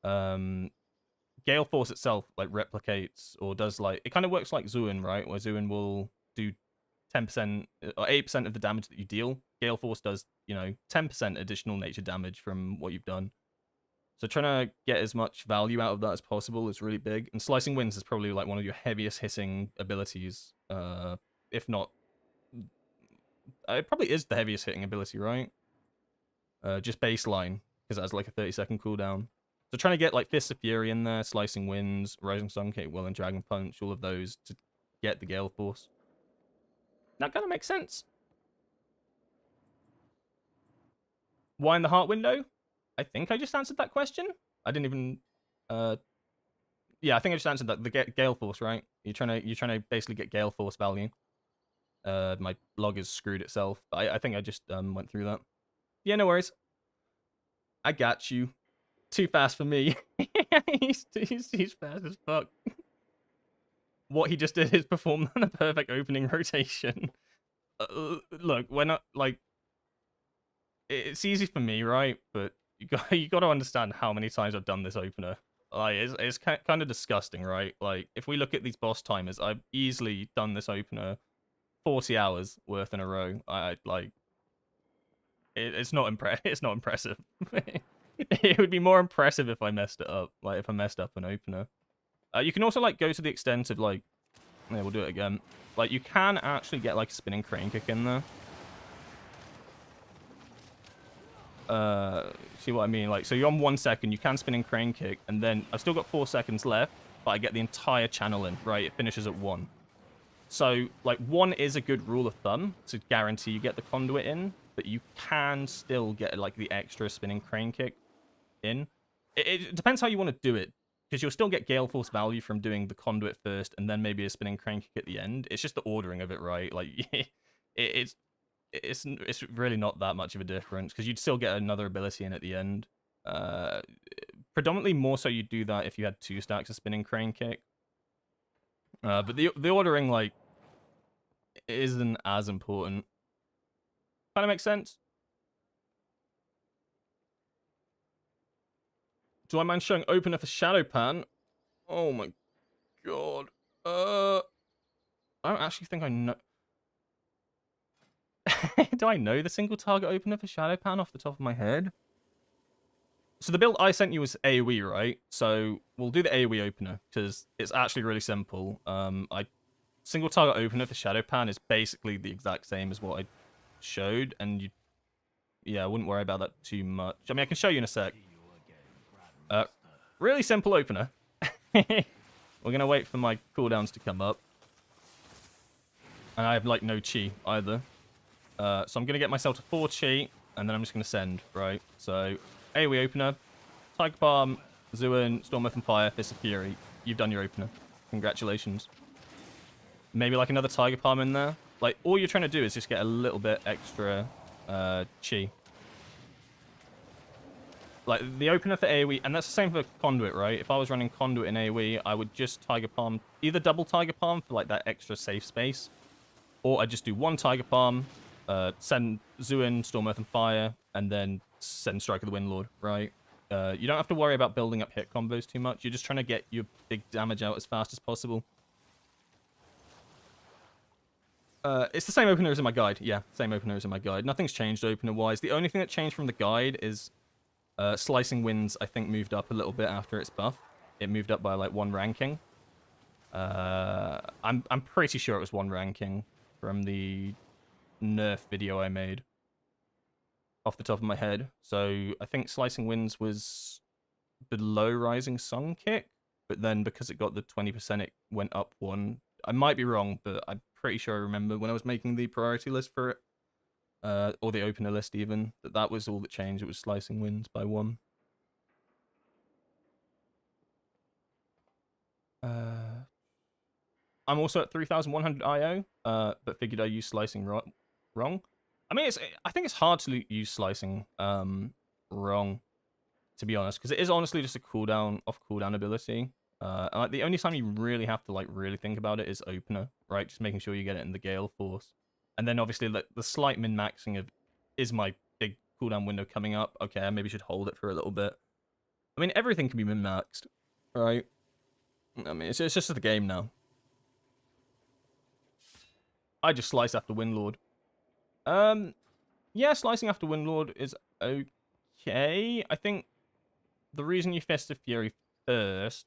Gale Force itself, like, replicates, or does, like... It kind of works like Zuin, right? Where Zuin will do 10% or 8% of the damage that you deal. Gale Force does, you know, 10% additional nature damage from what you've done. So trying to get as much value out of that as possible is really big. And Slicing Winds is probably, like, one of your heaviest hitting abilities, if not... It probably is the heaviest hitting ability, right? Just baseline, because it has like a 30-second cooldown. So trying to get like Fists of Fury in there, Slicing Winds, Rising Sun Kick, Whirling Dragon Punch, all of those to get the Gale Force. That kind of makes sense. Why in the heart window? I think I just answered that question. I didn't even... Yeah, I think I just answered that. The Gale Force, right? You're trying to basically get Gale Force value. My log has screwed itself, but I think I just went through that. Yeah, no worries. I got you. Too fast for me. he's fast as fuck. What he just did is perform the perfect opening rotation. Look, we're not, like... It's easy for me, right? But you got to understand how many times I've done this opener. Like, it's kind of disgusting, right? Like, if we look at these boss timers, I've easily done this opener 40 hours worth in a row. It's not impressive. It would be more impressive if I messed it up. Like, if I messed up an opener. You can also, like, go to the extent of, like... Yeah, we'll do it again. Like, you can actually get, like, a Spinning Crane Kick in there. See what I mean? Like, so you're on 1 second, you can Spinning Crane Kick, and then I've still got 4 seconds left, but I get the entire channel in, right? It finishes at 1. So, like, 1 is a good rule of thumb to guarantee you get the conduit in, but you can still get, like, the extra Spinning Crane Kick in. It depends how you want to do it, because you'll still get Gale Force value from doing the conduit first, and then maybe a Spinning Crane Kick at the end. It's just the ordering of it, right? Like, it's really not that much of a difference, because you'd still get another ability in at the end. Predominantly more so you'd do that if you had 2 stacks of Spinning Crane Kick. But the ordering, like, isn't as important. Kind of makes sense. Do I mind showing opener for Shadow Pan? Oh my god. I don't actually think I know. Do I know the single target opener for Shadow Pan off the top of my head? So the build I sent you was AoE, right? So we'll do the AoE opener, because it's actually really simple. Single target opener for Shadow Pan is basically the exact same as what I showed, and I wouldn't worry about that too much. I mean, I can show you in a sec. Really simple opener. We're gonna wait for my cooldowns to come up. And I have, like, no chi either. So I'm going to get myself to 4 chi, and then I'm just going to send, right? So, AoE opener, Tiger Palm, Zuin, Storm Earth and Fire, Fist of Fury. You've done your opener. Congratulations. Maybe like another Tiger Palm in there. Like, all you're trying to do is just get a little bit extra chi. Like, the opener for AoE, and that's the same for Conduit, right? If I was running Conduit in AoE, I would just Tiger Palm, either double Tiger Palm for, like, that extra safe space, or I'd just do 1 Tiger Palm, send Zuin, Storm Earth and Fire, and then send Strike of the Windlord, right? You don't have to worry about building up hit combos too much. You're just trying to get your big damage out as fast as possible. It's the same opener as in my guide. Yeah, same opener as in my guide. Nothing's changed opener-wise. The only thing that changed from the guide is Slicing Winds, I think, moved up a little bit after its buff. It moved up by, like, 1 ranking. I'm pretty sure it was 1 ranking from the nerf video I made off the top of my head. So I think Slicing Winds was below Rising Sun Kick, but then because it got the 20%, it went up 1. I might be wrong, but I'm pretty sure I remember when I was making the priority list for it, or the opener list even, that was all that changed. It was Slicing Winds by 1. I'm also at 3,100 IO, but figured I used slicing wrong. I mean, I think it's hard to use slicing wrong, to be honest, because it is honestly just a off cooldown ability. And, like, the only time you really have to, like, really think about it is opener, right? Just making sure you get it in the Gale Force. And then obviously the slight min-maxing of, is my big cooldown window coming up? Okay, I maybe should hold it for a little bit. I mean, everything can be min-maxed, right? I mean, it's just the game now. I just slice after Windlord. Yeah, slicing after Windlord is okay. I think the reason you Fist of Fury first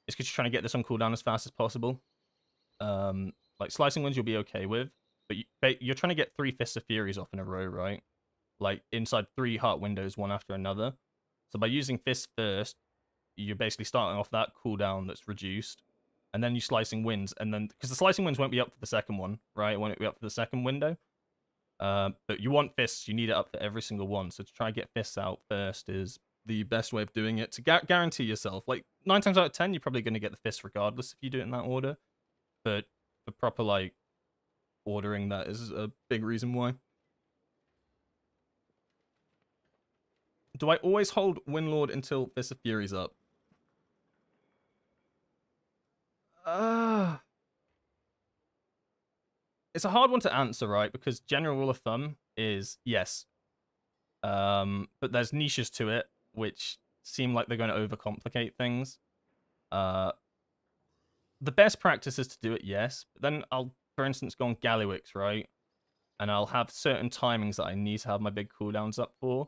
is because you're trying to get this on cooldown as fast as possible. Like, Slicing Winds you'll be okay with, but you're trying to get 3 Fists of Furies off in a row, right? Like, inside 3 heart windows, one after another. So by using Fist first, you're basically starting off that cooldown that's reduced, and then you Slicing Winds, and then, because the Slicing Winds won't be up for the second one, right? It won't be up for the second window. But you want Fists, you need it up for every single one. So to try and get Fists out first is the best way of doing it, to guarantee yourself. Like, 9 times out of 10, you're probably going to get the Fists regardless if you do it in that order. But for proper, like, ordering, that is a big reason why. Do I always hold Windlord until Fist of Fury's up? It's a hard one to answer, right? Because general rule of thumb is yes. But there's niches to it, which seem like they're going to overcomplicate things. The best practice is to do it, yes. But then I'll, for instance, go on Gallywix, right? And I'll have certain timings that I need to have my big cooldowns up for.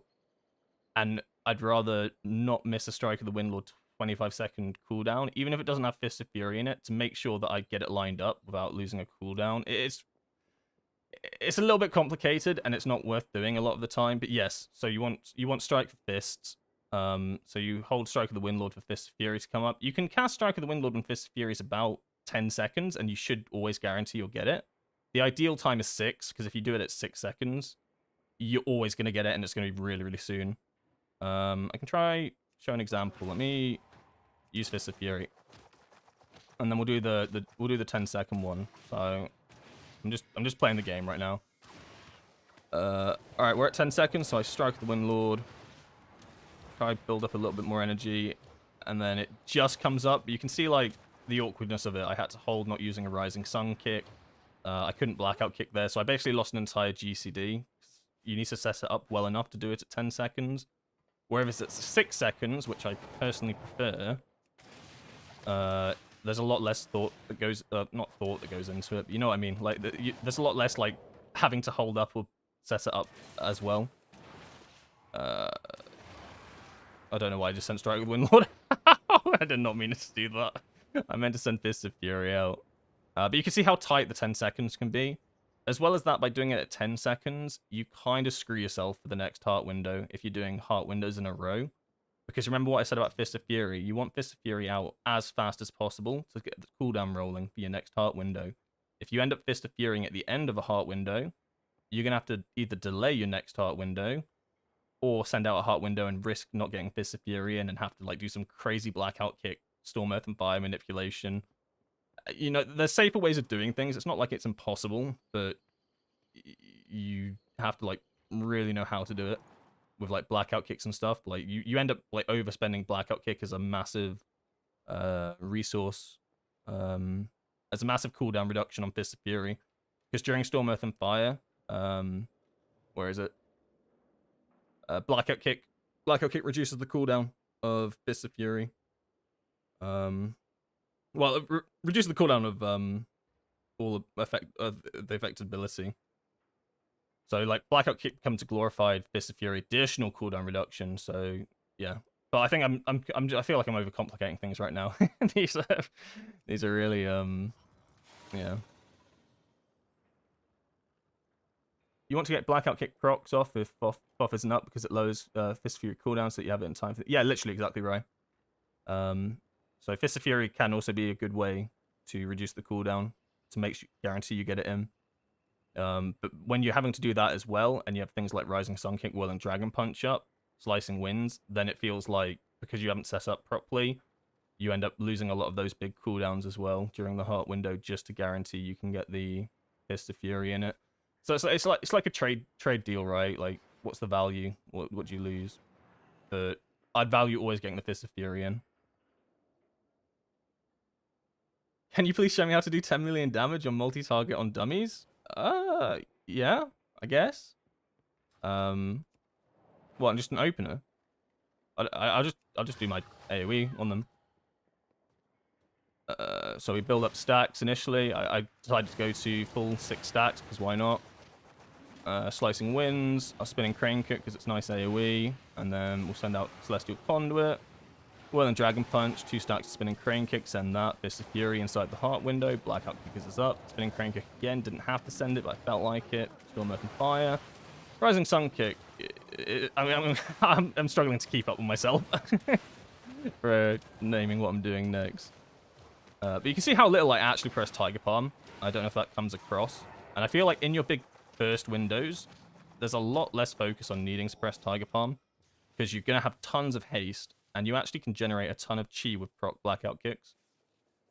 And I'd rather not miss a Strike of the Windlord 25-second cooldown, even if it doesn't have Fist of Fury in it, to make sure that I get it lined up without losing a cooldown. It's a little bit complicated, and it's not worth doing a lot of the time. But yes, so you want Strike for Fists. So you hold Strike of the Windlord for Fist of Fury to come up. You can cast Strike of the Windlord when Fist of Fury is about 10 seconds, and you should always guarantee you'll get it. The ideal time is 6, because if you do it at 6 seconds, you're always going to get it, and it's going to be really, really soon. I can try show an example. Let me use Fist of Fury, and then we'll do the 10-second one. So I'm just playing the game right now. All right, we're at 10 seconds, so I strike the Windlord. Try to build up a little bit more energy, and then it just comes up. You can see, like, the awkwardness of it. I had to hold not using a Rising Sun kick. I couldn't blackout kick there, so I basically lost an entire GCD. You need to set it up well enough to do it at 10 seconds. Whereas at 6 seconds, which I personally prefer, there's a lot less thought that goes, not thought that goes into it, but you know what I mean? Like, there's a lot less, like, having to hold up or set it up as well. I don't know why I just sent Strike with Windlord. I did not mean to do that. I meant to send Fist of Fury out. But you can see how tight the 10 seconds can be. As well as that, by doing it at 10 seconds, you kind of screw yourself for the next heart window if you're doing heart windows in a row. Because remember what I said about Fist of Fury? You want Fist of Fury out as fast as possible to get the cooldown rolling for your next heart window. If you end up Fist of Furying at the end of a heart window, you're gonna have to either delay your next heart window, or send out a heart window and risk not getting Fist of Fury in and have to like do some crazy blackout kick, Storm Earth and Fire manipulation. You know, there's safer ways of doing things. It's not like it's impossible, but you have to like really know how to do it with like blackout kicks and stuff. Like you end up like overspending blackout kick as a massive resource, as a massive cooldown reduction on Fist of Fury, because during Storm Earth and Fire, where is it? Blackout kick reduces the cooldown of Fist of Fury. Well, it reduces the cooldown of all the affected ability. So like blackout kick becomes a glorified Fist of Fury, additional cooldown reduction. So yeah, but I think I feel like I'm overcomplicating things right now. these are really yeah. You want to get blackout kick procs off if buff isn't up because it lowers Fist of Fury cooldown so that you have it in time for yeah, literally exactly right. So Fist of Fury can also be a good way to reduce the cooldown to make sure, guarantee you get it in. But when you're having to do that as well, and you have things like Rising Sun Kick, Whirling Dragon Punch up, Slicing Winds, then it feels like, because you haven't set up properly, you end up losing a lot of those big cooldowns as well during the heart window just to guarantee you can get the Fist of Fury in it. So it's like a trade deal, right? Like, what's the value? What do you lose? But I'd value always getting the Fist of Fury in. Can you please show me how to do 10 million damage on multi-target on dummies? Yeah, I guess. What? I'm just an opener. I'll just do my AOE on them. So we build up stacks initially. I decided to go to full 6 stacks because why not? Slicing Winds. I'll spinning Crane Kick because it's nice AOE, and then we'll send out Celestial Conduit. Whirling Dragon Punch, 2 stacks of Spinning Crane Kick, send that. Fist of Fury inside the heart window. Blackout Kick is up. Spinning Crane Kick again, didn't have to send it, but I felt like it. Storm Earth and Fire. Rising Sun Kick. I'm struggling to keep up with myself for naming what I'm doing next. But you can see how little I actually press Tiger Palm. I don't know if that comes across. And I feel like in your big burst windows, there's a lot less focus on needing to press Tiger Palm, because you're going to have tons of haste, and you actually can generate a ton of chi with proc blackout kicks.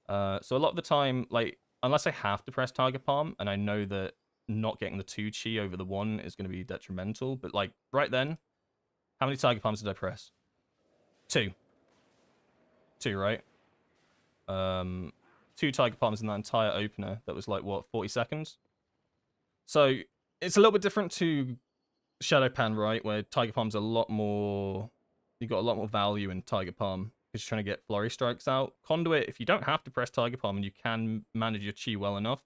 So a lot of the time, like, unless I have to press Tiger Palm, and I know that not getting the 2 chi over the 1 is going to be detrimental, but like, right then, how many Tiger Palms did I press? 2. 2, right? 2 Tiger Palms in that entire opener. That was like, what, 40 seconds? So it's a little bit different to Shadow Pan, right? Where Tiger Palm's a lot more... You got a lot more value in Tiger Palm because you're trying to get Flurry Strikes out. Conduit, if you don't have to press Tiger Palm and you can manage your chi well enough,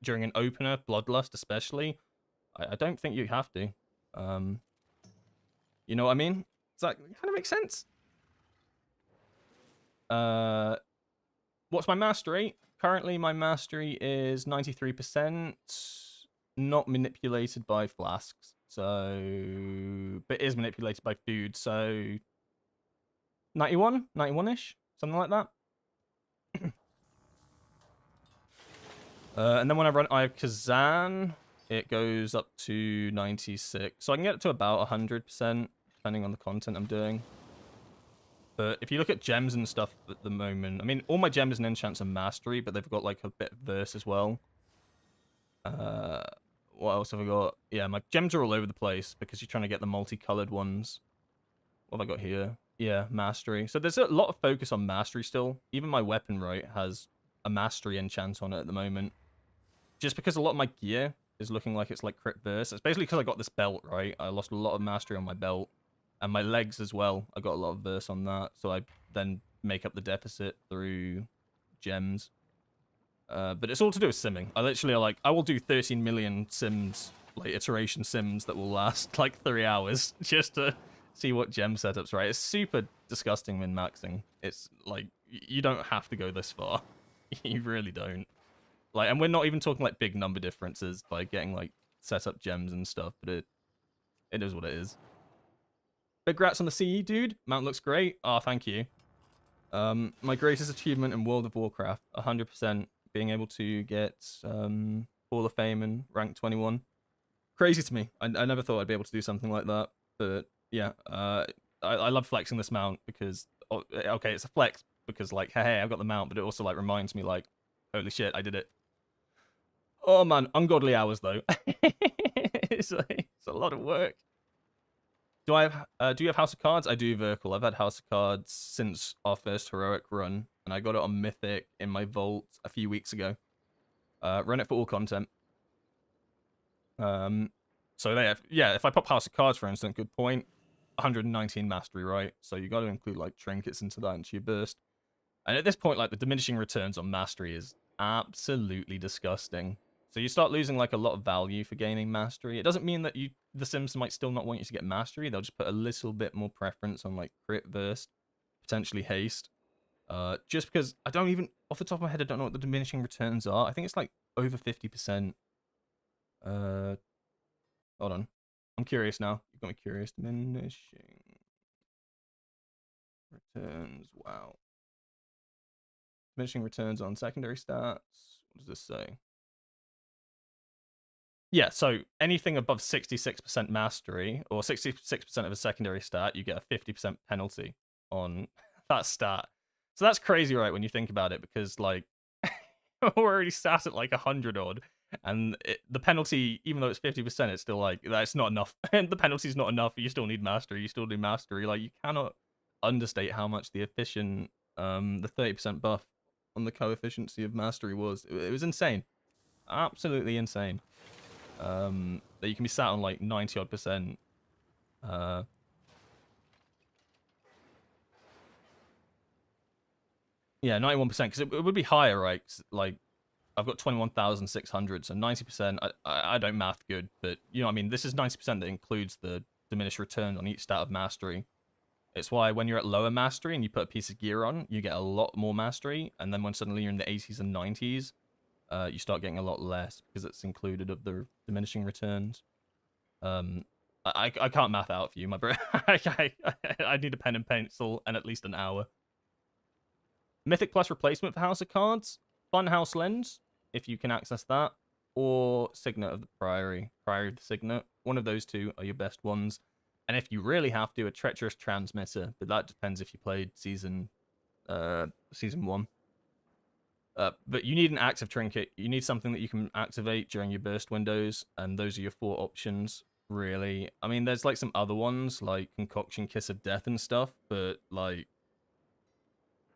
during an opener, Bloodlust especially, I don't think you have to. You know what I mean? Does that kind of make sense? What's my mastery? Currently, my mastery is 93%, not manipulated by flasks. So, but is manipulated by food. So, 91, 91-ish, something like that. And then when I run Eye of Kazan, it goes up to 96. So I can get it to about 100%, depending on the content I'm doing. But if you look at gems and stuff at the moment, I mean, all my gems and enchants are mastery, but they've got like a bit of verse as well. What else have I got? Yeah, my gems are all over the place because you're trying to get the multicolored ones. What have I got here? Yeah, mastery. So there's a lot of focus on mastery still. Even my weapon, right, has a mastery enchant on it at the moment. Just because a lot of my gear is looking like it's like crit verse. It's basically because I got this belt, right? I lost a lot of mastery on my belt. And my legs as well. I got a lot of verse on that. So I then make up the deficit through gems. But it's all to do with simming. I will do 13 million sims, like iteration sims that will last like 3 hours just to see what gem setups, right? It's super disgusting min-maxing. It's like, you don't have to go this far. You really don't. Like, and we're not even talking like big number differences by getting like set up gems and stuff, but it is what it is. Big grats on the CE, dude. Mount looks great. Oh, thank you. My greatest achievement in World of Warcraft, 100%. Being able to get Hall of Fame and rank 21. crazy to me. I never thought I'd be able to do something like that. But yeah, I love flexing this mount because okay, it's a flex because like hey, I've got the mount, but it also like reminds me like holy shit, I did it. Oh man, ungodly hours though. It's a lot of work. Do I have do you have House of Cards? I do Verkle. I've had House of Cards since our first heroic run, and I got it on Mythic in my vault a few weeks ago. Run it for all content. So yeah, if I pop House of Cards for instance, good point. 119 mastery, right? So you got to include like trinkets into that into your burst. And at this point, like the diminishing returns on mastery is absolutely disgusting. So you start losing like a lot of value for gaining mastery. It doesn't mean that the Sims might still not want you to get mastery. They'll just put a little bit more preference on like crit burst, potentially haste. Just because I don't even off the top of my head, I don't know what the diminishing returns are. I think it's like over 50%. Hold on. I'm curious now. You've got me curious. Diminishing returns. Wow. Diminishing returns on secondary stats. What does this say? Yeah, so anything above 66% mastery or 66% of a secondary stat, you get a 50% penalty on that stat. So that's crazy, right, when you think about it, because like we're already sat at like 100 odd, and the penalty, even though it's 50%, it's still like that's not enough. And the penalty's not enough. You still need mastery. You still do mastery. Like you cannot understate how much the 30% buff on the coefficiency of mastery was. It was insane, absolutely insane. That you can be sat on like 90 odd percent. Yeah, 91%, because it would be higher, right? Like I've got 21,600, so 90%. I don't math good, but you know what I mean. This is 90% that includes the diminished return on each stat of mastery. It's why when you're at lower mastery and you put a piece of gear on, you get a lot more mastery, and then when suddenly you're in the 80s and 90s, you start getting a lot less because it's included of the diminishing returns. I can't math out for you, my bro. I need a pen and pencil and at least an hour. Mythic Plus replacement for House of Cards, Funhouse Lens, if you can access that, or Signet of the Priory, Priory of the Signet. One of those two are your best ones. And if you really have to, a Treacherous Transmitter, but that depends if you played season 1. But you need an active trinket. You need something that you can activate during your burst windows, and those are your 4 options, really. I mean, there's like some other ones, like Concoction, Kiss of Death and stuff, but like,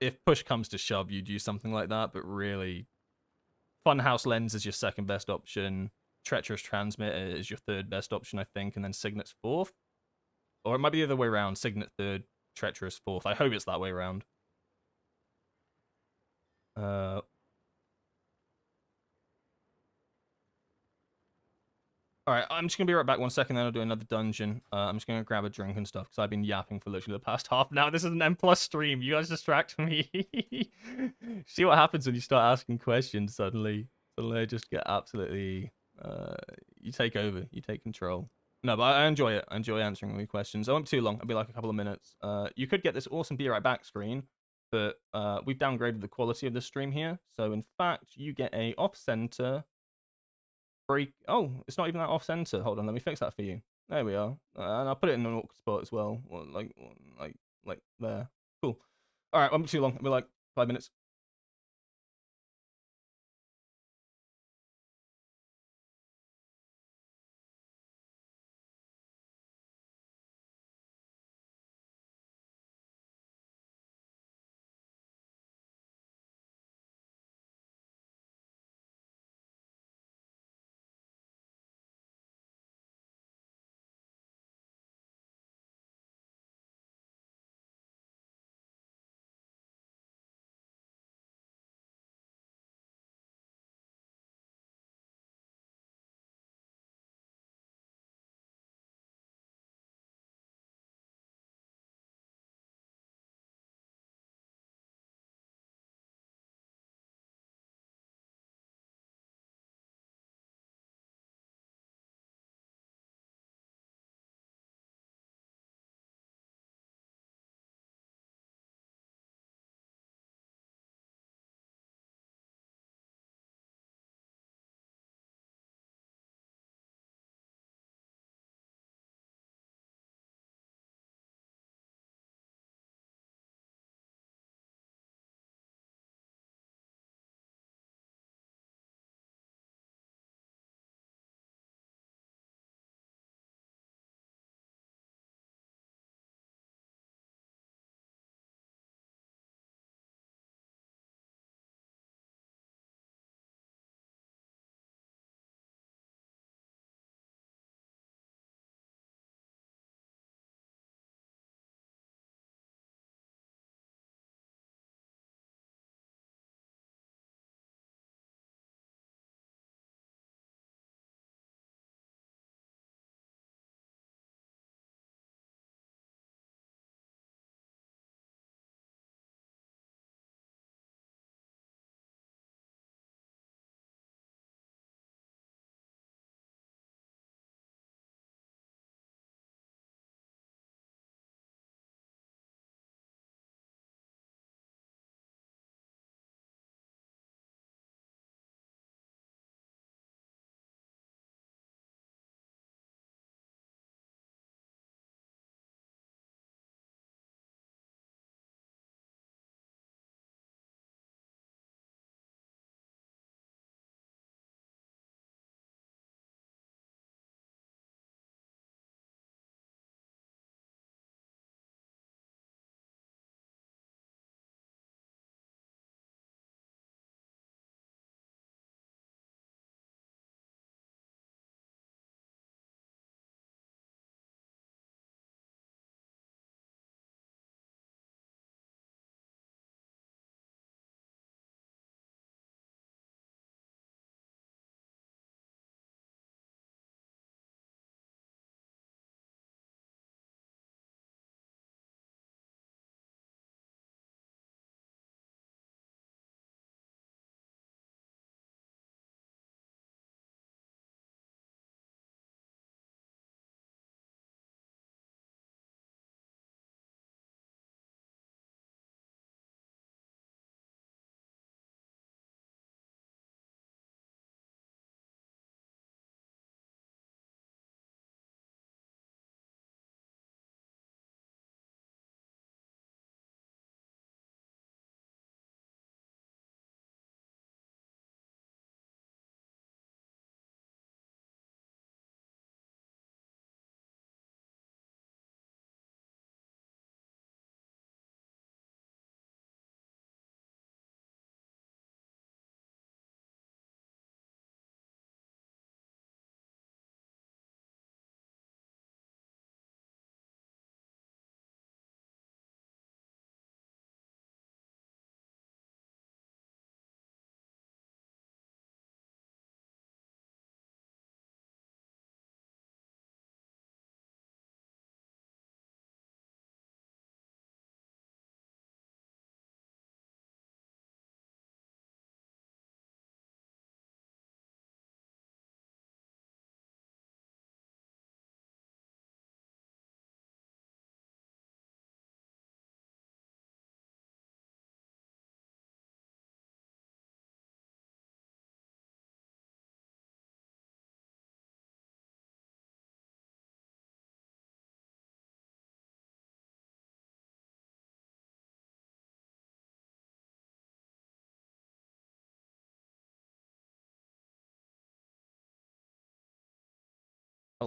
if push comes to shove, you'd use something like that, but really, Funhouse Lens is your second best option, Treacherous Transmitter is your third best option, I think, and then Signet's fourth? Or it might be the other way around, Signet third, Treacherous fourth. I hope it's that way around. All right, I'm just gonna be right back 1 second, then I'll do another dungeon. I'm just gonna grab a drink and stuff because I've been yapping for literally the past half an hour. This is an M plus stream. You guys distract me. See what happens when you start asking questions suddenly. Suddenly I just get absolutely you take over, you take control. No, but I enjoy it. I enjoy answering all your questions. I won't be too long. I'll be like a couple of minutes. You could get this awesome be right back screen, but we've downgraded the quality of the stream here. So in fact, you get a off center break. Oh, it's not even that off center. Hold on, let me fix that for you. There we are. And I'll put it in an awkward spot as well. Like there. Cool. All right, won't be too long. I'll be like 5 minutes.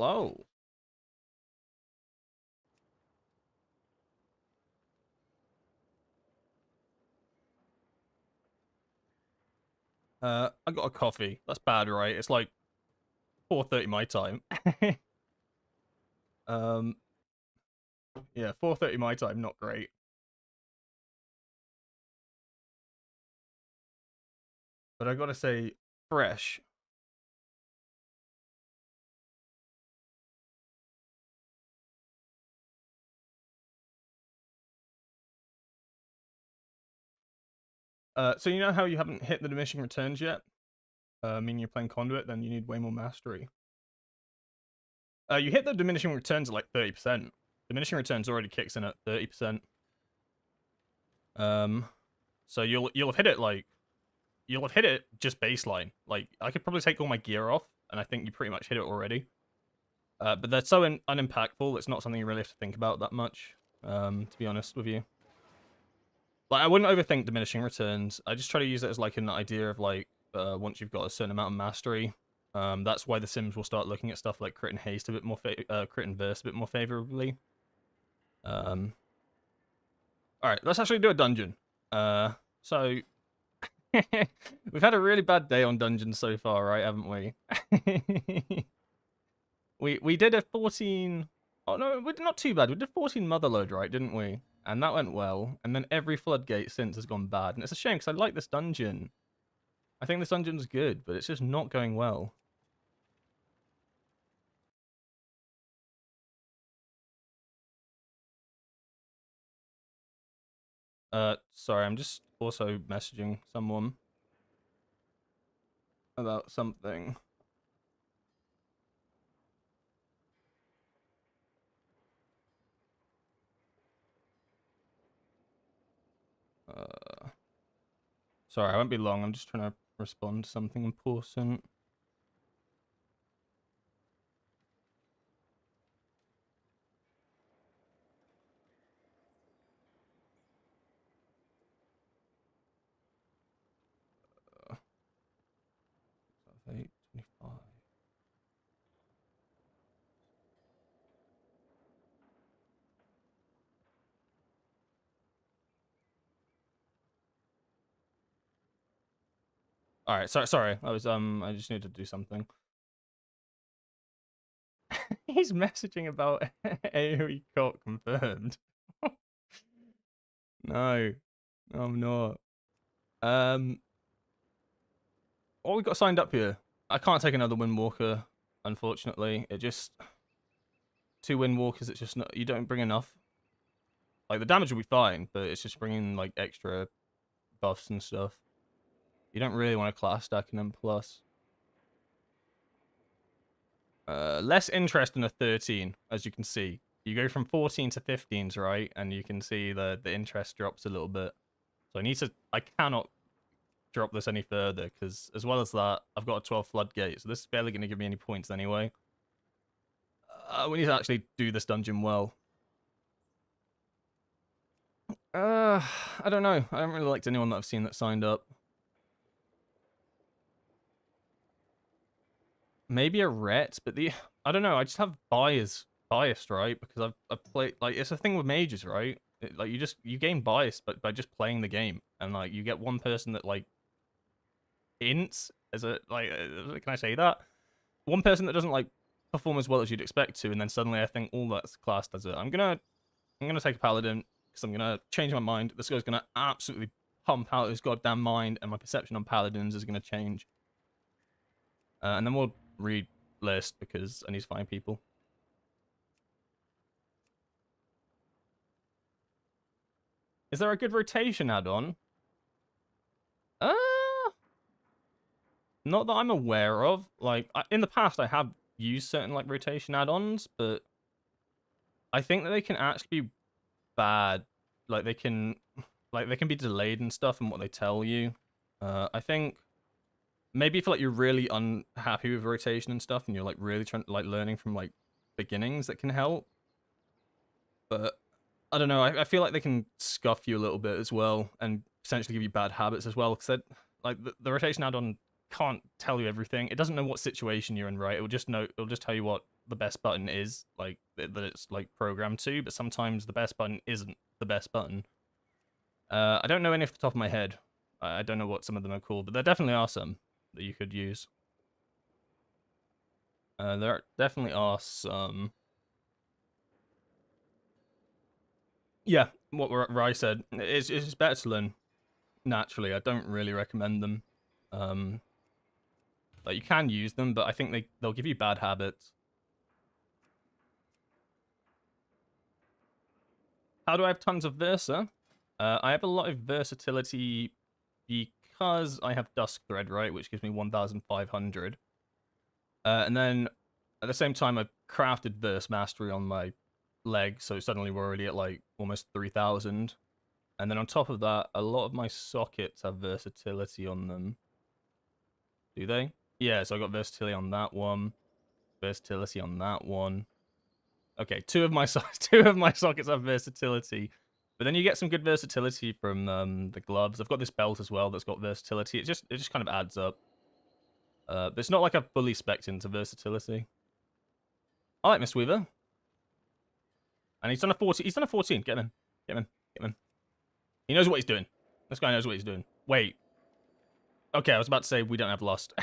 Hello. I got a coffee. That's bad, right? It's like 4:30 my time. um, yeah, 4:30 my time, not great. But I gotta say, fresh. So you know how you haven't hit the diminishing returns yet? Meaning you're playing conduit, then you need way more mastery. You hit the diminishing returns at like 30%. Diminishing returns already kicks in at 30%. So you'll have hit it like you'll have hit it just baseline. Like I could probably take all my gear off, and I think you pretty much hit it already. But they're so unimpactful. It's not something you really have to think about that much. To be honest with you, like I wouldn't overthink diminishing returns. I just try to use it as like an idea of like once you've got a certain amount of mastery. That's why the Sims will start looking at stuff like crit and haste a bit more, crit and verse a bit more favorably. All right, let's actually do a dungeon. So we've had a really bad day on dungeons so far, right? Haven't we? we did a 14. Oh no, not too bad. We did 14 motherload, right? Didn't we? And that went well. And then every floodgate since has gone bad, and it's a shame because I like this dungeon. I think this dungeon's good, but it's just not going well. Sorry, I'm just also messaging someone about something. Sorry, I won't be long. I'm just trying to respond to something important. Uh, 8:25. All right, sorry. I just need to do something. He's messaging about AoE caught confirmed. No, I'm not. What we got signed up here? I can't take another Windwalker, unfortunately. It just 2 Windwalkers. It's just not. You don't bring enough. Like the damage will be fine, but it's just bringing like extra buffs and stuff. You don't really want a class stack and then plus. Less interest in a 13, as you can see. You go from 14 to 15s, right? And you can see the interest drops a little bit. So I cannot drop this any further, because as well as that, I've got a 12 floodgate, so this is barely going to give me any points anyway. We need to actually do this dungeon well. I don't know. I haven't really liked anyone that I've seen that signed up. Maybe a Ret, but I don't know. I just have biased, right? Because I've played, like, it's a thing with mages, right? Like you gain bias, but by just playing the game, and like you get one person that like ints as a like, can I say that? One person that doesn't like perform as well as you'd expect to, and then suddenly I think all that's classed as it. I'm gonna take a paladin because I'm gonna change my mind. This guy's gonna absolutely pump out his goddamn mind, and my perception on paladins is gonna change. And then we'll read list because I need to find people. Is there a good rotation add-on? Not that I'm aware of. Like, in the past, I have used certain like rotation add-ons, but I think that they can actually be bad. Like they can be delayed and stuff in what they tell you. I think maybe if like you're really unhappy with rotation and stuff, and you're like really trying like learning from like beginnings, that can help. But I don't know. I feel like they can scuff you a little bit as well, and potentially give you bad habits as well. Because like the rotation add-on can't tell you everything. It doesn't know what situation you're in, right? It'll just tell you what the best button is, like, that it's, like, programmed to, but sometimes the best button isn't the best button. I don't know any off the top of my head. I don't know what some of them are called, but there definitely are some that you could use. There definitely are some. Yeah, what Rai said. It's better to learn naturally. I don't really recommend them. Like, you can use them, but I think they'll give you bad habits. How do I have tons of Versa? I have a lot of versatility because I have Dusk Thread, right, which gives me 1,500. And then at the same time, I've crafted Verse Mastery on my leg, so suddenly we're already at like almost 3,000. And then on top of that, a lot of my sockets have versatility on them. Do they? Yeah, so I got versatility on that one, versatility on that one. Okay, two of my sockets have versatility, but then you get some good versatility from the gloves. I've got this belt as well that's got versatility. It just kind of adds up. But it's not like I've fully spec'd into versatility. I like Mistweaver. And he's done a 14. He's done a 14. Get him in. Get him in. Get him in. He knows what he's doing. This guy knows what he's doing. Wait. Okay, I was about to say we don't have Lust.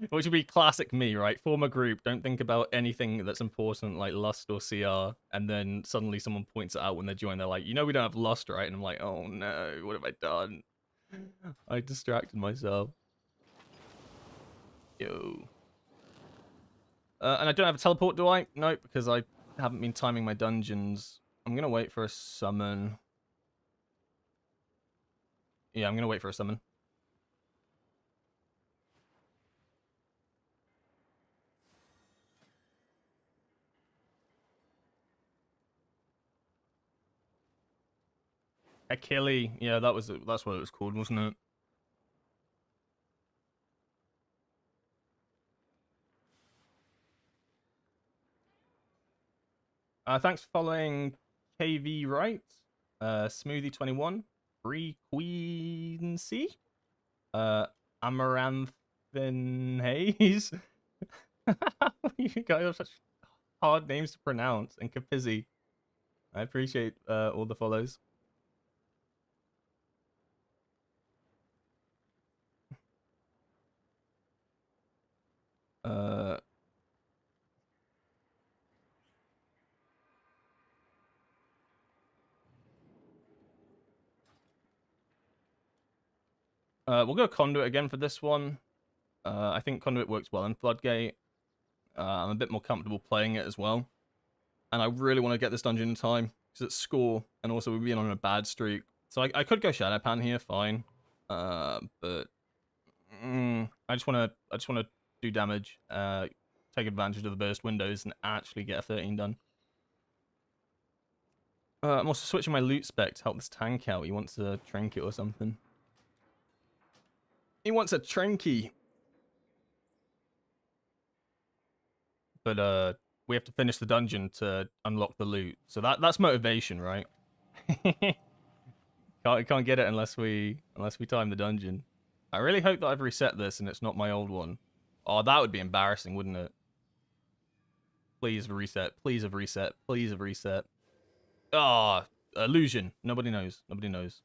Which would be classic me, right? Form a group, don't think about anything that's important like Lust or CR, and then suddenly someone points it out when they join. They're like, you know we don't have Lust, right? And I'm like, oh no, what have I done? I distracted myself. Yo. And I don't have a teleport, do I? No, because I haven't been timing my dungeons. I'm going to wait for a summon. Yeah, I'm going to wait for a summon. Achille. Yeah, that's what it was called, wasn't it? Thanks for following KV Right, Smoothie21, Free Queency, Amaranthin Hayes. You guys have such hard names to pronounce, and Kapizzy. I appreciate all the follows. We'll go Conduit again for this one. I think Conduit works well in Floodgate. I'm a bit more comfortable playing it as well. And I really want to get this dungeon in time, because it's score, and also we've been on a bad streak. So I could go Shadowpan here, fine. But I just want to do damage, take advantage of the burst windows, and actually get a 13 done. I'm also switching my loot spec to help this tank out. He wants a trinket or something. He wants a trinky. But we have to finish the dungeon to unlock the loot. So that's motivation, right? can't get it unless we time the dungeon. I really hope that I've reset this and it's not my old one. Oh, that would be embarrassing, wouldn't it? Please have reset. Please have reset. Please have reset. Ah, oh, illusion. Nobody knows. Nobody knows.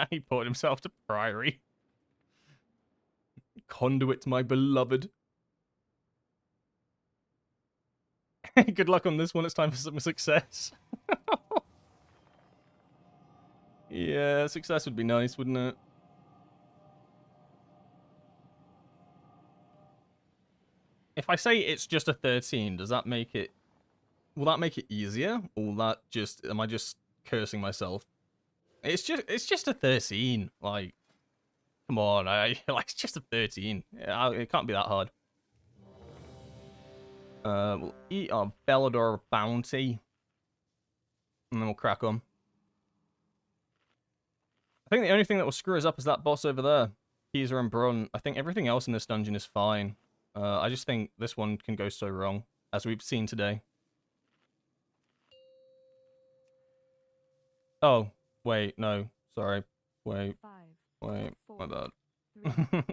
He bought himself to Priory. Conduit, my beloved. Good luck on this one. It's time for some success. Yeah, success would be nice, wouldn't it? If I say it's just a 13, does that make it... Will that make it easier? Or will that just... Am I just cursing myself? It's just a 13. Like, come on. Like, it's just a 13. It can't be that hard. We'll eat our Bellador bounty. And then we'll crack on. I think the only thing that will screw us up is that boss over there. Keezer and Brun. I think everything else in this dungeon is fine. I just think this one can go so wrong, as we've seen today. Oh, wait, no. Sorry. Wait. 5, Wait. 4, My bad. 3,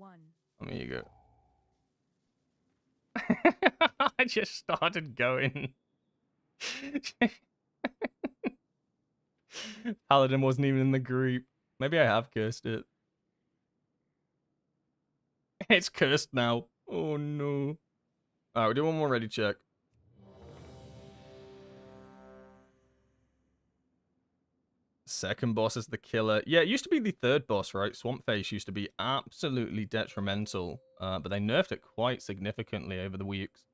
one. I mean, you go. I just started going. Paladin wasn't even in the group. Maybe I have cursed it. It's cursed now. Oh no. Alright, we'll do one more ready check. Second boss is the killer. Yeah, it used to be the third boss, right? Swamp Face used to be absolutely detrimental. But they nerfed it quite significantly over the weeks.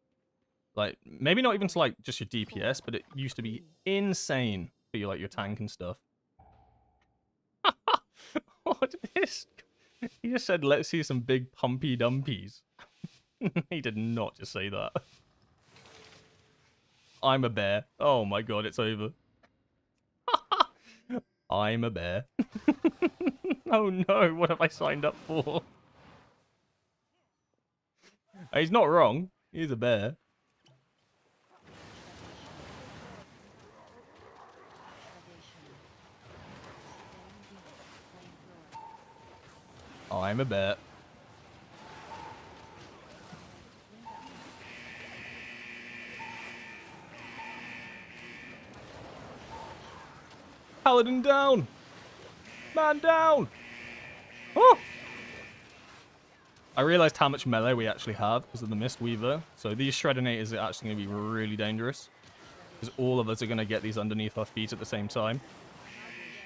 Like, maybe not even to like just your DPS, but it used to be insane for your like your tank and stuff. What this? He just said, let's see some big pumpy dumpies. He did not just say that. I'm a bear. Oh my god, it's over. I'm a bear. Oh no, what have I signed up for? He's not wrong. He's a bear. I'm a bear. Paladin down! Man down! Oh! I realized how much melee we actually have because of the Mist Weaver. So these Shreddinators are actually going to be really dangerous. Because all of us are going to get these underneath our feet at the same time.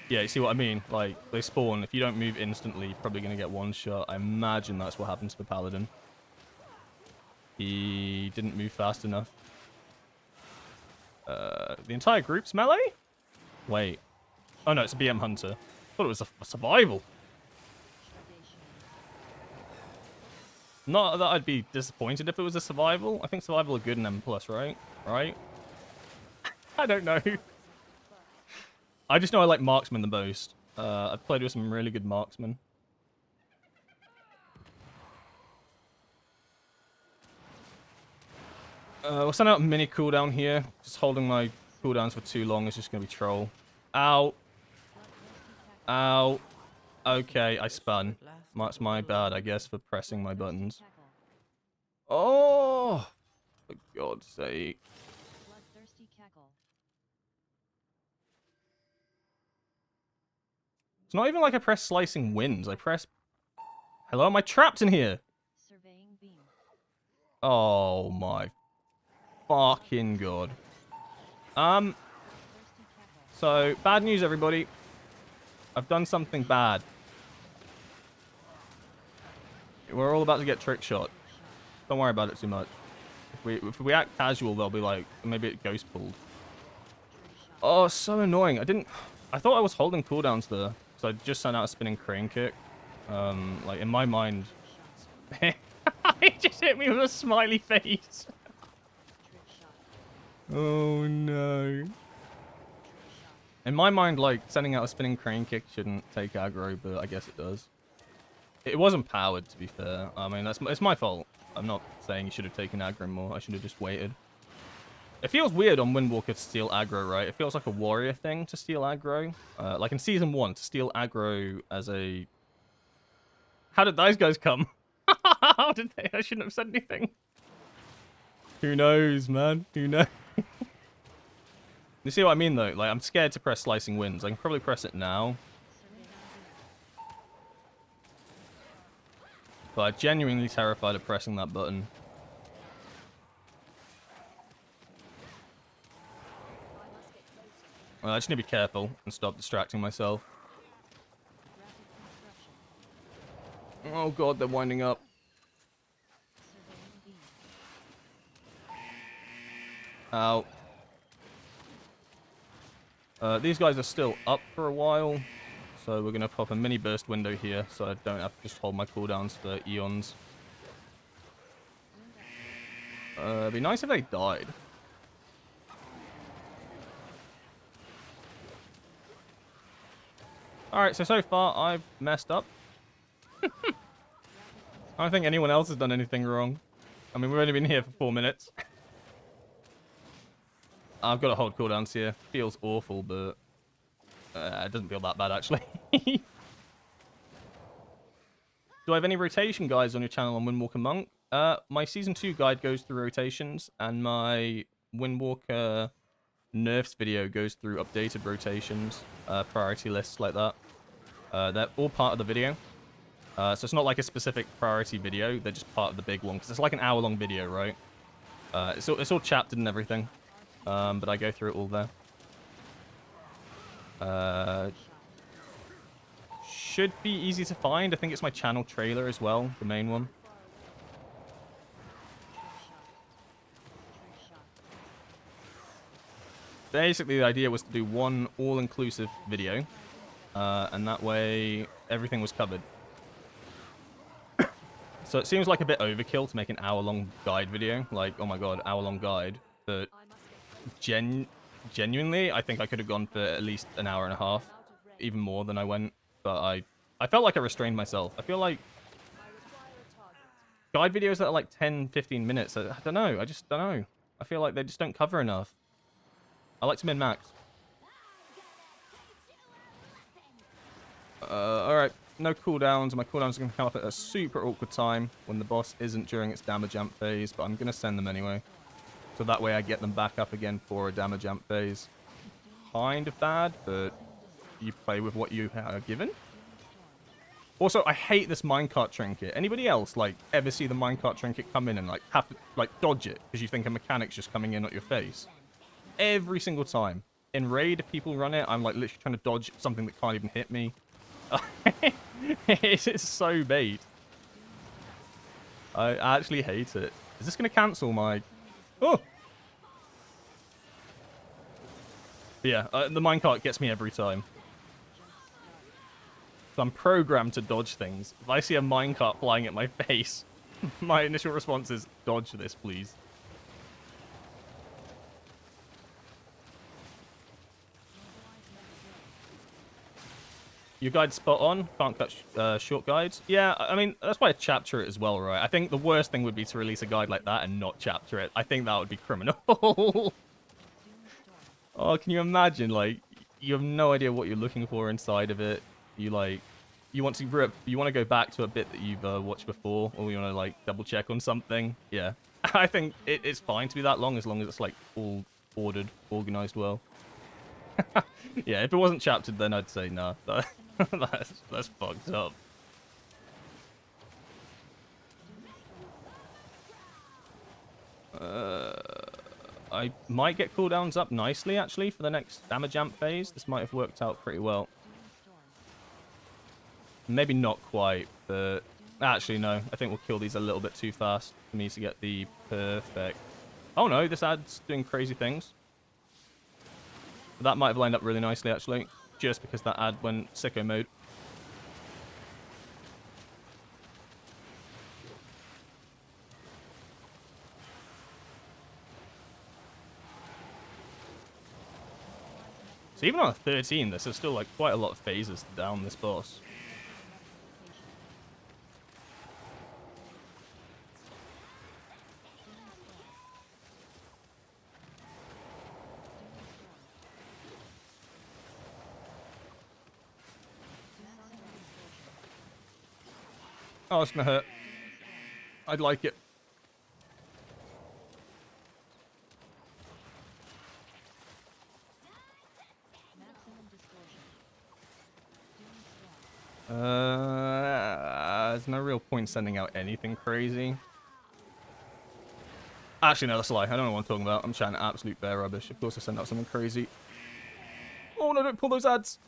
Yeah, you see what I mean? Like, they spawn. If you don't move instantly, you're probably going to get one shot. I imagine that's what happened to the Paladin. He didn't move fast enough. The entire group's melee? Wait. Oh no, it's a BM Hunter. I thought it was a survival. Not that I'd be disappointed if it was a survival. I think survival are good in M+, right? Right? I don't know. I just know I like marksman the most. I've played with some really good marksmen. We'll send out a mini cooldown here. Just holding my cooldowns for too long is just going to be troll. Ow. Ow. Okay, I spun. That's my bad, I guess, for pressing my buttons. Oh! For God's sake. Bloodthirsty cackle. It's not even like I press slicing winds. I press... Hello, am I trapped in here? Surveying beam. Oh my fucking god. Bloodthirsty cackle. So, bad news, everybody. I've done something bad. We're all about to get trick shot. Don't worry about it too much. If we act casual, they'll be like, maybe it ghost pulled. Oh, so annoying. I thought I was holding cooldowns there. So I just sent out a spinning crane kick. Like, in my mind... He just hit me with a smiley face. Trick shot. Oh, no. Trick shot. In my mind, like, sending out a spinning crane kick shouldn't take aggro, but I guess it does. It wasn't powered, to be fair. I mean, it's my fault. I'm not saying you should have taken aggro more. I should have just waited. It feels weird on Windwalker to steal aggro, right? It feels like a warrior thing to steal aggro. Like in Season 1, to steal aggro as a... How did those guys come? How did they? I shouldn't have said anything. Who knows, man? Who knows? You see what I mean, though? Like, I'm scared to press Slicing Winds. I can probably press it now. Surveying beam. But I'm genuinely terrified of pressing that button. Well, I just need to be careful and stop distracting myself. Rapid construction. Oh god, they're winding up. Surveying beam. Ow. These guys are still up for a while, so we're going to pop a mini burst window here so I don't have to just hold my cooldowns for eons. It'd be nice if they died. Alright, so far I've messed up. I don't think anyone else has done anything wrong. I mean, we've only been here for 4 minutes. I've got to hold cooldowns here. Feels awful, but it doesn't feel that bad, actually. Do I have any rotation guides on your channel on Windwalker Monk? My Season 2 guide goes through rotations, and my Windwalker nerfs video goes through updated rotations, priority lists like that. They're all part of the video. So it's not like a specific priority video, they're just part of the big one, because it's like an hour-long video, right? It's all chaptered and everything, but I go through it all there. Should be easy to find. I think it's my channel trailer as well, the main one. Basically, the idea was to do one all-inclusive video, and that way everything was covered. So it seems like a bit overkill to make an hour-long guide video. Like, oh my god, hour-long guide. But genuinely, I think I could have gone for at least an hour and a half, even more than I went. But I felt like I restrained myself. I feel like guide videos that are like 10, 15 minutes, I don't know. I just don't know. I feel like they just don't cover enough. I like to min-max. Alright, no cooldowns. My cooldowns are going to come up at a super awkward time when the boss isn't during its damage amp phase, but I'm going to send them anyway. So that way I get them back up again for a damage amp phase. Kind of bad, but you play with what you are given. Also, I hate this minecart trinket. Anybody else, like, ever see the minecart trinket come in and, like, have to, like, dodge it because you think a mechanic's just coming in at your face? Every single time. In Raid, if people run it, I'm, like, literally trying to dodge something that can't even hit me. It's so bait. I actually hate it. Is this going to cancel my... Oh! But yeah, the minecart gets me every time. So I'm programmed to dodge things. If I see a minecart flying at my face, my initial response is, dodge this, please. Your guide's spot on. Can't cut short guides. Yeah, I mean, that's why I chapter it as well, right? I think the worst thing would be to release a guide like that and not chapter it. I think that would be criminal. Oh, can you imagine? Like, you have no idea what you're looking for inside of it. You want to go back to a bit that you've watched before, or you want to like double check on something. Yeah, I think it's fine to be that long as it's like all ordered, organized well. Yeah, if it wasn't chaptered, then I'd say nah. That's fucked up. I might get cooldowns up nicely, actually, for the next damage amp phase. This might have worked out pretty well. Maybe not quite, but... Actually, no. I think we'll kill these a little bit too fast for me to get the perfect... Oh no, this ad's doing crazy things. But that might have lined up really nicely, actually. Just because that ad went sicko mode. So even on a 13, this is still like quite a lot of phases down this boss. Oh, it's gonna hurt. I'd like it. There's no real point sending out anything crazy. Actually, no, that's a lie. I don't know what I'm talking about. I'm chatting absolute bare rubbish. Of course I send out something crazy. Oh no, don't pull those ads!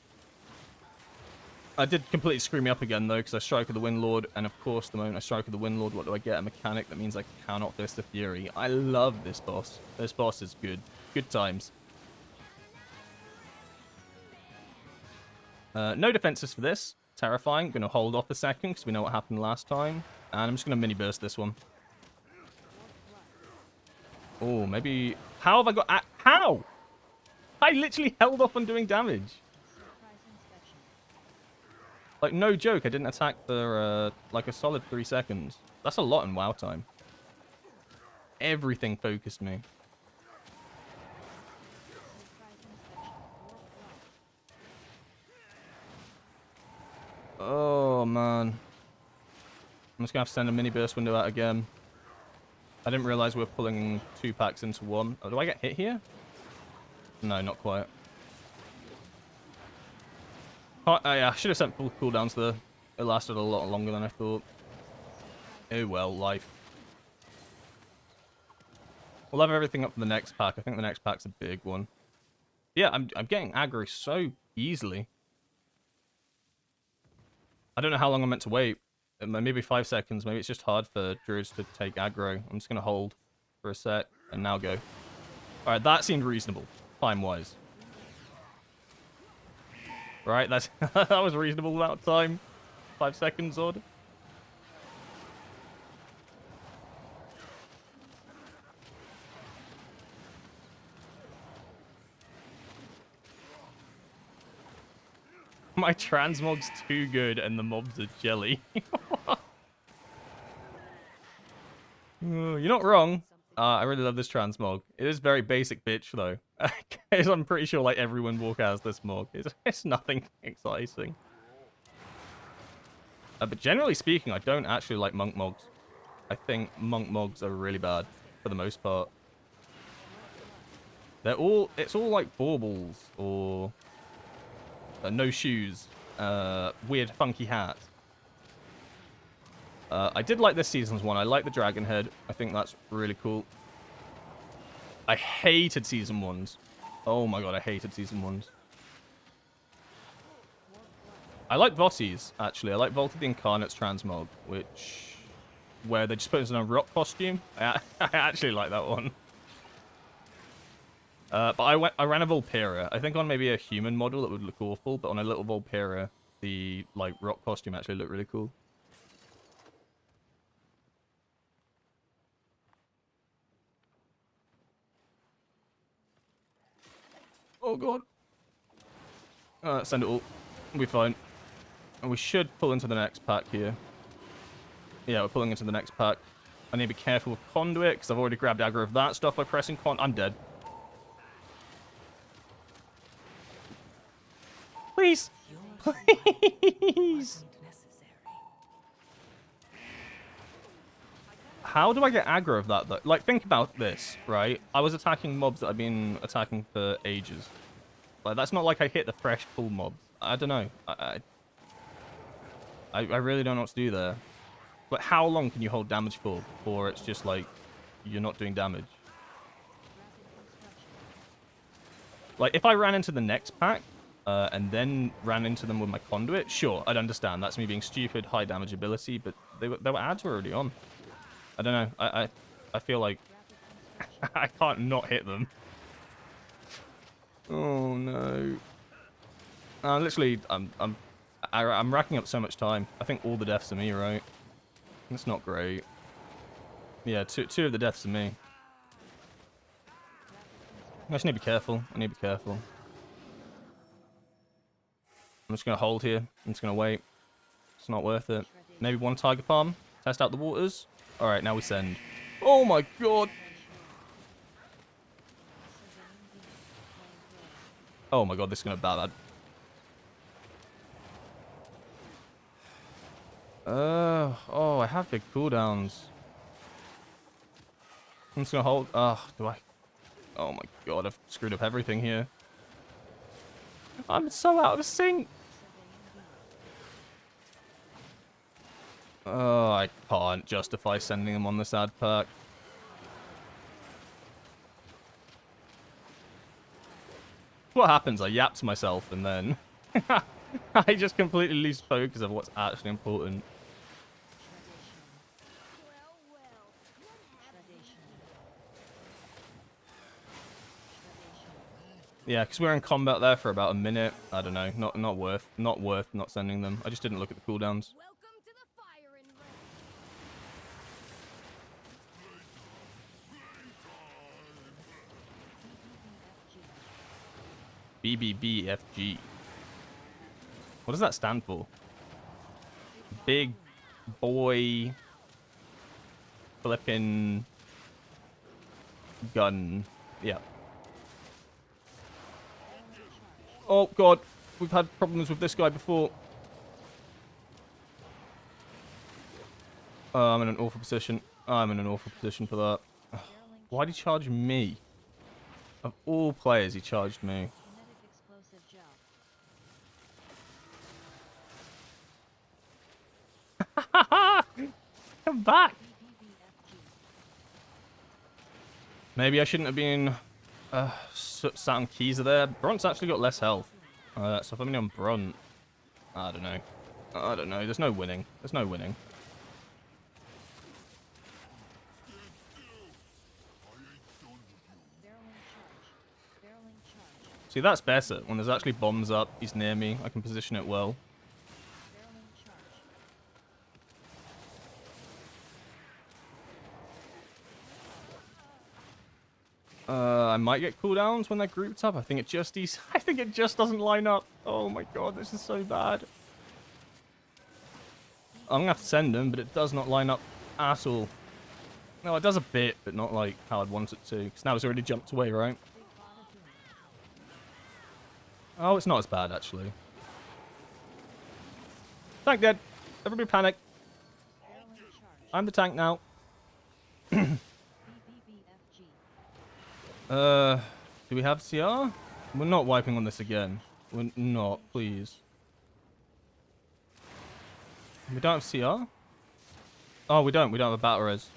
I did completely screw me up again, though, because I strike with the Windlord, and of course, the moment I strike with the Windlord, what do I get? A mechanic that means I cannot Fist of Fury. I love this boss. This boss is good. Good times. No defenses for this. Terrifying. Going to hold off a second, because we know what happened last time. And I'm just going to mini-burst this one. Oh, maybe... How have I got... How? I literally held off on doing damage. Like, no joke, I didn't attack for, like, a solid 3 seconds. That's a lot in WoW time. Everything focused me. Oh, man. I'm just going to have to send a mini burst window out again. I didn't realize we were pulling 2 packs into one. Oh, do I get hit here? No, not quite. Oh, yeah, I should have sent full cooldowns there. It lasted a lot longer than I thought. Oh well, life. We'll have everything up for the next pack. I think the next pack's a big one. Yeah, I'm getting aggro so easily. I don't know how long I'm meant to wait. Maybe 5 seconds. Maybe it's just hard for druids to take aggro. I'm just going to hold for a sec and now go. Alright, that seemed reasonable, time-wise. Right, that was a reasonable amount of time. 5 seconds odd. My transmog's too good and the mobs are jelly. You're not wrong. I really love this transmog. It is very basic bitch though. I'm pretty sure like every Windwalker has this mog. It's nothing exciting. But generally speaking, I don't actually like monk mogs. I think monk mogs are really bad for the most part. It's all like baubles or no shoes, weird funky hat. I did like this season's one. I like the dragon head. I think that's really cool. I hated season 1s. Oh my god, I hated season 1s. I like Vossi's, actually. I like Vault of the Incarnate's transmog, where they just put us in a rock costume. I actually like that one. But I ran a Vulpera. I think on maybe a human model that would look awful, but on a little Vulpera, the like rock costume actually looked really cool. Oh god. Send it all. We'll be fine. And we should pull into the next pack here. Yeah, we're pulling into the next pack. I need to be careful with Conduit, because I've already grabbed aggro of that stuff by pressing I'm dead. Please! Please! How do I get aggro of that, though? Like, think about this, right? I was attacking mobs that I've been attacking for ages. Like, that's not like I hit the fresh pull mobs. I don't know. I really don't know what to do there. But how long can you hold damage for before it's just like you're not doing damage? Like, if I ran into the next pack and then ran into them with my conduit, sure, I'd understand. That's me being stupid, high damage ability, but their ads were already on. I don't know. I feel like I can't not hit them. Oh no. Literally, I'm racking up so much time. I think all the deaths are me, right? That's not great. Yeah, two of the deaths are me. I just need to be careful. I need to be careful. I'm just going to hold here. I'm just going to wait. It's not worth it. Maybe one Tiger Palm. Test out the waters. Alright, now we send. Oh my god! Oh my god, this is going to be bad. Oh, I have big cooldowns. I'm just going to hold. Do I? Oh my god, I've screwed up everything here. I'm so out of sync. Oh, I can't justify sending them on this ad pack. What happens? I yap to myself and then I just completely lose focus of what's actually important. Yeah, because we're in combat there for about a minute. I don't know. Not worth not sending them. I just didn't look at the cooldowns. Welcome to the firing range. BBBFG. What does that stand for? Big boy flipping gun. Yeah. Oh god, we've had problems with this guy before. Oh, I'm in an awful position. I'm in an awful position for that. Ugh, Barreling why'd he charge me? Of all players, he charged me. kinetic explosive gel. Come back! BBBFG. Maybe I shouldn't have been sat on Keezer there. Brunt's actually got less health. So if I'm on Brunt, I don't know. I don't know. There's no winning. There's no winning. Barreling charge. Barreling charge. See, that's better. When there's actually bombs up, he's near me. I can position it well. Barreling charge. I might get cooldowns when they're grouped up. I think it just I think it just doesn't line up. Oh my god, this is so bad. I'm gonna have to send them, but it does not line up at all. No, it does a bit, but not like how I'd want it to. Because now it's already jumped away, right? Big bot of doom. Oh, it's not as bad, actually. Tank dead. Everybody panic. Barreling charge. I'm the tank now. BBBFG. Do we have CR? We're not wiping on this again. We're not, please. We don't have CR? Oh, we don't. We don't have a battle res.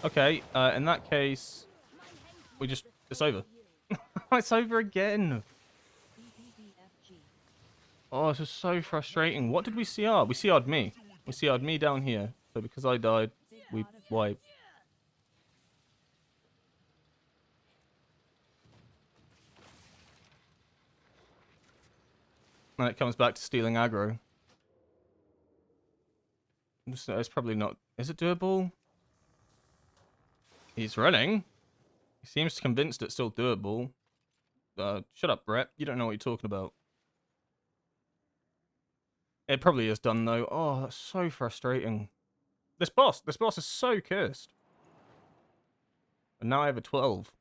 Okay, in that case, it's over. It's over again. BBBFG. Oh, this is so frustrating. What did we CR? We CR'd me. We CR'd me down here. So because I died, we wiped. And it comes back to stealing aggro. It's probably not... Is it doable? He's running. He seems convinced it's still doable. Shut up, Brett. You don't know what you're talking about. It probably is done, though. Oh, that's so frustrating. This boss is so cursed. And now I have a 12.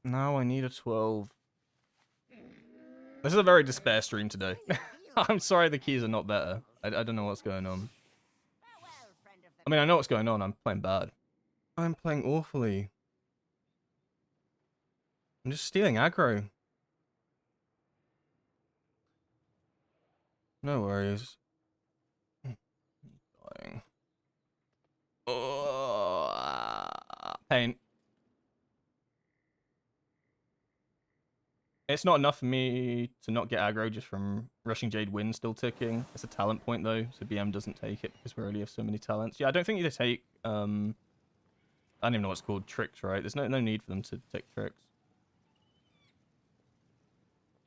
Now I need a 12. This is a very despair stream today. I'm sorry the keys are not better. I don't know what's going on. I mean, I know what's going on. I'm playing bad. I'm playing awfully. I'm just stealing aggro. No worries. Dying. Oh, pain. It's not enough for me to not get aggro just from Rushing Jade Wind still ticking. It's a talent point though, so BM doesn't take it because we already have so many talents. Yeah, I don't think you take I don't even know what's called, tricks, right? There's no need for them to take tricks.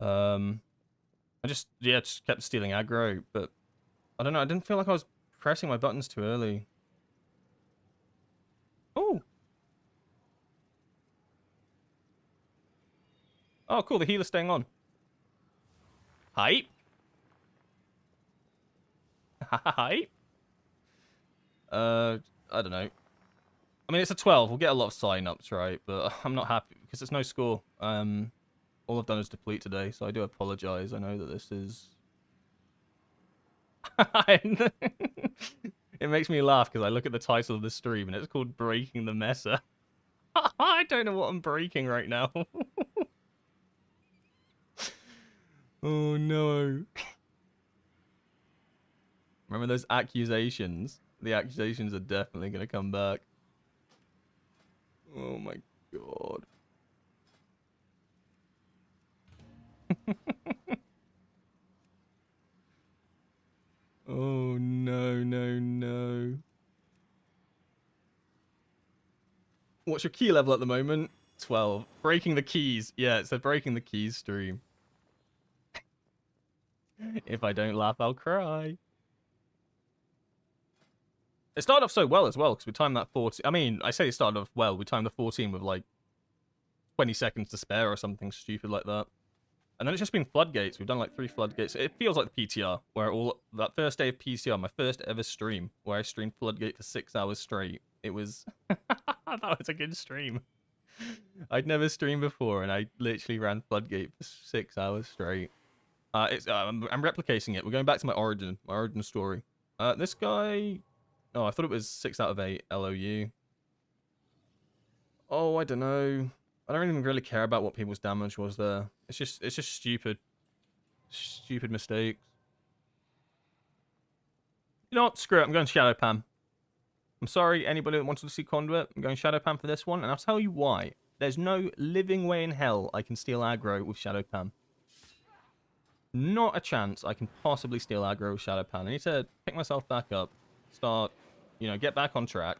I just kept stealing aggro, but I don't know, I didn't feel like I was pressing my buttons too early. Oh. Oh, cool, the healer's staying on. Hype. Hype. I don't know. I mean, it's a 12. We'll get a lot of sign-ups, right? But I'm not happy because there's no score. All I've done is deplete today, so I do apologize. I know that this is... It makes me laugh because I look at the title of the stream and it's called Breaking the Messer. I don't know what I'm breaking right now. Oh no. Remember those accusations? The accusations are definitely going to come back. Oh my god. Oh no, no, no. What's your key level at the moment? 12. Breaking the keys. Yeah, it's a breaking the keys stream. If I don't laugh, I'll cry. It started off so well as well, because we timed that 14. I mean, I say it started off well. We timed the 14 with like 20 seconds to spare or something stupid like that. And then it's just been floodgates. We've done like 3 floodgates. It feels like the PTR, where that first day of PTR, my first ever stream, where I streamed floodgate for 6 hours straight. It was... That was a good stream. I'd never streamed before, and I literally ran floodgate for 6 hours straight. I'm replicating it. We're going back to my origin story. This guy... Oh, I thought it was 6 out of 8 LOU. Oh, I don't know. I don't even really care about what people's damage was there. It's just stupid. Stupid mistakes. You know what? Screw it. I'm going Shadow Pam. I'm sorry, anybody that wanted to see Conduit. I'm going Shadow Pam for this one, and I'll tell you why. There's no living way in hell I can steal aggro with Shadow Pam. Not a chance I can possibly steal aggro with Shadow Pam. I need to pick myself back up. Start, you know, get back on track.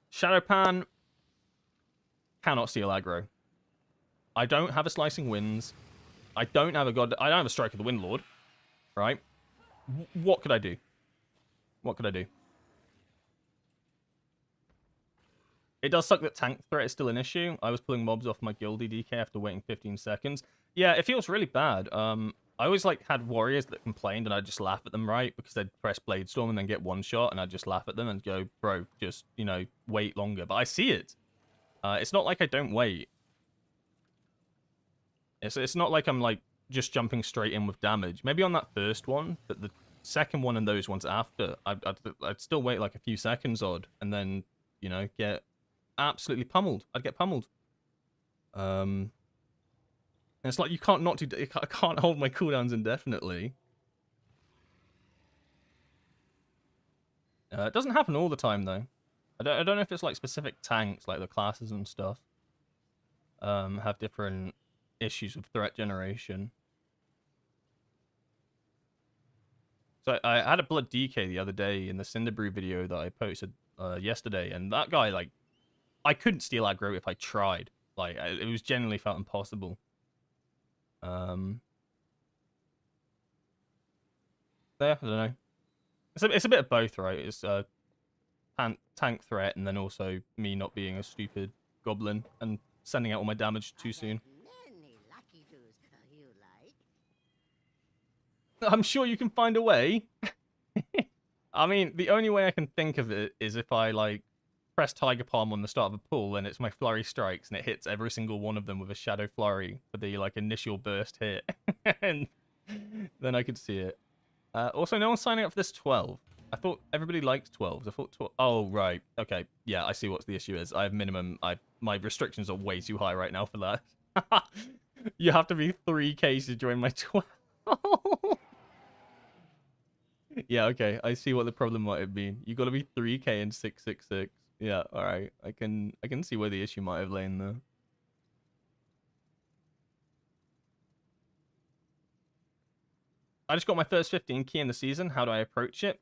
Shadow Pan cannot steal aggro. I don't have a Slicing Winds. I don't have a Strike of the Windlord. Right? What could I do? What could I do? It does suck that tank threat is still an issue. I was pulling mobs off my Guildie DK after waiting 15 seconds. Yeah, it feels really bad. I always like had warriors that complained and I'd just laugh at them, right? Because they'd press Bladestorm and then get one shot and I'd just laugh at them and go, bro, just, you know, wait longer. But I see it. It's not like I don't wait. It's not like I'm like just jumping straight in with damage. Maybe on that first one, but the second one and those ones after, I'd still wait like a few seconds odd and then, you know, get absolutely pummeled. I'd get pummeled. And it's like you can't not do. I can't hold my cooldowns indefinitely. It doesn't happen all the time though. I don't know if it's like specific tanks, like the classes and stuff, have different issues with threat generation. So I had a blood DK the other day in the Cinderbrew video that I posted yesterday, and that guy, like, I couldn't steal aggro if I tried. Like, it was genuinely felt impossible. There, I don't know. It's a bit of both, right? It's tank threat, and then also me not being a stupid goblin and sending out all my damage too soon. Many lucky twos, you like. I'm sure you can find a way. I mean, the only way I can think of it is if I, like, press Tiger Palm on the start of a pull, and it's my Flurry Strikes, and it hits every single one of them with a Shadow Flurry for the, like, initial burst hit. And then I could see it. Also, no one's signing up for this 12. I thought everybody liked 12s. I thought 12... Oh, right. Okay. Yeah, I see what the issue is. I have minimum... My restrictions are way too high right now for that. You have to be 3K to join my 12. Yeah, okay. I see what the problem might have been. You got to be 3K and 666. Yeah, all right. I can see where the issue might have lain there. I just got my first 15 key in the season. How do I approach it?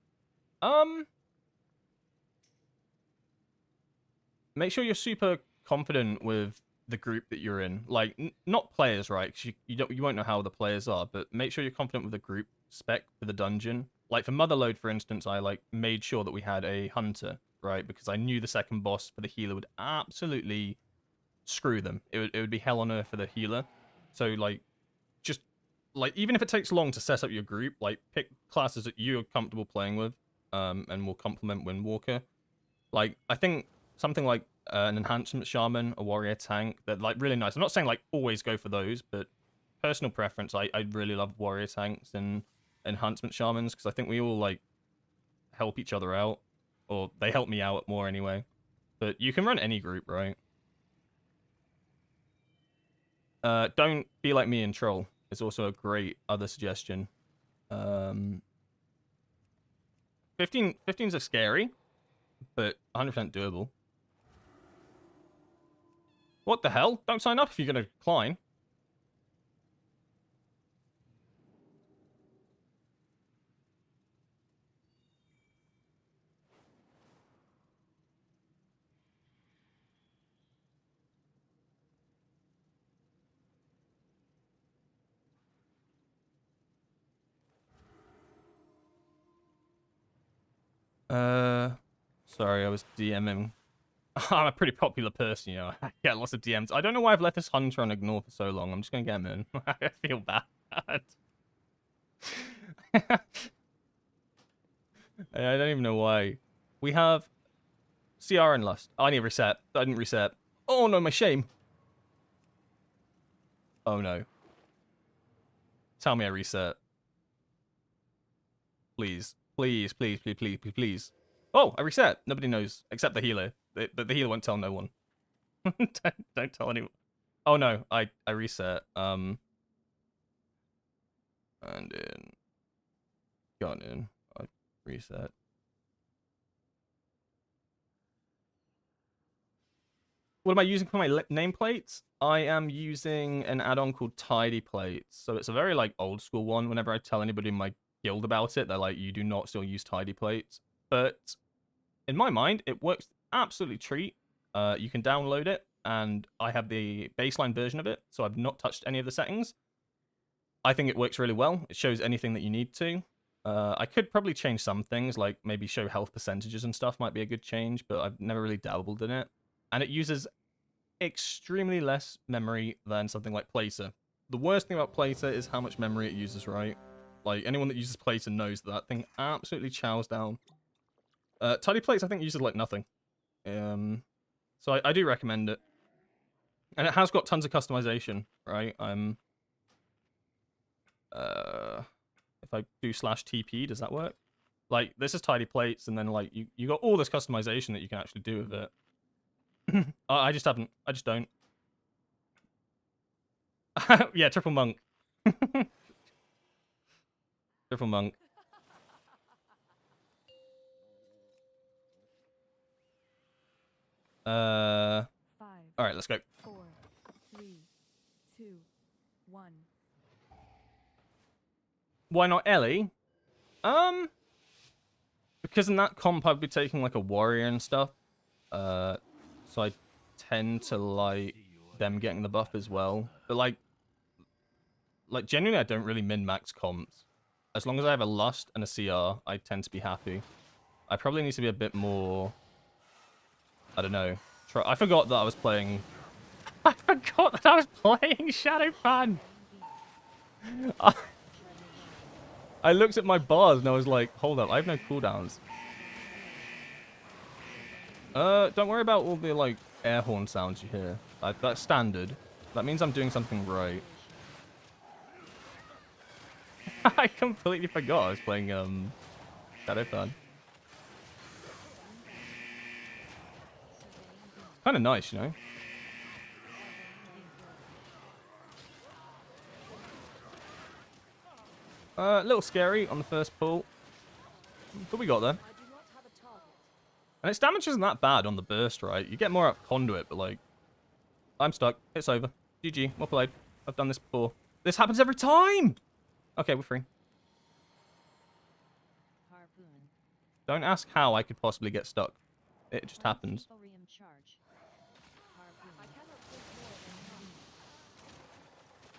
Make sure you're super confident with the group that you're in. Like, not players, right? 'Cause you won't know how the players are, but make sure you're confident with the group spec for the dungeon. Like, for Motherload, for instance, I, like, made sure that we had a hunter, right? Because I knew the second boss for the healer would absolutely screw them. It would be hell on earth for the healer. So, like, just, like, even if it takes long to set up your group, like, pick classes that you're comfortable playing with, and will complement Windwalker. Like, I think something like an enhancement shaman, a warrior tank, they're, like, really nice. I'm not saying, like, always go for those, but personal preference, I really love warrior tanks and enhancement shamans, because I think we all, like, help each other out, or they help me out more anyway. But you can run any group, right? Don't be like me and troll. It's also a great other suggestion. 15s are scary, but 100% doable. What the hell? Don't sign up if you're going to decline. Sorry, I was DMing. I'm a pretty popular person, you know. I get lots of DMs. I don't know why I've let this hunter on ignore for so long. I'm just gonna get him in. I feel bad. I don't even know why. We have CR and Lust. Oh, I need to reset. I didn't reset. Oh no, my shame. Oh no. Tell me I reset. Please. Please, please, please, please, please, please. Oh, I reset. Nobody knows except the healer. But the healer won't tell no one. Don't tell anyone. Oh no, I reset. And in. Gone in. I reset. What am I using for my nameplates? I am using an add-on called Tidy Plates. So it's a very like old school one. Whenever I tell anybody in my guild about it, they're like, you do not still use Tidy Plates. But in my mind, it works absolutely treat. You can download it, and I have the baseline version of it, so I've not touched any of the settings. I think it works really well. It shows anything that you need to. I could probably change some things, like maybe show health percentages and stuff might be a good change, but I've never really dabbled in it. And it uses extremely less memory than something like Placer. The worst thing about Placer is how much memory it uses, right? Like, anyone that uses Placer knows that thing absolutely chows down. Tidy Plates, I think, uses, like, nothing. So I do recommend it. And it has got tons of customization, right? If I do /TP, does that work? Like, this is Tidy Plates, and then, like, you got all this customization that you can actually do with it. I just haven't. I just don't. Yeah, triple monk. Triple monk. All right, let's go. 4, 3, 2, 1. Why not Ellie? Because in that comp I'd be taking like a warrior and stuff. So I tend to like them getting the buff as well. But like genuinely, I don't really min-max comps. As long as I have a Lust and a CR, I tend to be happy. I probably need to be a bit more... I don't know. I forgot that I was playing... I forgot that I was playing Shadowpan! I looked at my bars and I was like, hold up, I have no cooldowns. Don't worry about all the, like, air horn sounds you hear. That's standard. That means I'm doing something right. I completely forgot I was playing, Shadowpan. Kind of nice, you know? A little scary on the first pull. But we got there. And its damage isn't that bad on the burst, right? You get more out of conduit, but like... I'm stuck. It's over. GG. Well played. I've done this before. This happens every time! Okay, we're free. Harpoon. Don't ask how I could possibly get stuck. It just happens. Thorium charge. Harpoon.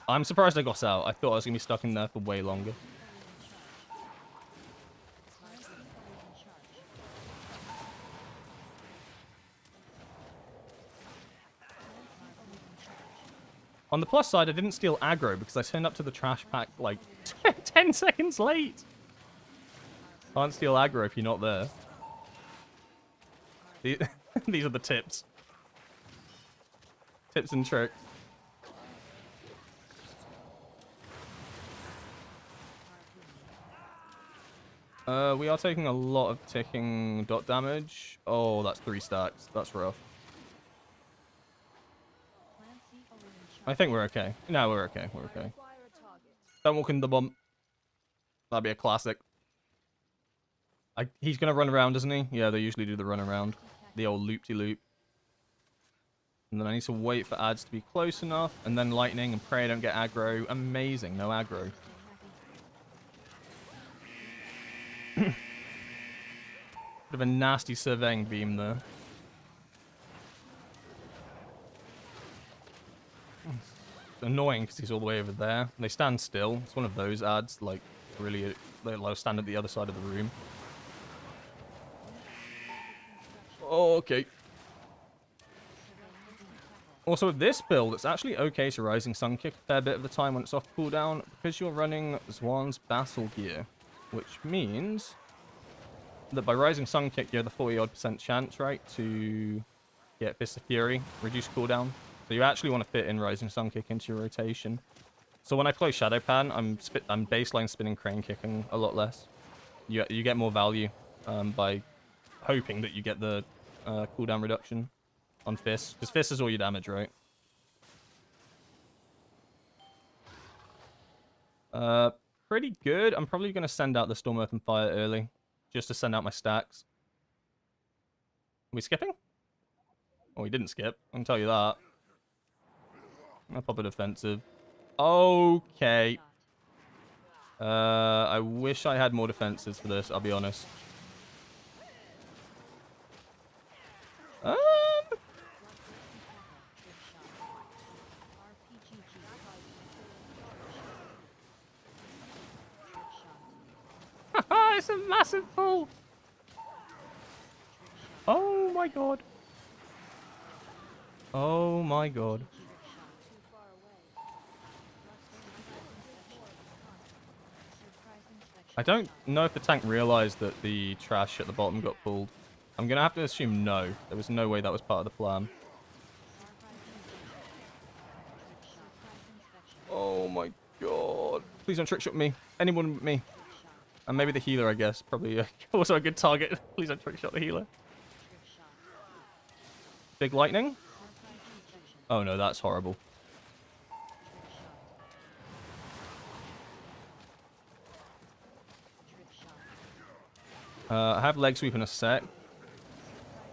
I'm surprised I got out. I thought I was going to be stuck in there for way longer. On the plus side, I didn't steal aggro because I turned up to the trash pack like 10 seconds late. Can't steal aggro if you're not there. These are the tips. Tips and tricks. We are taking a lot of ticking dot damage. Oh, that's 3 stacks. That's rough. I think we're okay. No, we're okay. We're okay. Don't walk in the bump. That'd be a classic. He's going to run around, doesn't he? Yeah, they usually do the run around. The old loop-de-loop. And then I need to wait for ads to be close enough. And then lightning and pray I don't get aggro. Amazing. No aggro. Bit of a nasty surveying beam there. It's annoying because he's all the way over there. They stand still. It's one of those ads, like, really, they'll stand at the other side of the room. Oh, okay. Also, with this build, it's actually okay to Rising Sun Kick a fair bit of the time when it's off cooldown, because you're running Zwan's Battle Gear, which means that by Rising Sun Kick, you have the 40-odd% chance, right, to get Fist of Fury, reduce cooldown. So you actually want to fit in Rising Sun Kick into your rotation. So when I play Shadowpan, I'm baseline spinning crane kicking a lot less. you get more value by hoping that you get the cooldown reduction on Fist, because Fist is all your damage, right? Pretty good. I'm probably going to send out the Storm, Earth, and Fire early, just to send out my stacks. Are we skipping? Oh, we didn't skip. I can tell you that. I'll pop a defensive. Okay. I wish I had more defenses for this, I'll be honest. It's a massive pull. Oh my god. Oh my god. I don't know if the tank realized that the trash at the bottom got pulled. I'm going to have to assume no. There was no way that was part of the plan. Oh my god. Please don't trick shot me. Anyone but me. And maybe the healer, I guess. Probably also a good target. Please don't trick shot the healer. Big lightning? Oh no, that's horrible. I have leg sweep in a sec.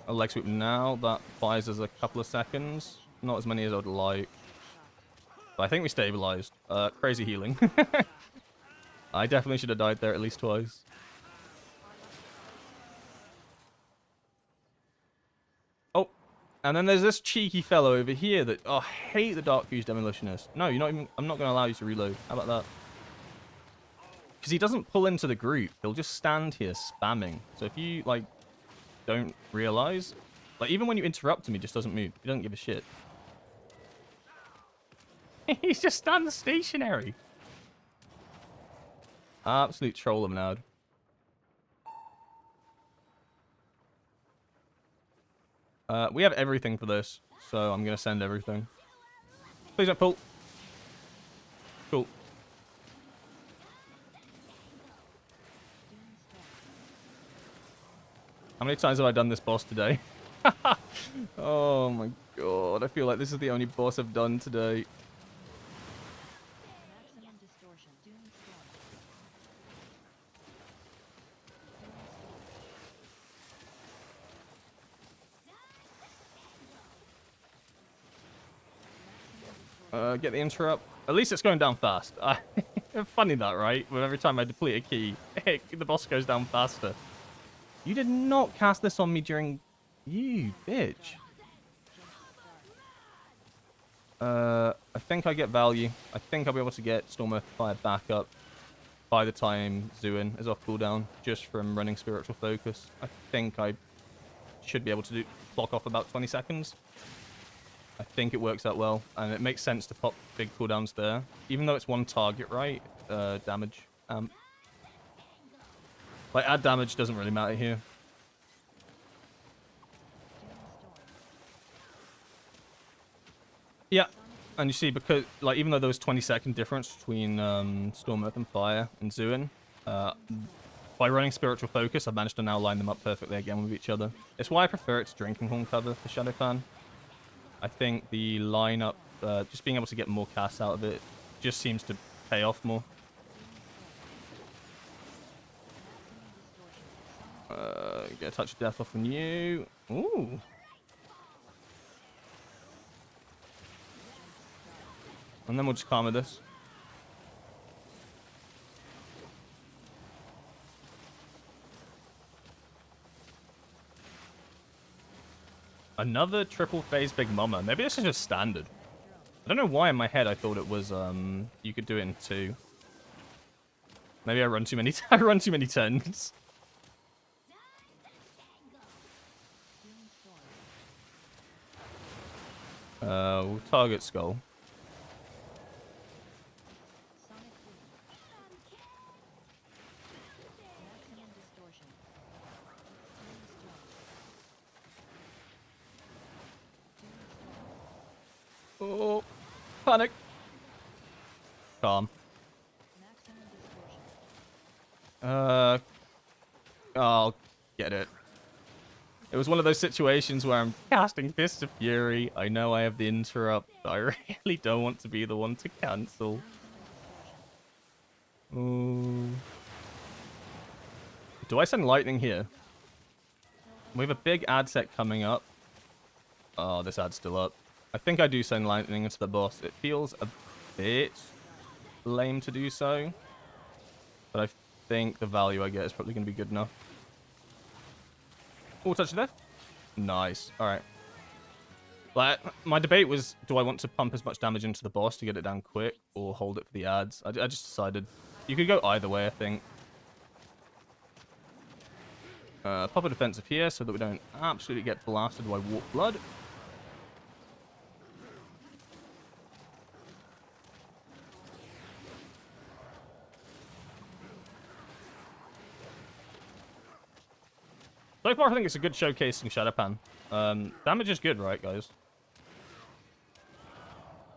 A leg sweep now. That buys us a couple of seconds. Not as many as I'd like. But I think we stabilized. Crazy healing. I definitely should have died there at least twice. Oh, and then there's this cheeky fellow over here that... Oh, I hate the Dark Fuse Demolitionist. No, you're not even... I'm not going to allow you to reload. How about that? Because he doesn't pull into the group. He'll just stand here spamming. So if you, like, don't realize... Like, even when you interrupt him, he just doesn't move. He doesn't give a shit. He's just standing stationary. Absolute troll of an ad. We have everything for this, so I'm going to send everything. Please don't pull. Cool. How many times have I done this boss today? Oh my god, I feel like this is the only boss I've done today. Get the interrupt. At least it's going down fast. Funny that, right? With every time I deplete a key, the boss goes down faster. You did not cast this on me during... You bitch. I think I get value. I think I'll be able to get Storm Earth Fire back up by the time Zuin is off cooldown, just from running Spiritual Focus. I think I should be able to clock off about 20 seconds. I think it works out well, and it makes sense to pop big cooldowns there. Even though it's one target, right? Damage. Like, add damage doesn't really matter here. Yeah, and you see, because, like, even though there was 20-second difference between Storm, Earth, and Fire and Zuin, by running Spiritual Focus, I've managed to now line them up perfectly again with each other. It's why I prefer it to Drinking Horn cover for Shadowfan. I think the lineup, just being able to get more casts out of it, just seems to pay off more. Get a touch of death off on you. Ooh. And then we'll just karma this. Another triple phase Big Mama. Maybe this is just standard. I don't know why in my head I thought it was you could do it in 2. Maybe I run too many I run too many turns. We'll target Skull. Oh, panic. Calm. Oh, get it. It was one of those situations where I'm casting Fist of Fury. I know I have the interrupt, but I really don't want to be the one to cancel. Ooh. Do I send lightning here? We have a big ad set coming up. Oh, this ad's still up. I think I do send lightning into the boss. It feels a bit lame to do so, but I think the value I get is probably going to be good enough. Oh, touch of death. Nice. All right. Like, my debate was, do I want to pump as much damage into the boss to get it down quick, or hold it for the ads? I just decided you could go either way, I think. Pop a defensive here so that we don't absolutely get blasted by warp blood. So far, I think it's a good showcasing Shadowpan. Damage is good, right, guys?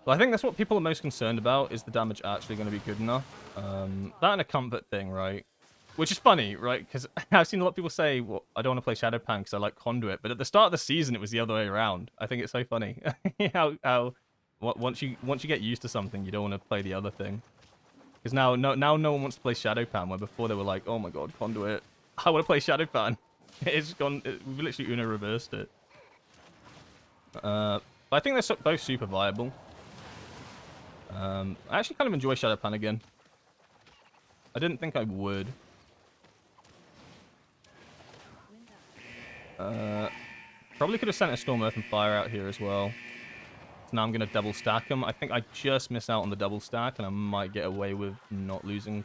Well, I think that's what people are most concerned about, is the damage actually going to be good enough. That and a comfort thing, right? Which is funny, right? Because I've seen a lot of people say, well, I don't want to play Shadowpan because I like Conduit. But at the start of the season, it was the other way around. I think it's so funny. Once you get used to something, you don't want to play the other thing. Because now no one wants to play Shadowpan, where before they were like, oh my god, Conduit. I want to play Shadowpan. It's gone. We've literally Uno reversed it. But I think they're both super viable. I actually kind of enjoy Shadowpan again. I didn't think I would. Probably could have sent a Storm, Earth, and Fire out here as well. So now I'm going to double stack them. I think I just miss out on the double stack, and I might get away with not losing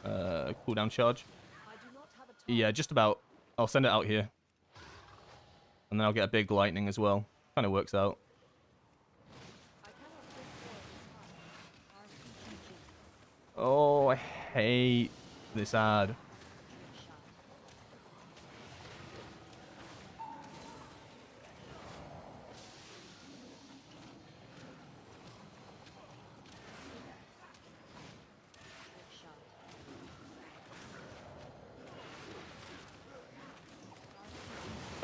cooldown charge. Yeah, just about. I'll send it out here. And then I'll get a big lightning as well. Kind of works out. Oh, I hate this ad.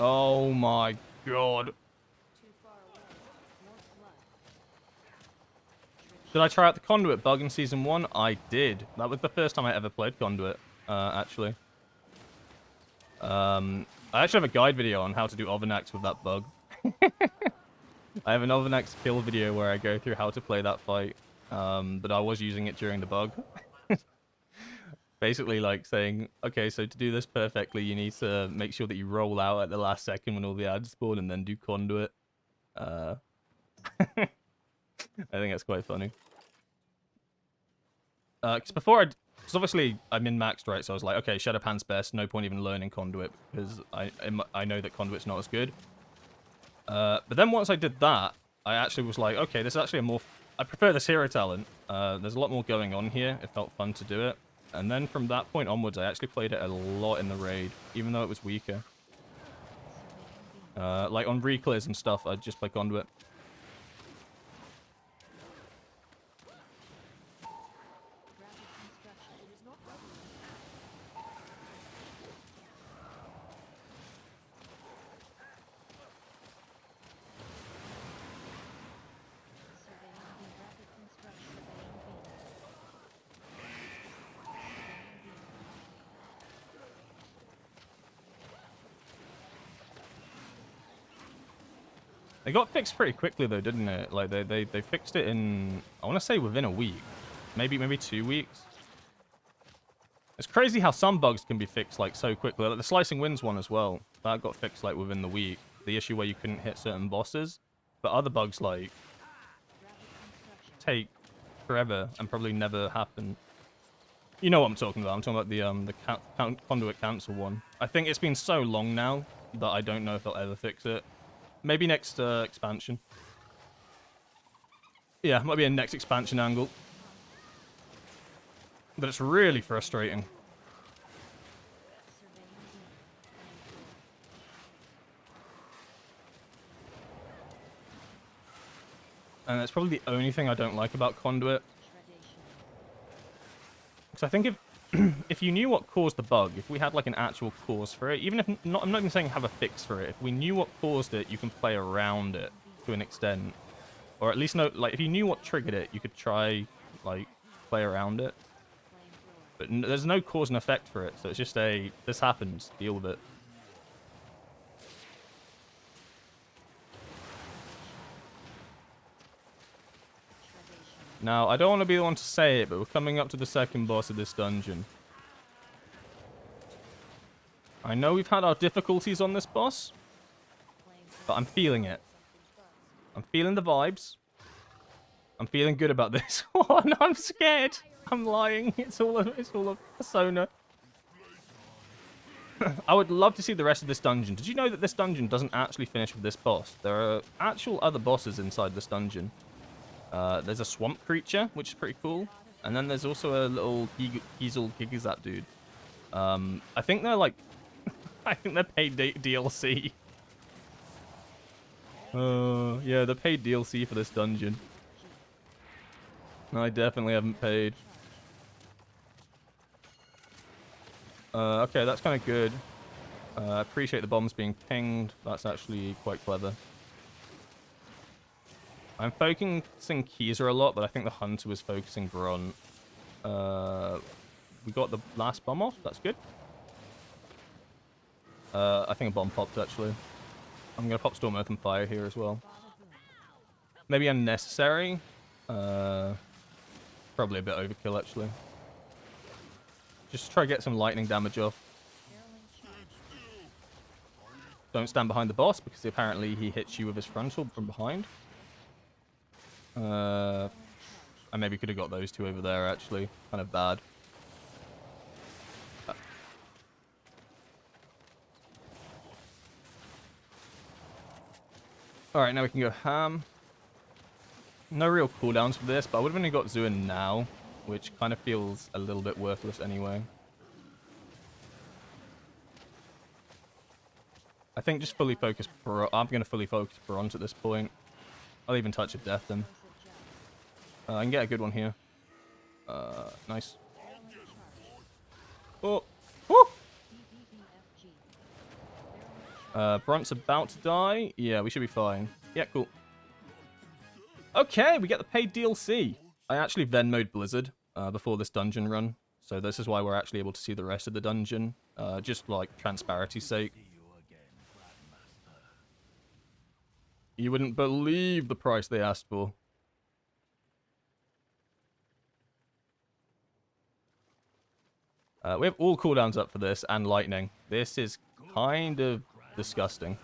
Oh my god. Did I try out the Conduit bug in Season 1? I did. That was the first time I ever played Conduit, actually. I actually have a guide video on how to do Overnax with that bug. I have an Overnax kill video where I go through how to play that fight, but I was using it during the bug. Basically, like, saying, okay, so to do this perfectly, you need to make sure that you roll out at the last second when all the ads spawn, and then do Conduit. I think that's quite funny. Because obviously I'm min-maxed, right? So I was like, okay, Shadowpan's best. No point even learning Conduit, because I know that Conduit's not as good. But then once I did that, I actually was like, okay, this is actually a more... I prefer this hero talent. There's a lot more going on here. It felt fun to do it. And then from that point onwards, I actually played it a lot in the raid, even though it was weaker. Like on reclears and stuff, I'd just play Conduit. They got fixed pretty quickly though, didn't it? Like they fixed it in, I want to say within a week, maybe 2 weeks. It's crazy how some bugs can be fixed like so quickly. Like the Slicing Winds one as well, that got fixed like within the week. The issue where you couldn't hit certain bosses, but other bugs like take forever and probably never happen. You know what I'm talking about. I'm talking about the Conduit Cancel one. I think it's been so long now that I don't know if they'll ever fix it. Maybe next expansion. Yeah, might be a next expansion angle. But it's really frustrating. And that's probably the only thing I don't like about Conduit. Because I think if you knew what caused the bug, if we had like an actual cause for it, even if not, I'm not even saying have a fix for it. If we knew what caused it, you can play around it to an extent, or at least know, like, if you knew what triggered it, you could try like play around it. But there's no cause and effect for it, so it's just a this happens, deal with it. Now, I don't want to be the one to say it, but we're coming up to the second boss of this dungeon. I know we've had our difficulties on this boss, but I'm feeling it. I'm feeling the vibes. I'm feeling good about this. Oh, no, I'm scared. I'm lying. It's all a persona. I would love to see the rest of this dungeon. Did you know that this dungeon doesn't actually finish with this boss? There are actual other bosses inside this dungeon. There's a swamp creature, which is pretty cool. And then there's also a little Gizel Gigazat dude. I think they're like... I think they're paid DLC. Yeah, they're paid DLC for this dungeon. I definitely haven't paid. Okay, that's kind of good. I appreciate the bombs being pinged. That's actually quite clever. I'm focusing Keezer a lot, but I think the Hunter was focusing Bront. We got the last bomb off. That's good. I think a bomb popped, actually. I'm going to pop Storm, Earth, and Fire here as well. Maybe unnecessary. Probably a bit overkill, actually. Just try to get some lightning damage off. Don't stand behind the boss, because apparently he hits you with his frontal from behind. I maybe could have got those two over there, actually. Kind of bad. Alright, now we can go ham. No real cooldowns for this, but I would have only got Zuin now, which kind of feels a little bit worthless anyway. I think just fully focus... I'm going to fully focus Bront at this point. I'll even touch a death then. I can get a good one here. Nice. Oh! Woo! Bront's about to die. Yeah, we should be fine. Yeah, cool. Okay, we get the paid DLC. I actually Venmo'd Blizzard before this dungeon run. So this is why we're actually able to see the rest of the dungeon. Just like transparency's sake. You wouldn't believe the price they asked for. We have all cooldowns up for this and lightning. This is kind of disgusting.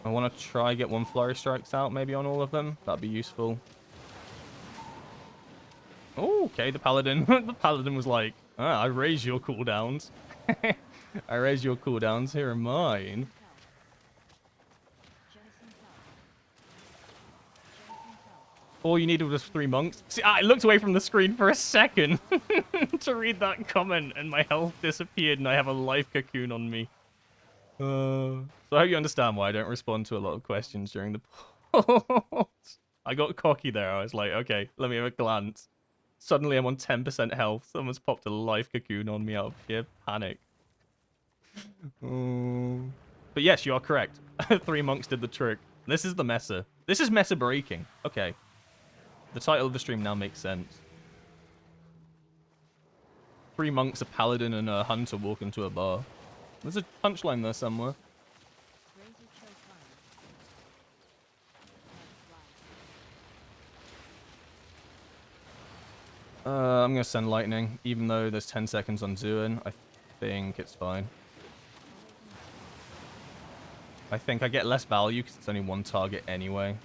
I want to try get one flurry strikes out maybe on all of them. That'd be useful. Oh, okay, the paladin. The paladin was like, I raise your cooldowns. I raise your cooldowns. Here are mine. All you needed was 3 monks. See, I looked away from the screen for a second to read that comment, and my health disappeared, and I have a life cocoon on me. So I hope you understand why I don't respond to a lot of questions during the polls. I got cocky there. I was like, okay, let me have a glance. Suddenly I'm on 10% health. Someone's popped a life cocoon on me out of sheer panic. But yes, you are correct. 3 monks did the trick. This is the Mesa. This is Mesa breaking. Okay. The title of the stream now makes sense. 3 monks, a paladin, and a hunter walk into a bar. There's a punchline there somewhere. I'm going to send lightning, even though there's 10 seconds on Zuin. I think it's fine. I think I get less value because it's only one target anyway.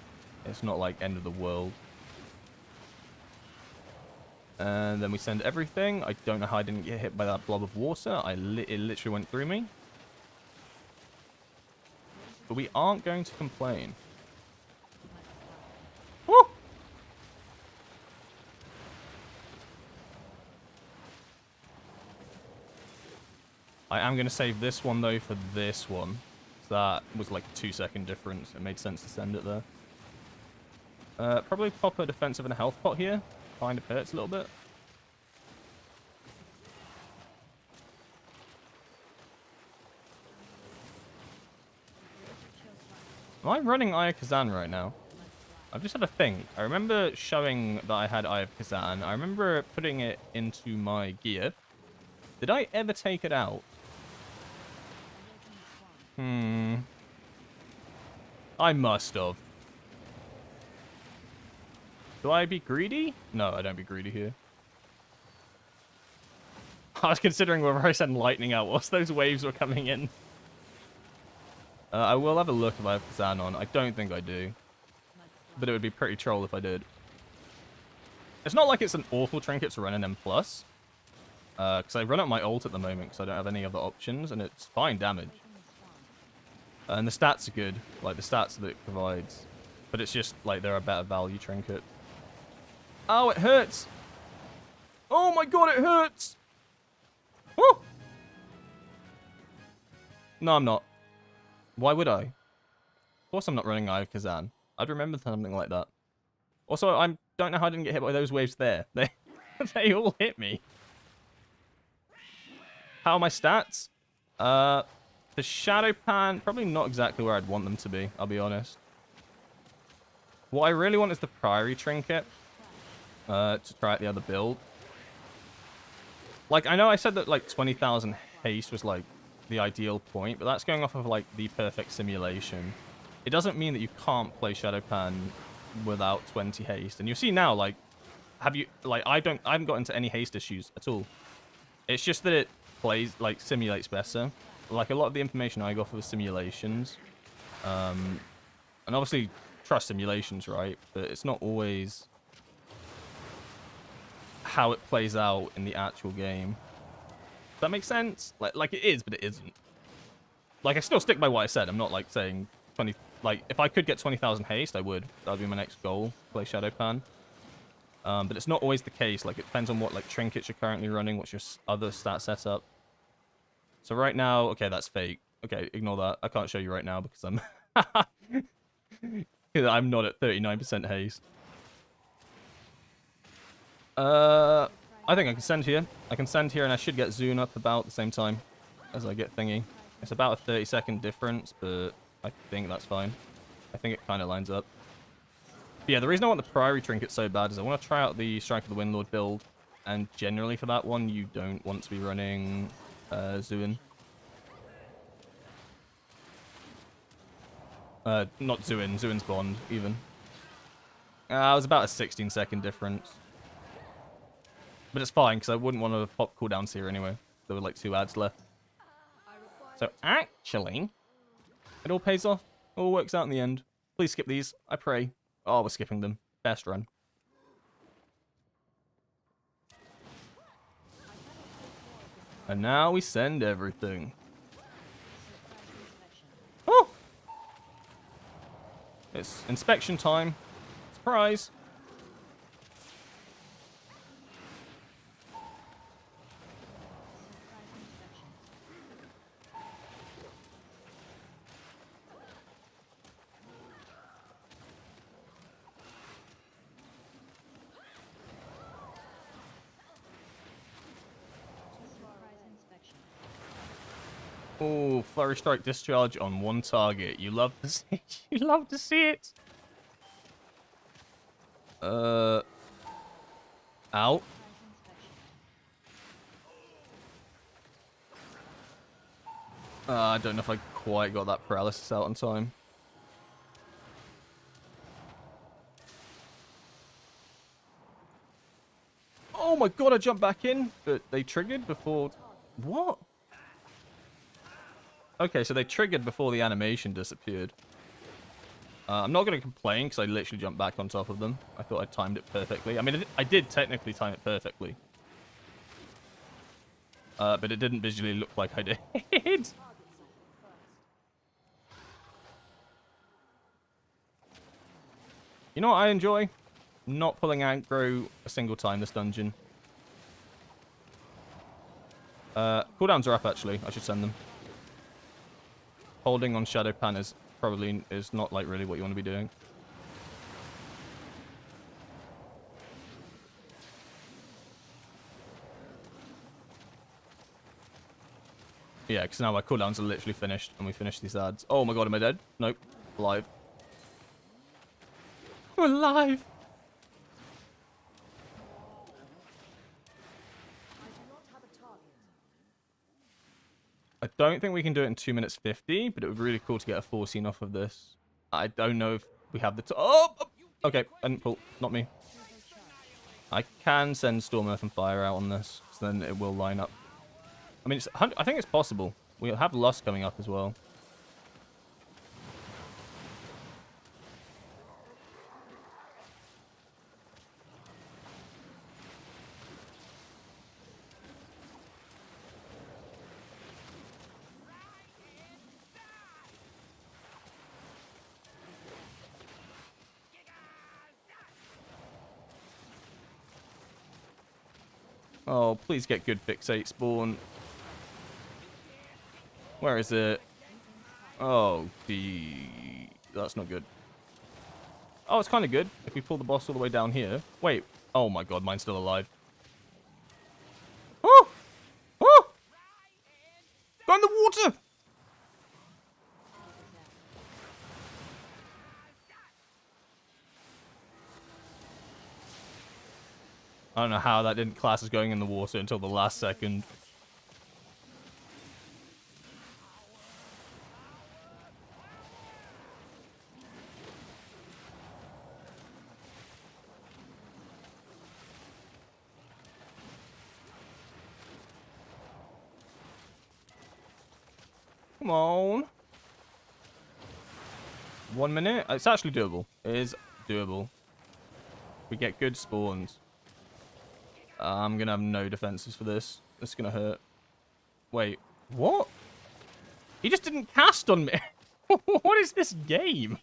It's not like end of the world. And then we send everything. I don't know how I didn't get hit by that blob of water. It literally went through me. But we aren't going to complain. Woo! I am going to save this one, though, for this one. So that was like a 2-second difference. It made sense to send it there. Probably pop a defensive and a health pot here. Kind of hurts a little bit. Am I running Eye of Kazan right now? I've just had a think. I remember showing that I had Eye of Kazan. I remember putting it into my gear. Did I ever take it out? I must have. Do I be greedy? No, I don't be greedy here. I was considering whether I send lightning out whilst those waves were coming in. I will have a look if I have Kazan on. I don't think I do. But it would be pretty troll if I did. It's not like it's an awful trinket to run an M+. Because I run up my ult at the moment because I don't have any other options. And it's fine damage. And the stats are good. Like, the stats that it provides. But it's just, like, they're a better value trinket. Oh, it hurts! Oh my god, it hurts! Woo! No, I'm not. Why would I? Of course I'm not running Eye of Kazan. I'd remember something like that. Also, I don't know how I didn't get hit by those waves there. They all hit me. How are my stats? The Shadow Pan, probably not exactly where I'd want them to be, I'll be honest. What I really want is the Priory Trinket. To try out the other build. Like, I know I said that, like, 20,000 haste was, like, the ideal point, but that's going off of, like, the perfect simulation. It doesn't mean that you can't play Shadow Pan without 20 haste. And you see now, like, I haven't got into any haste issues at all. It's just that it plays, like, simulates better. Like, a lot of the information I got for the simulations. And obviously, trust simulations, right? But it's not always how it plays out in the actual game. Does that make sense? Like it is, but it isn't. Like, I still stick by what I said. I'm not, like, saying 20... Like, if I could get 20,000 haste, I would. That would be my next goal, play Shadow Pan. But it's not always the case. Like, it depends on what, like, trinkets you're currently running, what's your other stat setup. So right now... Okay, that's fake. Okay, ignore that. I can't show you right now because I'm... I'm not at 39% haste. I think I can send here. I can send here and I should get Zune up about the same time as I get thingy. It's about a 30-second difference, but I think that's fine. I think it kind of lines up. But yeah, the reason I want the Priory Trinket so bad is I want to try out the Strike of the Windlord build, and generally for that one, you don't want to be running Zune. Not Zune, Zuin's Bond, even. It was about a 16-second difference. But it's fine, because I wouldn't want to pop cooldowns here anyway. There were like 2 ads left. So actually, it all pays off. It all works out in the end. Please skip these, I pray. Oh, we're skipping them. Best run. And now we send everything. Oh! It's inspection time. Surprise! Oh, Flurry Strike discharge on one target. You love to see. You love to see it. Out. I don't know if I quite got that paralysis out on time. Oh my god, I jumped back in, but they triggered before... What? Okay, so they triggered before the animation disappeared. I'm not going to complain, because I literally jumped back on top of them. I thought I timed it perfectly. I mean, I did technically time it perfectly. But it didn't visually look like I did. You know what I enjoy? Not pulling aggro a single time this dungeon. Cooldowns are up, actually. I should send them. holding on Shadow Pan is probably not like really what you want to be doing. Yeah, because now my cooldowns are literally finished, and we finished these ads. Oh my god, am I dead? Nope. Alive. I'm alive! I don't think we can do it in 2 minutes 50, but it would be really cool to get a 4 scene off of this. I don't know if we have the oh! Okay, I didn't pull. Not me. I can send Storm, Earth, and Fire out on this, so then it will line up. I mean, I think it's possible. We'll have Lust coming up as well. Oh, please get good fixate spawn. Where is it? Oh, that's not good. Oh, it's kind of good if we pull the boss all the way down here. Wait. Oh my god, mine's still alive. Oh! Oh! Go in the water! I don't know how that didn't class as going in the water until the last second. Come on. 1 minute? It's actually doable. It is doable. We get good spawns. I'm going to have no defenses for this. This is going to hurt. Wait. What? He just didn't cast on me. What is this game?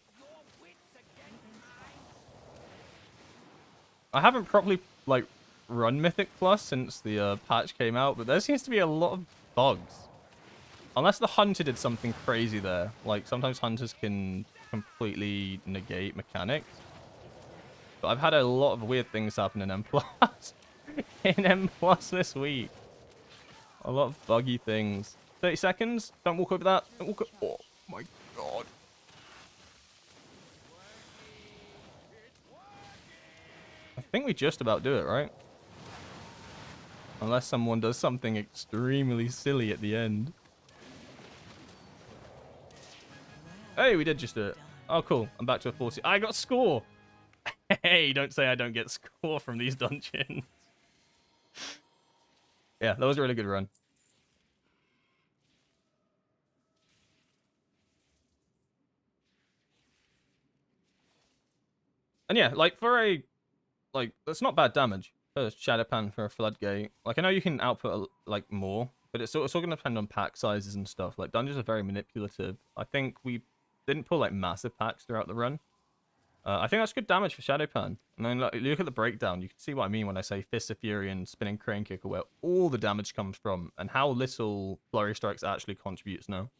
I haven't properly, like, run Mythic Plus since the patch came out, but there seems to be a lot of bugs. Unless the hunter did something crazy there. Like, sometimes hunters can completely negate mechanics. But I've had a lot of weird things happen in M+. In M+ this week. A lot of buggy things. 30 seconds. Don't walk over that. Don't walk over. Oh my god. I think we just about do it, right? Unless someone does something extremely silly at the end. Hey, we did just do it. Oh, cool. I'm back to a 40. I got score! Hey, don't say I don't get score from these dungeons. Yeah, that was a really good run. And yeah, like, for a... Like, that's not bad damage for Shadow Pan for a Floodgate. Like, I know you can output, like, more, but it's all going to depend on pack sizes and stuff. Like, dungeons are very manipulative. I think we didn't pull, like, massive packs throughout the run. I think that's good damage for Shadow Pan. And then like, look at the breakdown. You can see what I mean when I say Fist of Fury and Spinning Crane Kick are where all the damage comes from, and how little Flurry Strikes actually contributes now.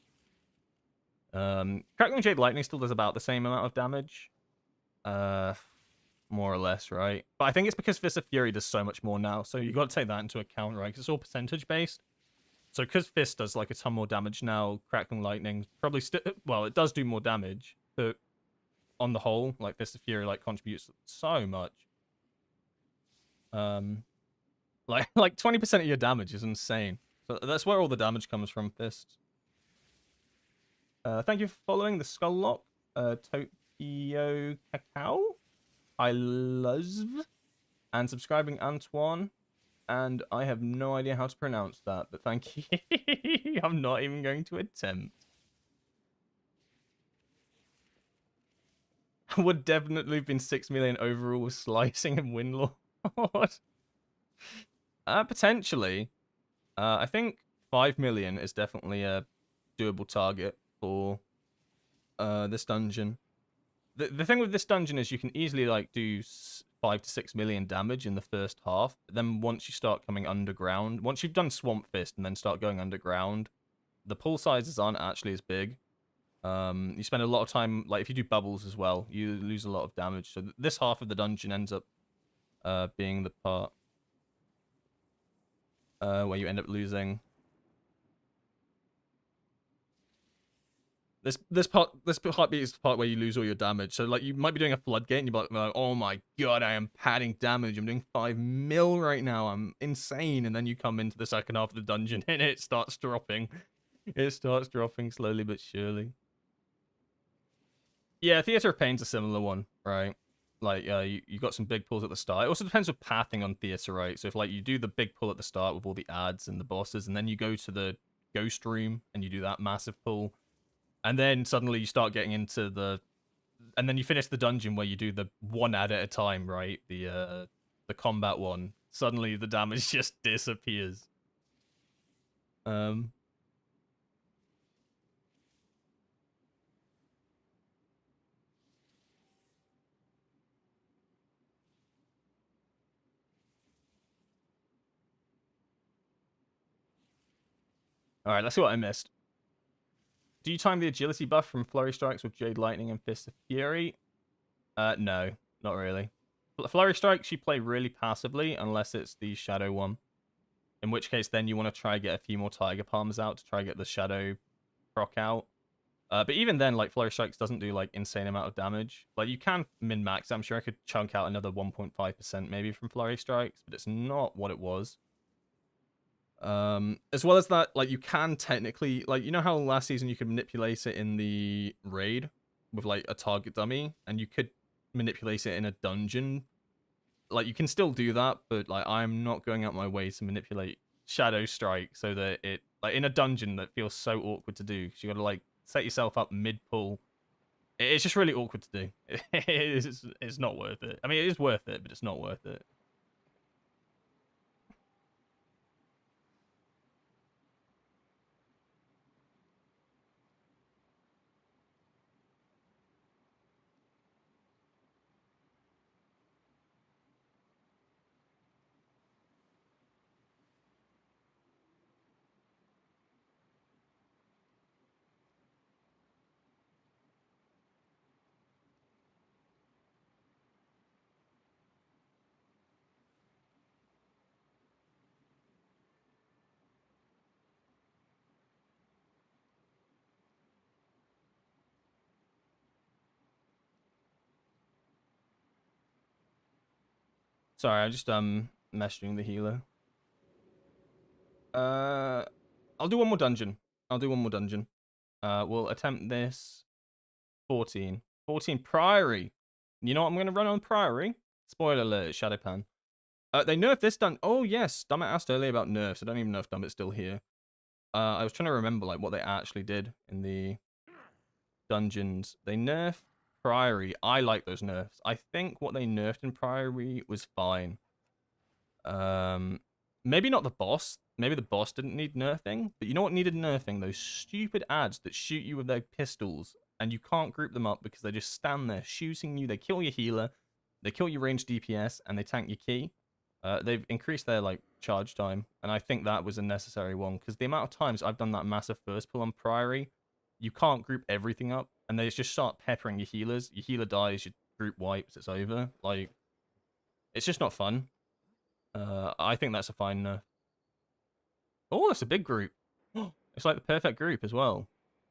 Crackling Jade Lightning still does about the same amount of damage. More or less, right? But I think it's because Fist of Fury does so much more now, so you got to take that into account, right? Because it's all percentage based. So because Fist does like a ton more damage now, Crackling Lightning probably still... Well, it does do more damage, but... on the whole, like Fist of Fury, like contributes so much. Like 20% of your damage is insane. So that's where all the damage comes from, Fist. Thank you for following the Skull Lock, Tokyo Cacao, I love, and subscribing Antoine. And I have no idea how to pronounce that, but thank you. I'm not even going to attempt. Would definitely have been 6 million overall with slicing and Windlord. Potentially. I think 5 million is definitely a doable target for this dungeon. The thing with this dungeon is you can easily like do 5 to 6 million damage in the first half. But then once you start coming underground, once you've done Swamp Fist and then start going underground, the pull sizes aren't actually as big. You spend a lot of time, like if you do bubbles as well, you lose a lot of damage. So this half of the dungeon ends up being the part where you end up losing. This part is the part where you lose all your damage. So like you might be doing a floodgate and you're like, oh my god, I am padding damage. I'm doing 5 mil right now. I'm insane. And then you come into the second half of the dungeon and it starts dropping. It starts dropping slowly but surely. Yeah, Theater of Pain's a similar one, right? Like you got some big pulls at the start. It also depends with pathing on Theater, right? So if like you do the big pull at the start with all the ads and the bosses, and then you go to the ghost room and you do that massive pull. And then suddenly you start getting into and then you finish the dungeon where you do the one ad at a time, right? The combat one. Suddenly the damage just disappears. All right, let's see what I missed. Do you time the agility buff from Flurry Strikes with Jade Lightning and Fist of Fury? No, not really. Flurry Strikes you play really passively unless it's the Shadow one. In which case, then you want to try get a few more Tiger Palms out to try get the Shadow proc out. But even then, like, Flurry Strikes doesn't do, like, insane amount of damage. Like, you can min-max. I'm sure I could chunk out another 1.5% maybe from Flurry Strikes, but it's not what it was. As well as that, like, you can technically, like, you know how last season you could manipulate it in the raid with, like, a target dummy, and you could manipulate it in a dungeon? Like, you can still do that, but, like, I'm not going out my way to manipulate Shadow Strike so that it, like, in a dungeon that feels so awkward to do, because you gotta, like, set yourself up mid-pull. It's just really awkward to do. It's not worth it. I mean, it is worth it, but it's not worth it. Sorry, I'm just messaging the healer. I'll do one more dungeon. We'll attempt this 14. 14 Priory. You know what I'm gonna run on Priory? Spoiler alert, Shadowpan. They nerfed this Oh yes, Dummit asked earlier about nerfs. I don't even know if Dummit's still here. I was trying to remember like what they actually did in the dungeons. They nerfed Priory. I like those nerfs. I think what they nerfed in Priory was fine. Maybe not the boss. Maybe the boss didn't need nerfing. But you know what needed nerfing? Those stupid ads that shoot you with their pistols. And you can't group them up because they just stand there shooting you. They kill your healer. They kill your ranged DPS. And they tank your key. They've increased their like charge time. And I think that was a necessary one. Because the amount of times I've done that massive first pull on Priory, you can't group everything up. And they just start peppering your healers. Your healer dies, your group wipes, it's over. Like, it's just not fun. I think that's a fine nerf. Oh, it's a big group. It's like the perfect group as well.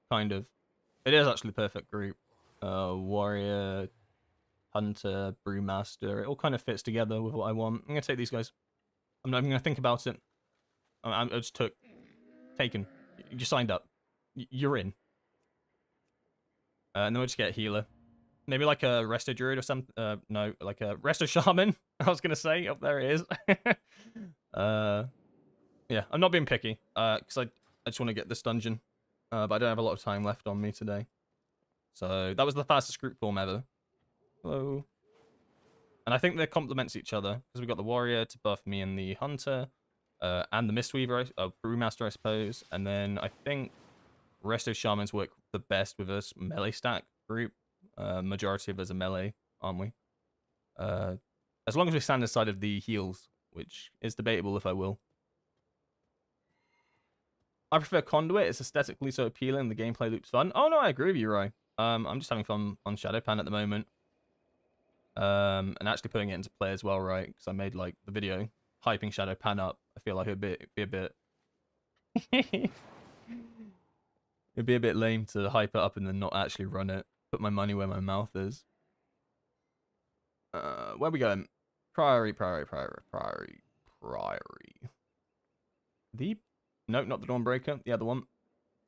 Kind of. It is actually the perfect group. Warrior, Hunter, Brewmaster. It all kind of fits together with what I want. I'm going to take these guys. I'm not even going to think about it. I just took. Taken. You signed up. You're in. And then we'll just get a healer. Maybe like a Resto Druid or something. No, like a Resto Shaman. I was going to say. Oh, there it is. Yeah, I'm not being picky. Because I just want to get this dungeon. But I don't have a lot of time left on me today. So that was the fastest group form ever. Hello. And I think they complement each other. Because we've got the Warrior to buff me and the Hunter. And the Mistweaver, Brewmaster, I suppose. And then I think Resto Shamans work the best with us melee stack group. Majority of us are melee, aren't we? As long as we stand aside of the heals, which is debatable if I will. I prefer Conduit. It's aesthetically so appealing. The gameplay loop's fun. Oh no, I agree with you, Roy. I'm just having fun on Shadowpan at the moment. And actually putting it into play as well, right? Because I made like the video hyping Shadowpan up. I feel like it'd be a bit it'd be a bit lame to hype it up and then not actually run it. Put my money where my mouth is. Where we going? Priory. The no, not the Dawnbreaker. The other one.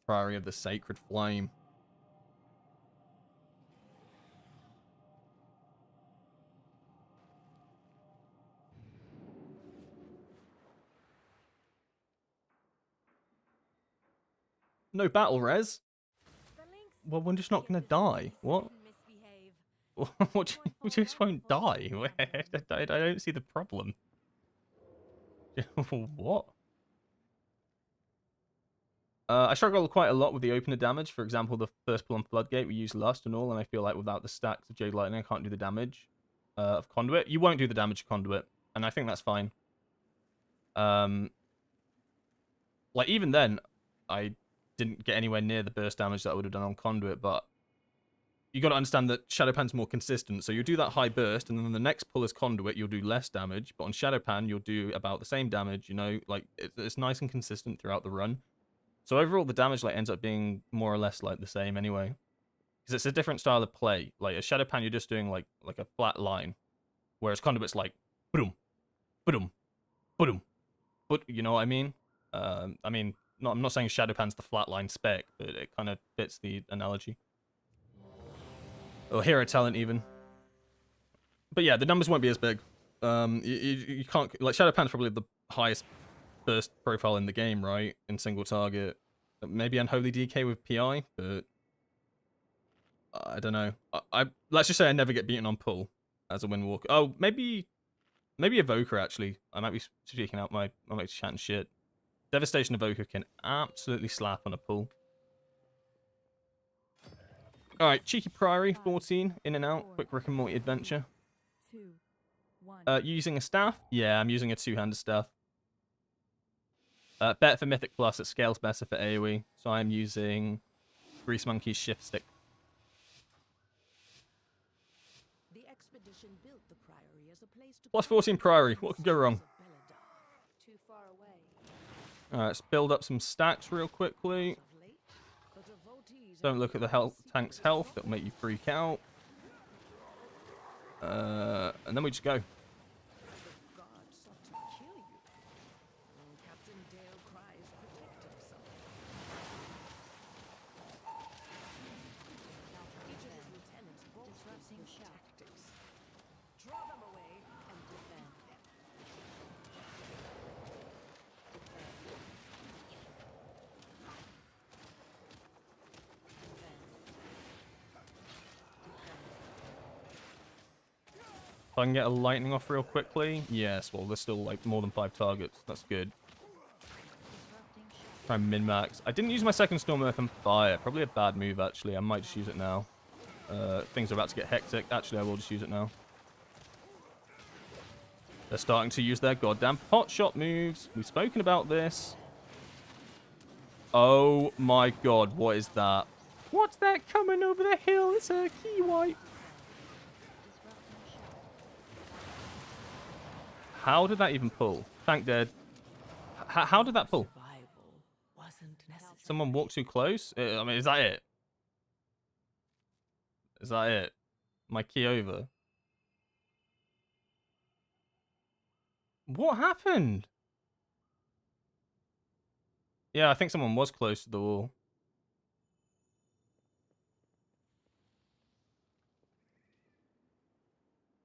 Priory of the Sacred Flame. No battle res. Well, we're just not gonna die. What? What? We just won't die. I don't see the problem. What? I struggle quite a lot with the opener damage. For example, the first pull on Floodgate, we use Lust and all, and I feel like without the stacks of Jade Lightning, I can't do the damage of Conduit. You won't do the damage of Conduit, and I think that's fine. Like, even then, I didn't get anywhere near the burst damage that I would have done on Conduit, but you got to understand that Shadowpan's more consistent. So you'll do that high burst, and then the next pull is Conduit, you'll do less damage. But on Shadowpan, you'll do about the same damage, you know? Like, it's nice and consistent throughout the run. So overall, the damage like ends up being more or less like the same anyway. Because it's a different style of play. Like, a Shadowpan, you're just doing like a flat line. Whereas Conduit's like, boom, boom, boom, but you know what I mean? No, I'm not saying Shadowpan's the flatline spec, but it kind of fits the analogy. Or hero talent even. But yeah, the numbers won't be as big. You can't like Shadowpan's probably the highest burst profile in the game, right? In single target, maybe Unholy DK with PI, but I don't know. I let's just say I never get beaten on pull as a Windwalker. Oh, maybe Evoker actually. I might be speaking out I might be chatting shit. Devastation Evoker can absolutely slap on a pull. Alright, Cheeky Priory, 14, in and out, quick Rick and Morty adventure. Using a staff? Yeah, I'm using a two-handed staff. Better for Mythic Plus, it scales better for AoE, so I'm using Grease Monkey's Shift Stick. The expedition built the priory as a place to Plus 14 Priory, what could go wrong? Too far away. Alright, let's build up some stacks real quickly. Don't look at the tank's health, it'll make you freak out. And then we just go. If I can get a lightning off real quickly. Yes, well, there's still like more than 5 targets. That's good. Try and min-max. I didn't use my second Storm Earth and Fire. Probably a bad move, actually. I might just use it now. Things are about to get hectic. Actually, I will just use it now. They're starting to use their goddamn pot shot moves. We've spoken about this. Oh my god, what is that? What's that coming over the hill? It's a key wipe. How did that even pull? Tank dead. How did that pull? Someone walked too close? I mean, is that it? Is that it? My key over? What happened? Yeah, I think someone was close to the wall.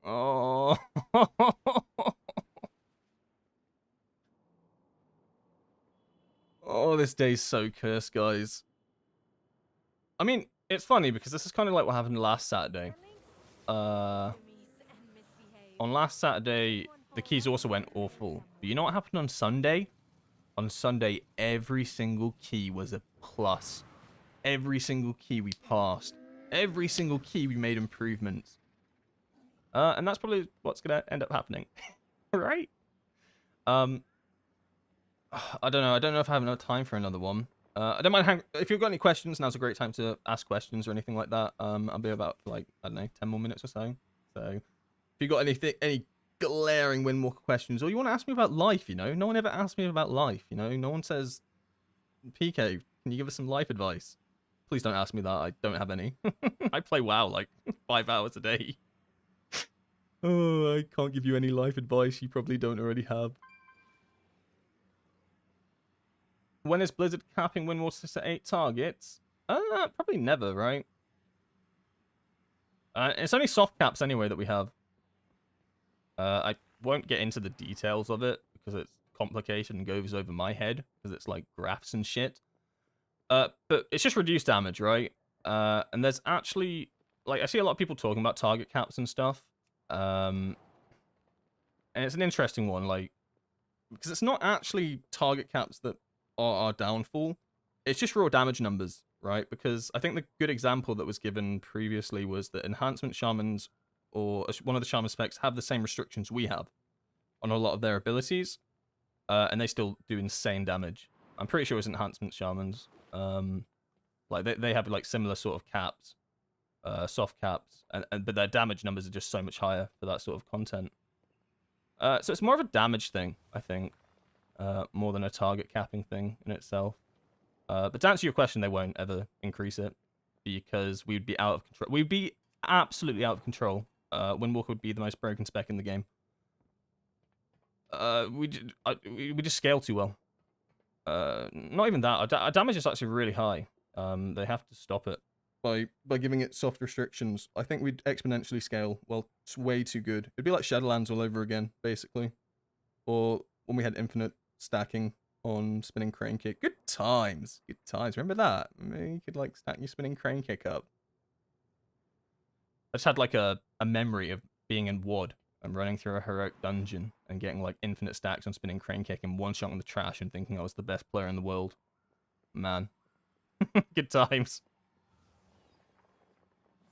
Oh. Oh, this day's so cursed, guys. I mean, it's funny because this is kind of like what happened last Saturday. On last Saturday, the keys also went awful. But you know what happened on Sunday? On Sunday, every single key was a plus. Every single key we passed. Every single key we made improvements. And that's probably what's going to end up happening. Right? I don't know. I don't know if I have enough time for another one. I don't mind if you've got any questions, now's a great time to ask questions or anything like that. I'll be about for like, I don't know, 10 more minutes or so. So if you got any glaring Windwalker questions, or you want to ask me about life, you know, no one ever asks me about life, you know, no one says, PK, can you give us some life advice? Please don't ask me that. I don't have any. I play WoW like 5 hours a day. Oh, I can't give you any life advice you probably don't already have. When is Blizzard capping Windwalker to 8 targets? Probably never, right? It's only soft caps anyway that we have. I won't get into the details of it because it's complicated and goes over my head because it's like graphs and shit. But it's just reduced damage, right? And there's actually, like, I see a lot of people talking about target caps and stuff. And it's an interesting one, like, because it's not actually target caps that are our downfall. It's just raw damage numbers, right? Because I think the good example that was given previously was that enhancement shamans or one of the shaman specs have the same restrictions we have on a lot of their abilities, and they still do insane damage. I'm pretty sure it's enhancement shamans. Like they have like similar sort of caps, soft caps, and but their damage numbers are just so much higher for that sort of content. So it's more of a damage thing, I think, more than a target capping thing in itself. But to answer your question, they won't ever increase it because we'd be out of control. We'd be absolutely out of control. Windwalker would be the most broken spec in the game. We just scale too well. Not even that. Our damage is actually really high. They have to stop it by giving it soft restrictions. I think we'd exponentially scale. Well, it's way too good. It'd be like Shadowlands all over again, basically. Or when we had infinite stacking on spinning crane kick. Good times. Good times. Remember that? Maybe you could like stack your spinning crane kick up. I just had like a memory of being in WoD and running through a heroic dungeon and getting like infinite stacks on spinning crane kick and one shot in the trash and thinking I was the best player in the world. Man. Good times.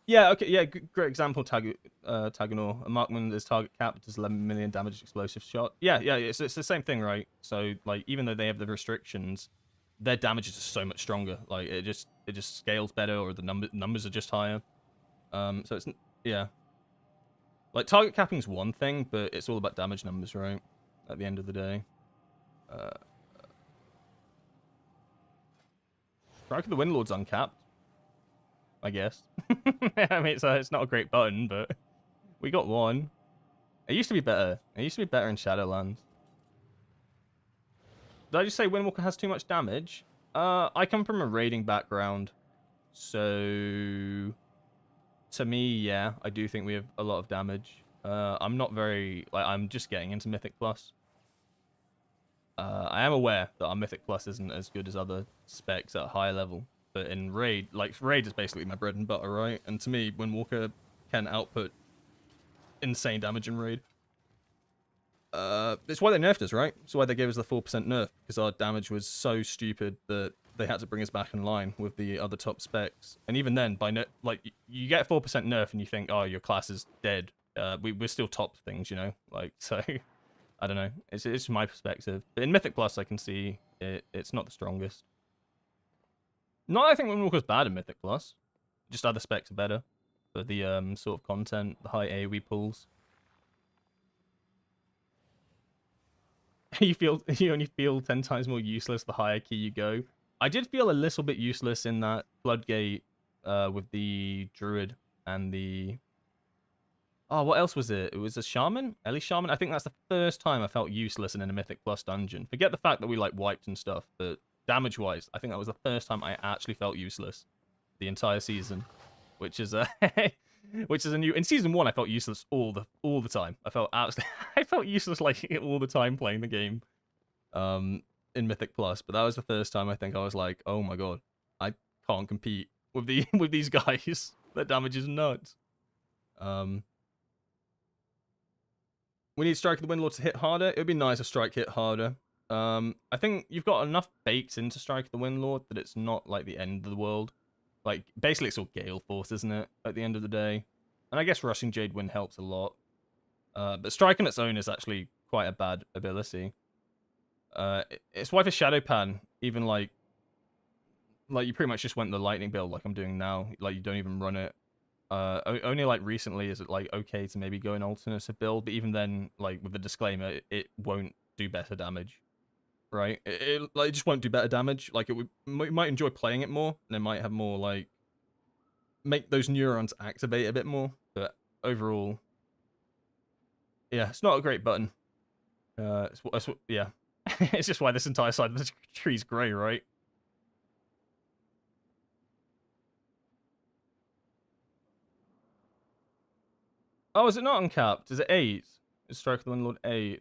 Yeah, okay, yeah, great example, Taganor. A markman is target capped, does 11 million damage explosive shot. Yeah, it's the same thing, right? So, like, even though they have the restrictions, their damage is just so much stronger. Like, it just scales better, or the numbers are just higher. So it's, yeah. Like, target capping's one thing, but it's all about damage numbers, right? At the end of the day. Strike of the Windlord's uncapped, I guess. I mean, it's not a great button, but we got one. It used to be better. It used to be better in Shadowlands. Did I just say Windwalker has too much damage? I come from a raiding background, so to me, yeah, I do think we have a lot of damage. I'm not very, like, I'm just getting into Mythic Plus. I am aware that our Mythic Plus isn't as good as other specs at a higher level. But in Raid, like, Raid is basically my bread and butter, right? And to me, Windwalker can output insane damage in Raid. It's why they nerfed us, right? It's why they gave us the 4% nerf, because our damage was so stupid that they had to bring us back in line with the other top specs. And even then, like, you get 4% nerf and you think, oh, your class is dead. We're still top things, you know? Like, so, I don't know. It's my perspective. But in Mythic Plus, I can see it's not the strongest. Not that I think Windwalker's bad in Mythic Plus. Just other specs are better for the sort of content, the high AoE pulls. You only feel 10 times more useless the higher key you go. I did feel a little bit useless in that Floodgate with the Druid and the... Oh, what else was it? It was a Shaman? Ellie Shaman? I think that's the first time I felt useless in a Mythic Plus dungeon. Forget the fact that we like wiped and stuff, but damage-wise, I think that was the first time I actually felt useless the entire season, which is a new. In season 1, I felt useless all the time. I felt useless like all the time playing the game, in Mythic Plus. But that was the first time I think I was like, oh my god, I can't compete with these guys. Their damage is nuts. We need Strike of the Windlord to hit harder. It would be nice if Strike hit harder. I think you've got enough baked into Strike of the Windlord that it's not like the end of the world. Like, basically it's all Gale Force, isn't it, at the end of the day? And I guess Rushing Jade Wind helps a lot. But Strike on its own is actually quite a bad ability. It's why for Shadow Pan, even like you pretty much just went the lightning build like I'm doing now. Like you don't even run it. Only like recently is it like okay to maybe go an alternative build, but even then, like with the disclaimer, it won't do better damage, right? It just won't do better damage. Like you might enjoy playing it more, and it might have more like make those neurons activate a bit more, but overall, yeah, it's not a great button. Yeah, it's just why this entire side of the tree's grey, right? Oh, is it not uncapped? Is it 8? Is Strike of the Windlord 8?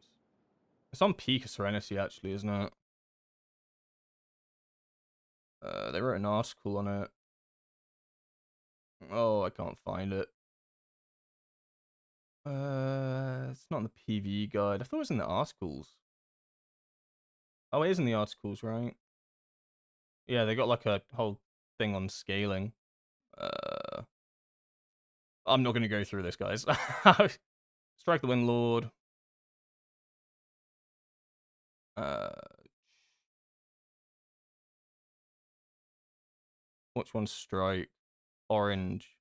It's on Peak of Serenity, actually, isn't it? They wrote an article on it. Oh, I can't find it. It's not in the PvE guide. I thought it was in the articles. Oh, it is in the articles, right? Yeah, they got like a whole thing on scaling. I'm not going to go through this, guys. Strike the Windlord. Which one's Strike? Orange.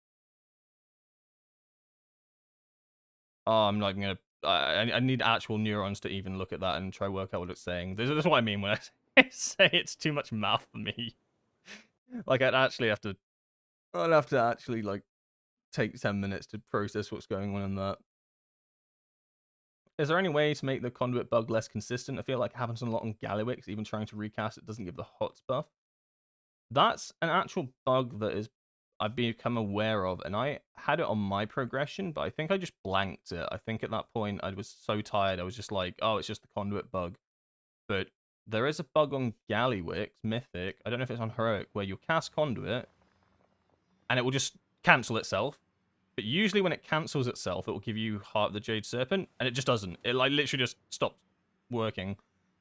Oh, I'm not even gonna. I need actual neurons to even look at that and try work out what it's saying. This is what I mean when I say it's too much math for me. Like I'd have to actually like take 10 minutes to process what's going on in that. Is there any way to make the conduit bug less consistent? I feel like it happens a lot on Gallywix. Even trying to recast it doesn't give the HOTS buff. That's an actual bug that is I've become aware of, and I had it on my progression, but I think I just blanked it. I think at that point I was so tired, I was just like, oh, it's just the conduit bug. But there is a bug on Gallywix, Mythic, I don't know if it's on Heroic, where you cast conduit, and it will just cancel itself. But usually when it cancels itself, it will give you Heart of the Jade Serpent, and it just doesn't. It like literally just stops working.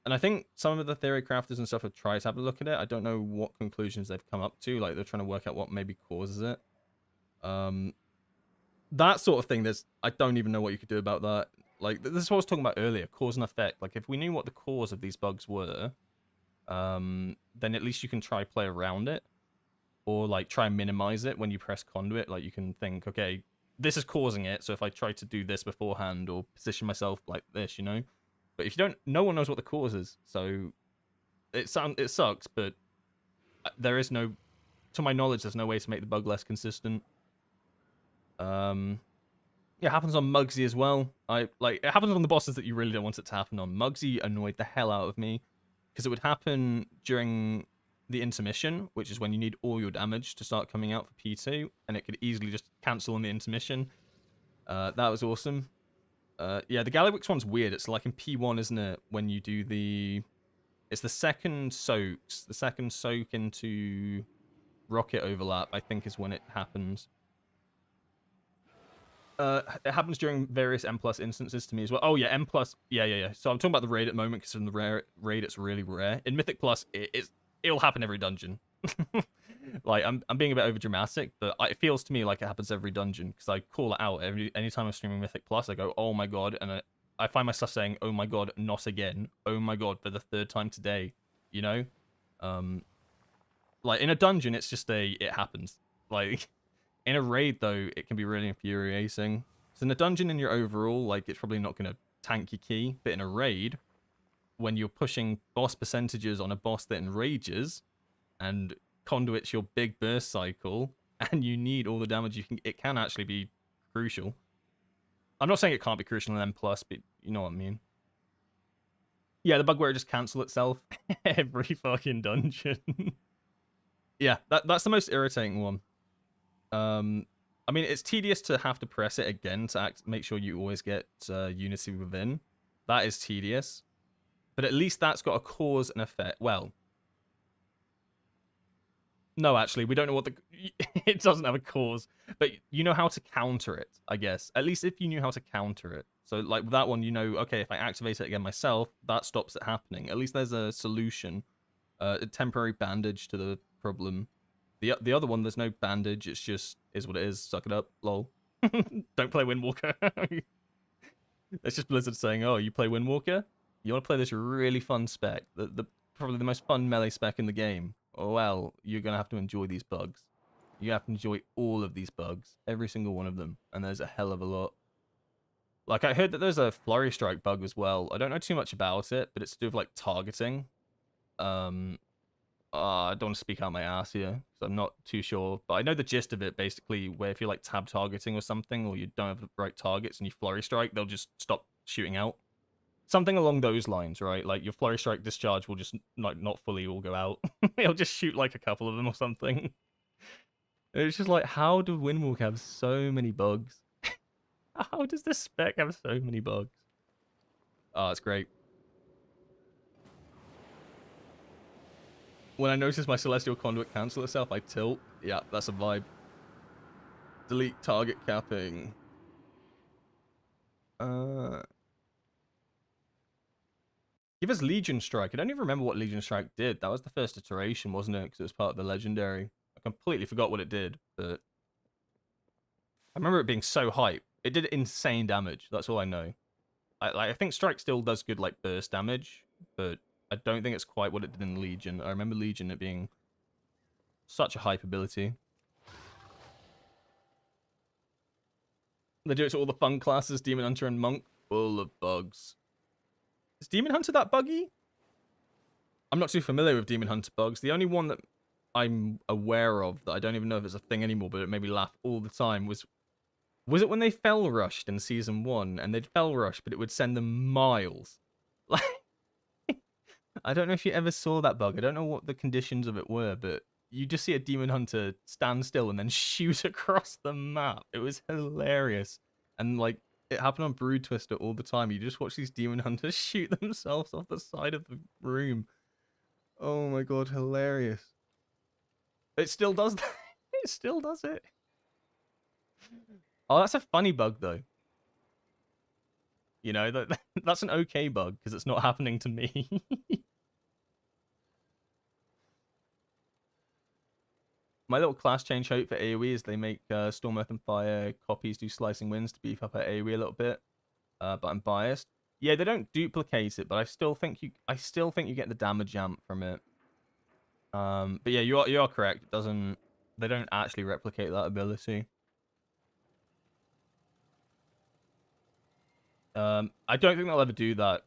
And I think some of the theory crafters and stuff have tried to have a look at it. I don't know what conclusions they've come up to. Like, they're trying to work out what maybe causes it. That sort of thing, I don't even know what you could do about that. Like, this is what I was talking about earlier, cause and effect. Like, if we knew what the cause of these bugs were, then at least you can try play around it. Or, like, try and minimize it when you press conduit. Like, you can think, okay, this is causing it, so if I try to do this beforehand or position myself like this, you know? But if you don't, no one knows what the cause is, so it sucks. But there is no, to my knowledge, there's no way to make the bug less consistent. Yeah, it happens on Muggsy as well. It happens on the bosses that you really don't want it to happen on. Muggsy annoyed the hell out of me because it would happen during the intermission, which is when you need all your damage to start coming out for P2, and it could easily just cancel on the intermission. That was awesome. Yeah, the Gallywix one's weird. It's like in P1, isn't it? When you do it's the second soaks. The second soak into rocket overlap, I think, is when it happens. It happens during various M+ instances to me as well. Oh yeah, M+. Yeah. So I'm talking about the raid at the moment because in the raid it's really rare. In Mythic Plus, it'll happen every dungeon. Like I'm being a bit over dramatic, but it feels to me like it happens every dungeon because I call it out anytime I'm streaming Mythic Plus. I go, oh my god, and I find myself saying, oh my god, not again. Oh my god, for the 3rd time today. You know, like in a dungeon, it's just it happens. Like in a raid though, it can be really infuriating. So in a dungeon, in your overall, like it's probably not gonna tank your key, but in a raid, when you're pushing boss percentages on a boss that enrages, and conduit's your big burst cycle, and you need all the damage you can, it can actually be crucial. I'm not saying it can't be crucial in M+, but you know what I mean. Yeah, the bug where it just cancel itself every fucking dungeon. Yeah, that's the most irritating one. I mean, it's tedious to have to press it again to make sure you always get unity within. That is tedious. But at least that's got a cause and effect. Well, no, actually, we don't know what it doesn't have a cause, but you know how to counter it, I guess. At least if you knew how to counter it. So, like, with that one, you know, okay, if I activate it again myself, that stops it happening. At least there's a solution. A temporary bandage to the problem. The other one, there's no bandage. It's just, is what it is. Suck it up. Lol. Don't play Windwalker. That's just Blizzard saying, oh, you play Windwalker? You want to play this really fun spec, probably the most fun melee spec in the game. Well, you're gonna have to enjoy these bugs. You have to enjoy all of these bugs, every single one of them, and there's a hell of a lot. Like, I heard that there's a flurry strike bug as well. I don't know too much about it, but it's to do with like targeting. I don't want to speak out my ass here, so I'm not too sure. But I know the gist of it, basically, where if you're like tab targeting or something, or you don't have the right targets and you flurry strike, they'll just stop shooting out. Something along those lines, right? Like your flurry strike discharge will just like not fully all go out. It'll just shoot like a couple of them or something. It's just like, how do Windwalker have so many bugs? How does this spec have so many bugs? Oh, it's great. When I notice my Celestial Conduit cancel itself, I tilt. Yeah, that's a vibe. Delete target capping. Give us Legion Strike. I don't even remember what Legion Strike did. That was the first iteration, wasn't it? Because it was part of the Legendary. I completely forgot what it did, but I remember it being so hype. It did insane damage. That's all I know. I think Strike still does good like burst damage, but I don't think it's quite what it did in Legion. I remember Legion it being such a hype ability. They do it to all the fun classes, Demon Hunter and Monk, full of bugs. Is Demon Hunter that buggy? I'm not too familiar with Demon Hunter bugs. The only one that I'm aware of that I don't even know if it's a thing anymore, but it made me laugh all the time was it when they fell rushed in season 1 and they'd fell rush, but it would send them miles. Like, I don't know if you ever saw that bug. I don't know what the conditions of it were, but you just see a Demon Hunter stand still and then shoot across the map. It was hilarious. And like, it happened on Brood Twister all the time. You just watch these Demon Hunters shoot themselves off the side of the room. Oh my god, hilarious. It still does that. It still does it. Oh, that's a funny bug, though. You know, that's an okay bug, because it's not happening to me. My little class change hope for AoE is they make Storm, Earth, and Fire copies do Slicing Winds to beef up our AoE a little bit. But I'm biased. Yeah, they don't duplicate it, but I still think you get the damage amp from it. But yeah, you are correct. They don't actually replicate that ability. I don't think they'll ever do that.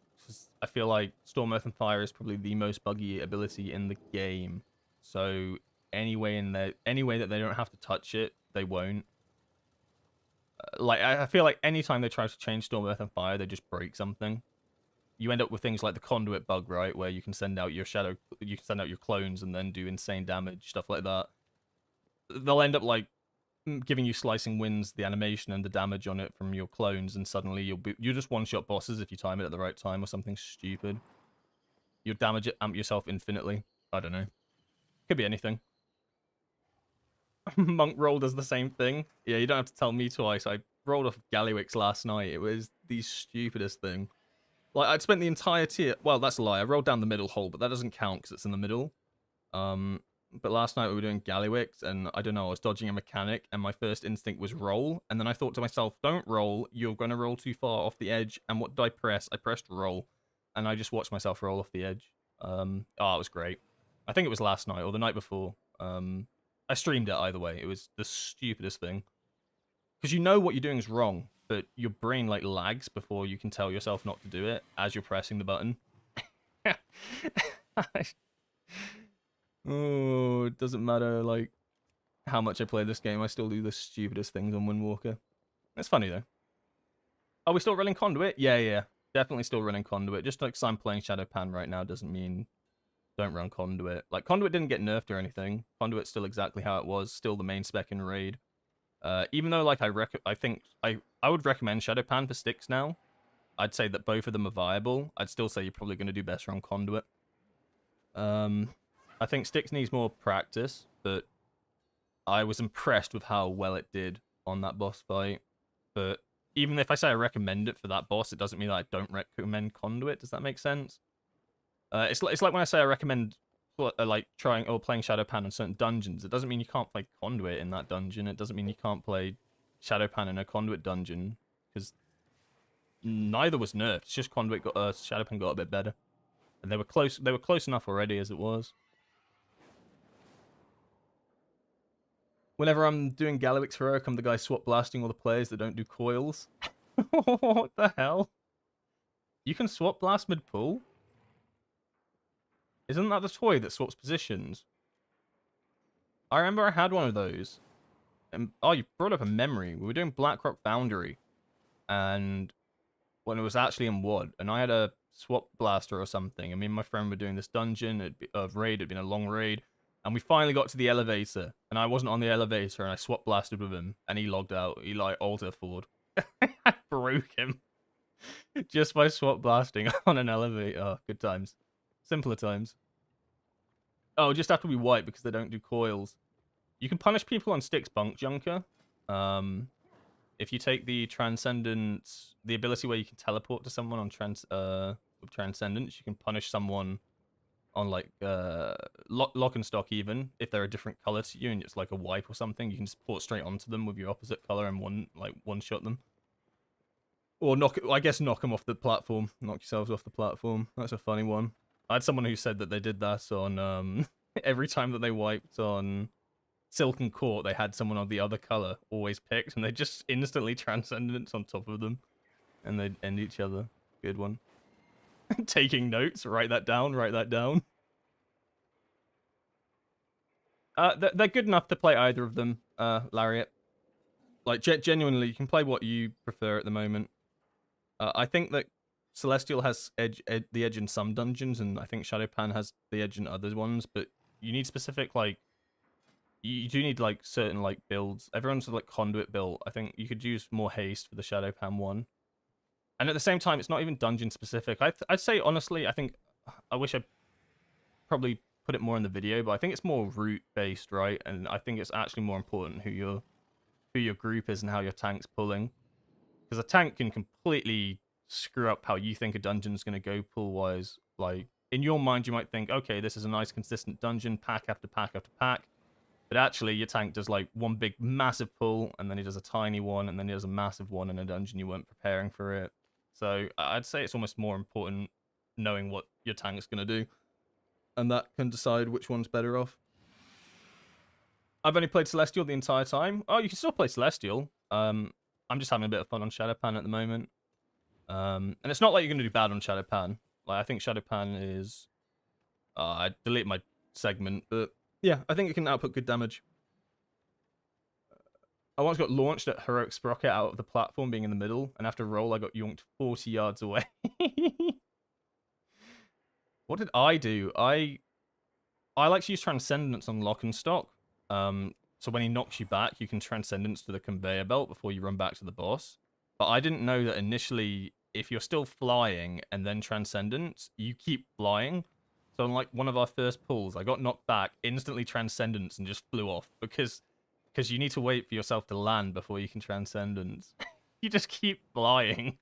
I feel like Storm, Earth, and Fire is probably the most buggy ability in the game. So any way that they don't have to touch it, they won't. Like I feel like anytime they try to change Storm, Earth, and Fire, they just break something. You end up with things like the conduit bug, right, where you can send out your clones and then do insane damage, stuff like that. They'll end up like giving you Slicing Winds, the animation and the damage on it from your clones, and suddenly you just one-shot bosses if you time it at the right time or something stupid. You'll damage it, amp yourself infinitely. I don't know. Could be anything. Monk roll does the same thing. Yeah, you don't have to tell me twice. I rolled off Gallywix last night. It was the stupidest thing. Like, I'd spent the entire tier... Well, that's a lie. I rolled down the middle hole, but that doesn't count because it's in the middle. But last night we were doing Gallywix, and I don't know, I was dodging a mechanic, and my first instinct was roll. And then I thought to myself, don't roll. You're going to roll too far off the edge. And what did I press? I pressed roll. And I just watched myself roll off the edge. Oh, it was great. I think it was last night or the night before. I streamed it either way. It was the stupidest thing. Because you know what you're doing is wrong, but your brain like lags before you can tell yourself not to do it as you're pressing the button. Oh, it doesn't matter like how much I play this game, I still do the stupidest things on Windwalker. It's funny though. Are we still running Conduit? Yeah. Definitely still running Conduit. Just like I'm playing Shadowpan right now doesn't mean don't run Conduit. Like, Conduit didn't get nerfed or anything. Conduit's still exactly how it was. Still the main spec in Raid. Even though, like, I think I would recommend Shadowpan for Styx now. I'd say that both of them are viable. I'd still say you're probably going to do better on Conduit. I think Styx needs more practice, but I was impressed with how well it did on that boss fight. But even if I say I recommend it for that boss, it doesn't mean that I don't recommend Conduit. Does that make sense? It's like when I say I recommend like trying or playing Shadowpan in certain dungeons. It doesn't mean you can't play Conduit in that dungeon. It doesn't mean you can't play Shadowpan in a Conduit dungeon, because neither was nerfed. It's just Conduit got Shadowpen got a bit better, and they were close. They were close enough already as it was. Whenever I'm doing Galliwix Heroic, I'm the guy swap blasting all the players that don't do coils. What the hell? You can swap blast mid-pool? Isn't that the toy that swaps positions? I remember I had one of those. And, oh, you brought up a memory. We were doing Blackrock Boundary. And when it was actually in WOD, and I had a swap blaster or something, and me and my friend were doing this dungeon of raid. It'd been a long raid. And we finally got to the elevator, and I wasn't on the elevator, and I swap blasted with him, and he logged out. He, like, alter forward. I broke him. Just by swap blasting on an elevator. Oh, good times. Simpler times. Oh, just after we wipe because they don't do coils. You can punish people on Styx Bunk Junker. If you take the Transcendence, the ability where you can teleport to someone on with Transcendence, you can punish someone on like lock and stock even if they're a different color to you and it's like a wipe or something. You can just port straight onto them with your opposite color and one shot them. Or knock them off the platform. Knock yourselves off the platform. That's a funny one. I had someone who said that they did that on every time that they wiped on Silken Court, they had someone of the other color always picked, and they just instantly Transcendence on top of them, and they'd end each other. Good one. Taking notes. Write that down. Write that down. They're good enough to play either of them, Lariat. Like, genuinely, you can play what you prefer at the moment. I think that Celestial has the edge in some dungeons, and I think Shadowpan has the edge in other ones, but you need specific, like, you do need, like, certain, like, builds. Everyone's, like, Conduit built. I think you could use more haste for the Shadowpan one. And at the same time, it's not even dungeon specific. I'd say, honestly, I wish I probably put it more in the video, but I think it's more route based, right? And I think it's actually more important who your group is and how your tank's pulling. Because a tank can completely screw up how you think a dungeon's going to go pull-wise. Like, in your mind, you might think, okay, this is a nice, consistent dungeon, pack after pack after pack. But actually, your tank does, like, one big, massive pull, and then he does a tiny one, and then he does a massive one in a dungeon you weren't preparing for it. So I'd say it's almost more important knowing what your tank's going to do. And that can decide which one's better off. I've only played Celestial the entire time. Oh, you can still play Celestial. I'm just having a bit of fun on Shadowpan at the moment. And it's not like you're going to do bad on Shadowpan. Like, I think Shadowpan is... I deleted my segment, but yeah, I think it can output good damage. I once got launched at Heroic Sprocket out of the platform being in the middle, and after roll, I got yoinked 40 yards away. What did I do? I like to use Transcendence on lock and stock. So when he knocks you back, you can Transcendence to the conveyor belt before you run back to the boss. But I didn't know that initially, if you're still flying and then Transcendence, you keep flying. So on like one of our first pulls, I got knocked back, instantly Transcendence, and just flew off because you need to wait for yourself to land before you can Transcendence. You just keep flying.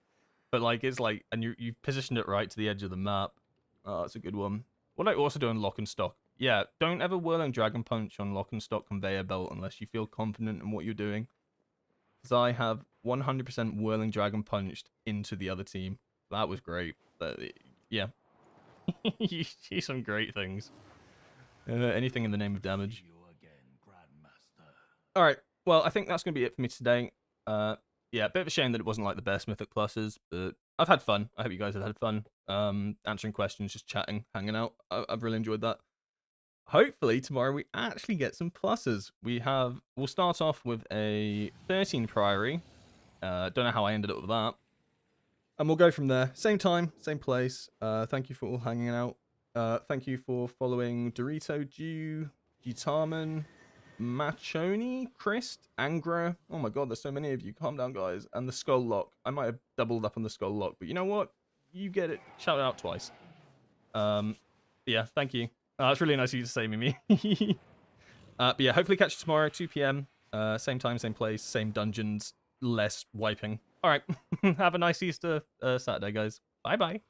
But like it's like, and you've positioned it right to the edge of the map. Oh, that's a good one. What I also do on lock and stock. Yeah, don't ever Whirling Dragon Punch on lock and stock conveyor belt unless you feel confident in what you're doing. Because I have 100% Whirling Dragon Punched into the other team. That was great. But yeah. You see some great things. Anything in the name of damage. See you again, Grandmaster. Alright, well, I think that's going to be it for me today. Yeah, a bit of a shame that it wasn't like the best Mythic Pluses, but I've had fun. I hope you guys have had fun. Answering questions, just chatting, hanging out. I've really enjoyed that. Hopefully tomorrow we actually get some pluses. We'll start off with a 13 Priory. Don't know how I ended up with that. And we'll go from there. Same time, same place. Thank you for all hanging out. Thank you for following Dorito, Jew, Gitarman, Machoni, Christ, Angra. Oh my god, there's so many of you. Calm down, guys. And the Skull Lock. I might have doubled up on the Skull Lock, but you know what? You get it. Shout it out twice. Yeah, thank you. It's really nice of you to say, Mimi. But yeah, hopefully catch you tomorrow, 2 p.m. Same time, same place, same dungeons, less wiping. All right. Have a nice Easter Saturday, guys. Bye-bye.